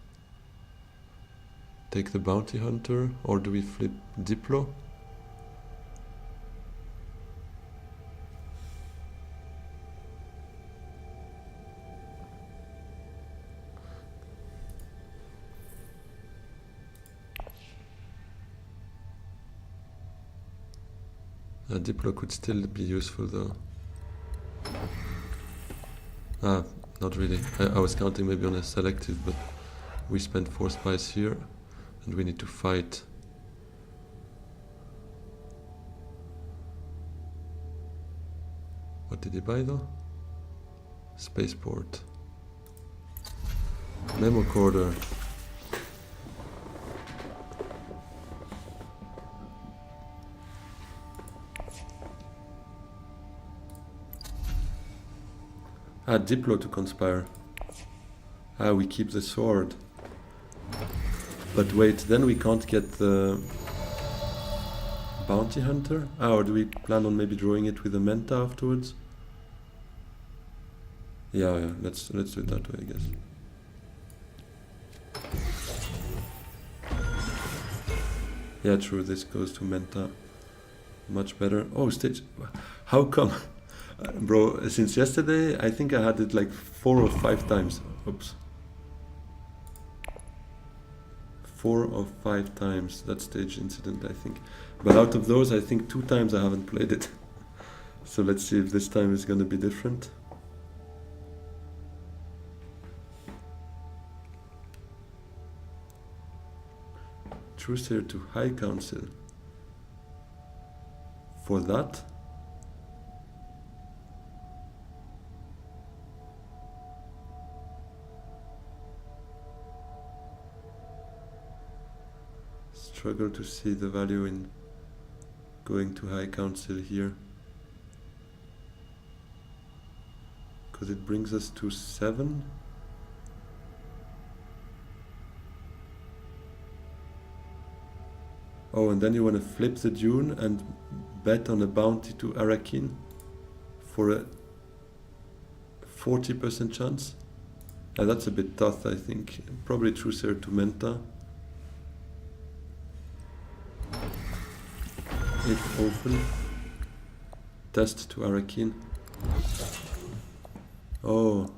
Take the bounty hunter, or do we flip Diplo? Diplo could still be useful though. Ah, not really. I was counting maybe on a selective, but we spent 4 spies here. And we need to fight. What did he buy though? Spaceport. Memo corridor. Ah, Diplo to conspire. Ah, we keep the sword. But wait, then we can't get the bounty hunter? Ah, or do we plan on maybe drawing it with a Menta afterwards? Yeah, let's do it that way, I guess. Yeah, true, this goes to Menta. Much better. Oh, stage. How come? Bro, since yesterday, I think I had it like 4 or 5 times. Oops. 4 or 5 times that stage incident, I think. But out of those, I think 2 times I haven't played it. So let's see if this time is going to be different. Trucer to High Council. For that? Struggle to see the value in going to High Council here, because it brings us to 7. Oh, and then you want to flip the Dune and bet on a bounty to Arakin for a 40% chance. That's a bit tough, I think. Probably Trucer to Menta. If open, test to Arakin. Oh.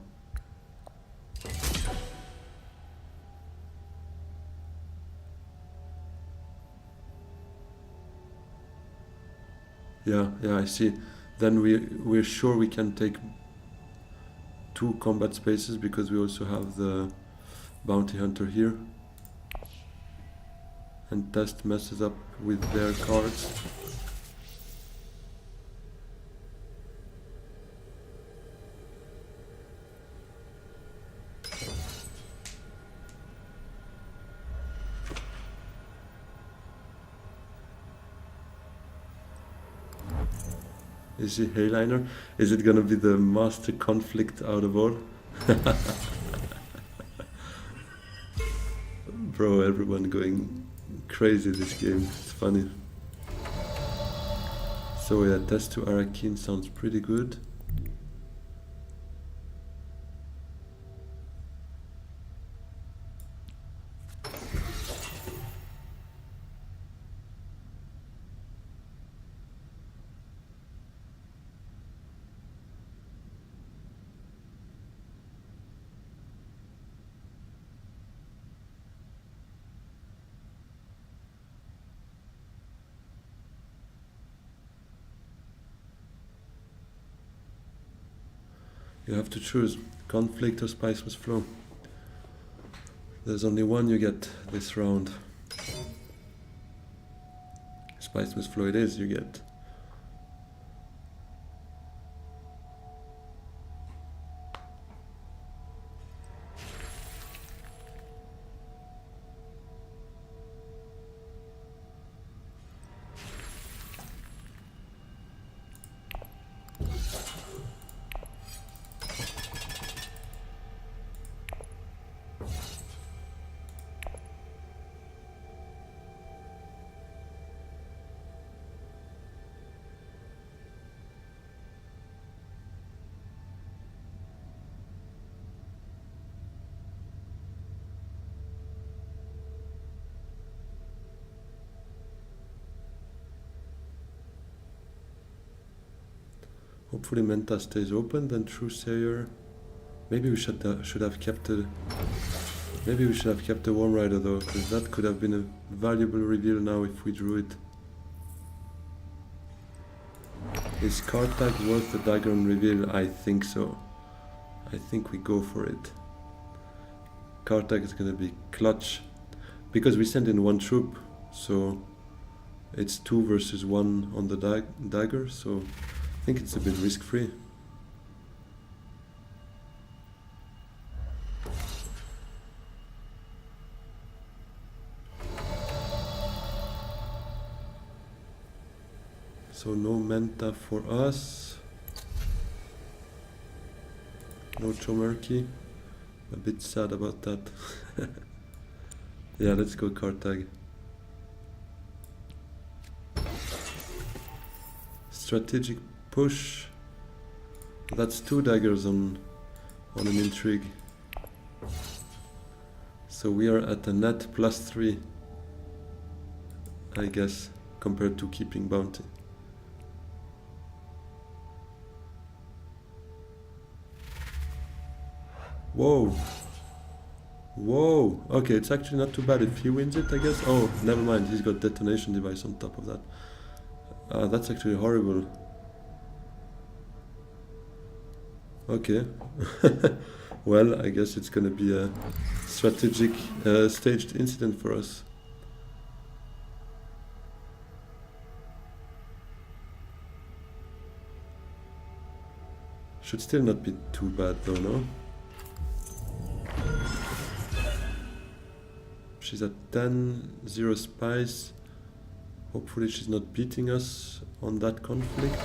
Yeah, I see. Then we're sure we can take 2 combat spaces because we also have the bounty hunter here. And Test messes up with their cards. Is he Hayliner? Is it gonna be the master conflict out of all? Bro, everyone going crazy this game. It's funny. So yeah, Test to Arakin sounds pretty good. You have to choose conflict or spice must flow. There's only one you get this round. Spice must flow it is, you get. Hopefully Menta stays open, then True Sayer. Maybe we should have kept the Worm Rider though, because that could have been a valuable reveal now if we drew it. Is card tag worth the dagger on reveal? I think so. I think we go for it. Card tag is gonna be clutch because we send in 1 troop, so it's 2 versus 1 on the dagger, so I think it's a bit risk-free. So no Menta for us. No Chomerky. A bit sad about that. Yeah, let's go card tag. Strategic push. That's 2 daggers on an intrigue. So we are at a net +3, I guess, compared to keeping bounty. Whoa. Whoa. Okay, it's actually not too bad if he wins it, I guess. Oh, never mind. He's got detonation device on top of that. That's actually horrible. Okay. Well, I guess it's gonna be a strategic staged incident for us. Should still not be too bad though, no? She's at 10, 0 spice. Hopefully she's not beating us on that conflict.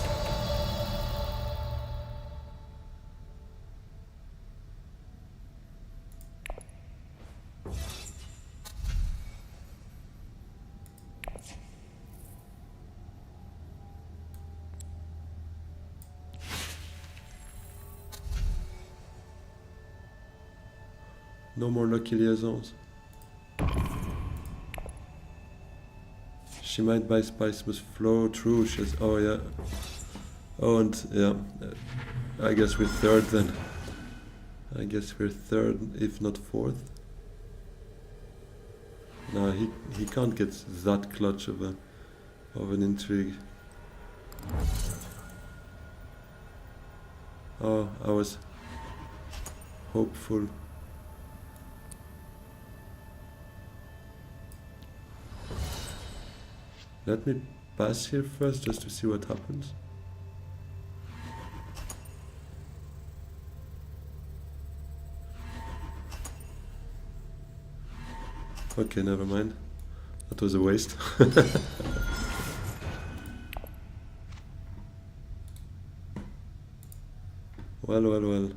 No more lucky liaisons. She might buy spice must flow. True, she has. Oh yeah. Oh, and yeah. I guess we're third then. I guess we're third, if not fourth. No, he can't get that clutch of an intrigue. Oh, hopeful. Let me pass here first just to see what happens. Okay, never mind. That was a waste. Well.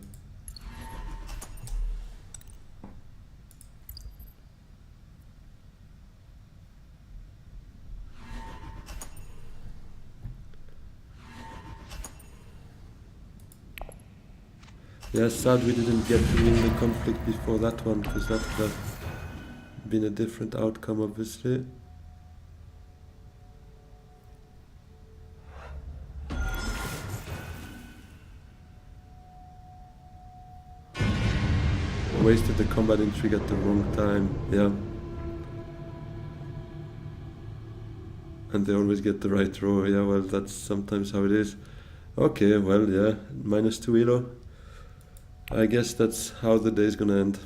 Yeah, sad we didn't get to win the conflict before that one, because that would have been a different outcome, obviously. Wasted the combat intrigue at the wrong time, yeah. And they always get the right row, yeah, well, that's sometimes how it is. Okay, well, yeah, -2 elo. I guess that's how the day's gonna end.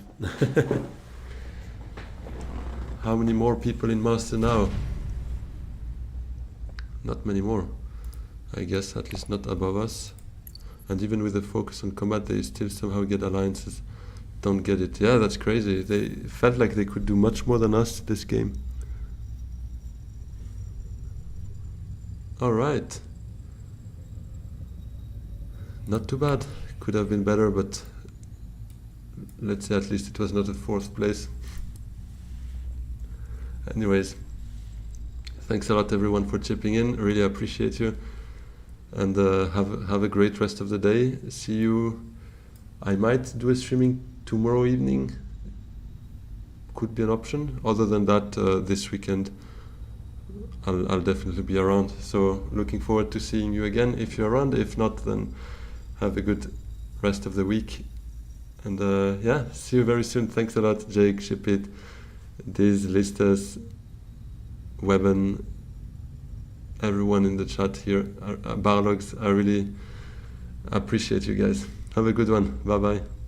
How many more people in Master now? Not many more, I guess, at least not above us. And even with the focus on combat, they still somehow get alliances. Don't get it. Yeah, that's crazy. They felt like they could do much more than us this game. Alright. Not too bad. Could have been better, but let's say at least it was not a 4th place. Anyways, thanks a lot everyone for chipping in. Really appreciate you. And have a great rest of the day. See you. I might do a streaming tomorrow evening. Could be an option. Other than that, this weekend I'll definitely be around. So looking forward to seeing you again if you're around. If not, then have a good rest of the week. And yeah, see you very soon. Thanks a lot, Jake, Shipit, Diz, Listas, Weben, everyone in the chat here, Barlogs. I really appreciate you guys. Have a good one. Bye bye.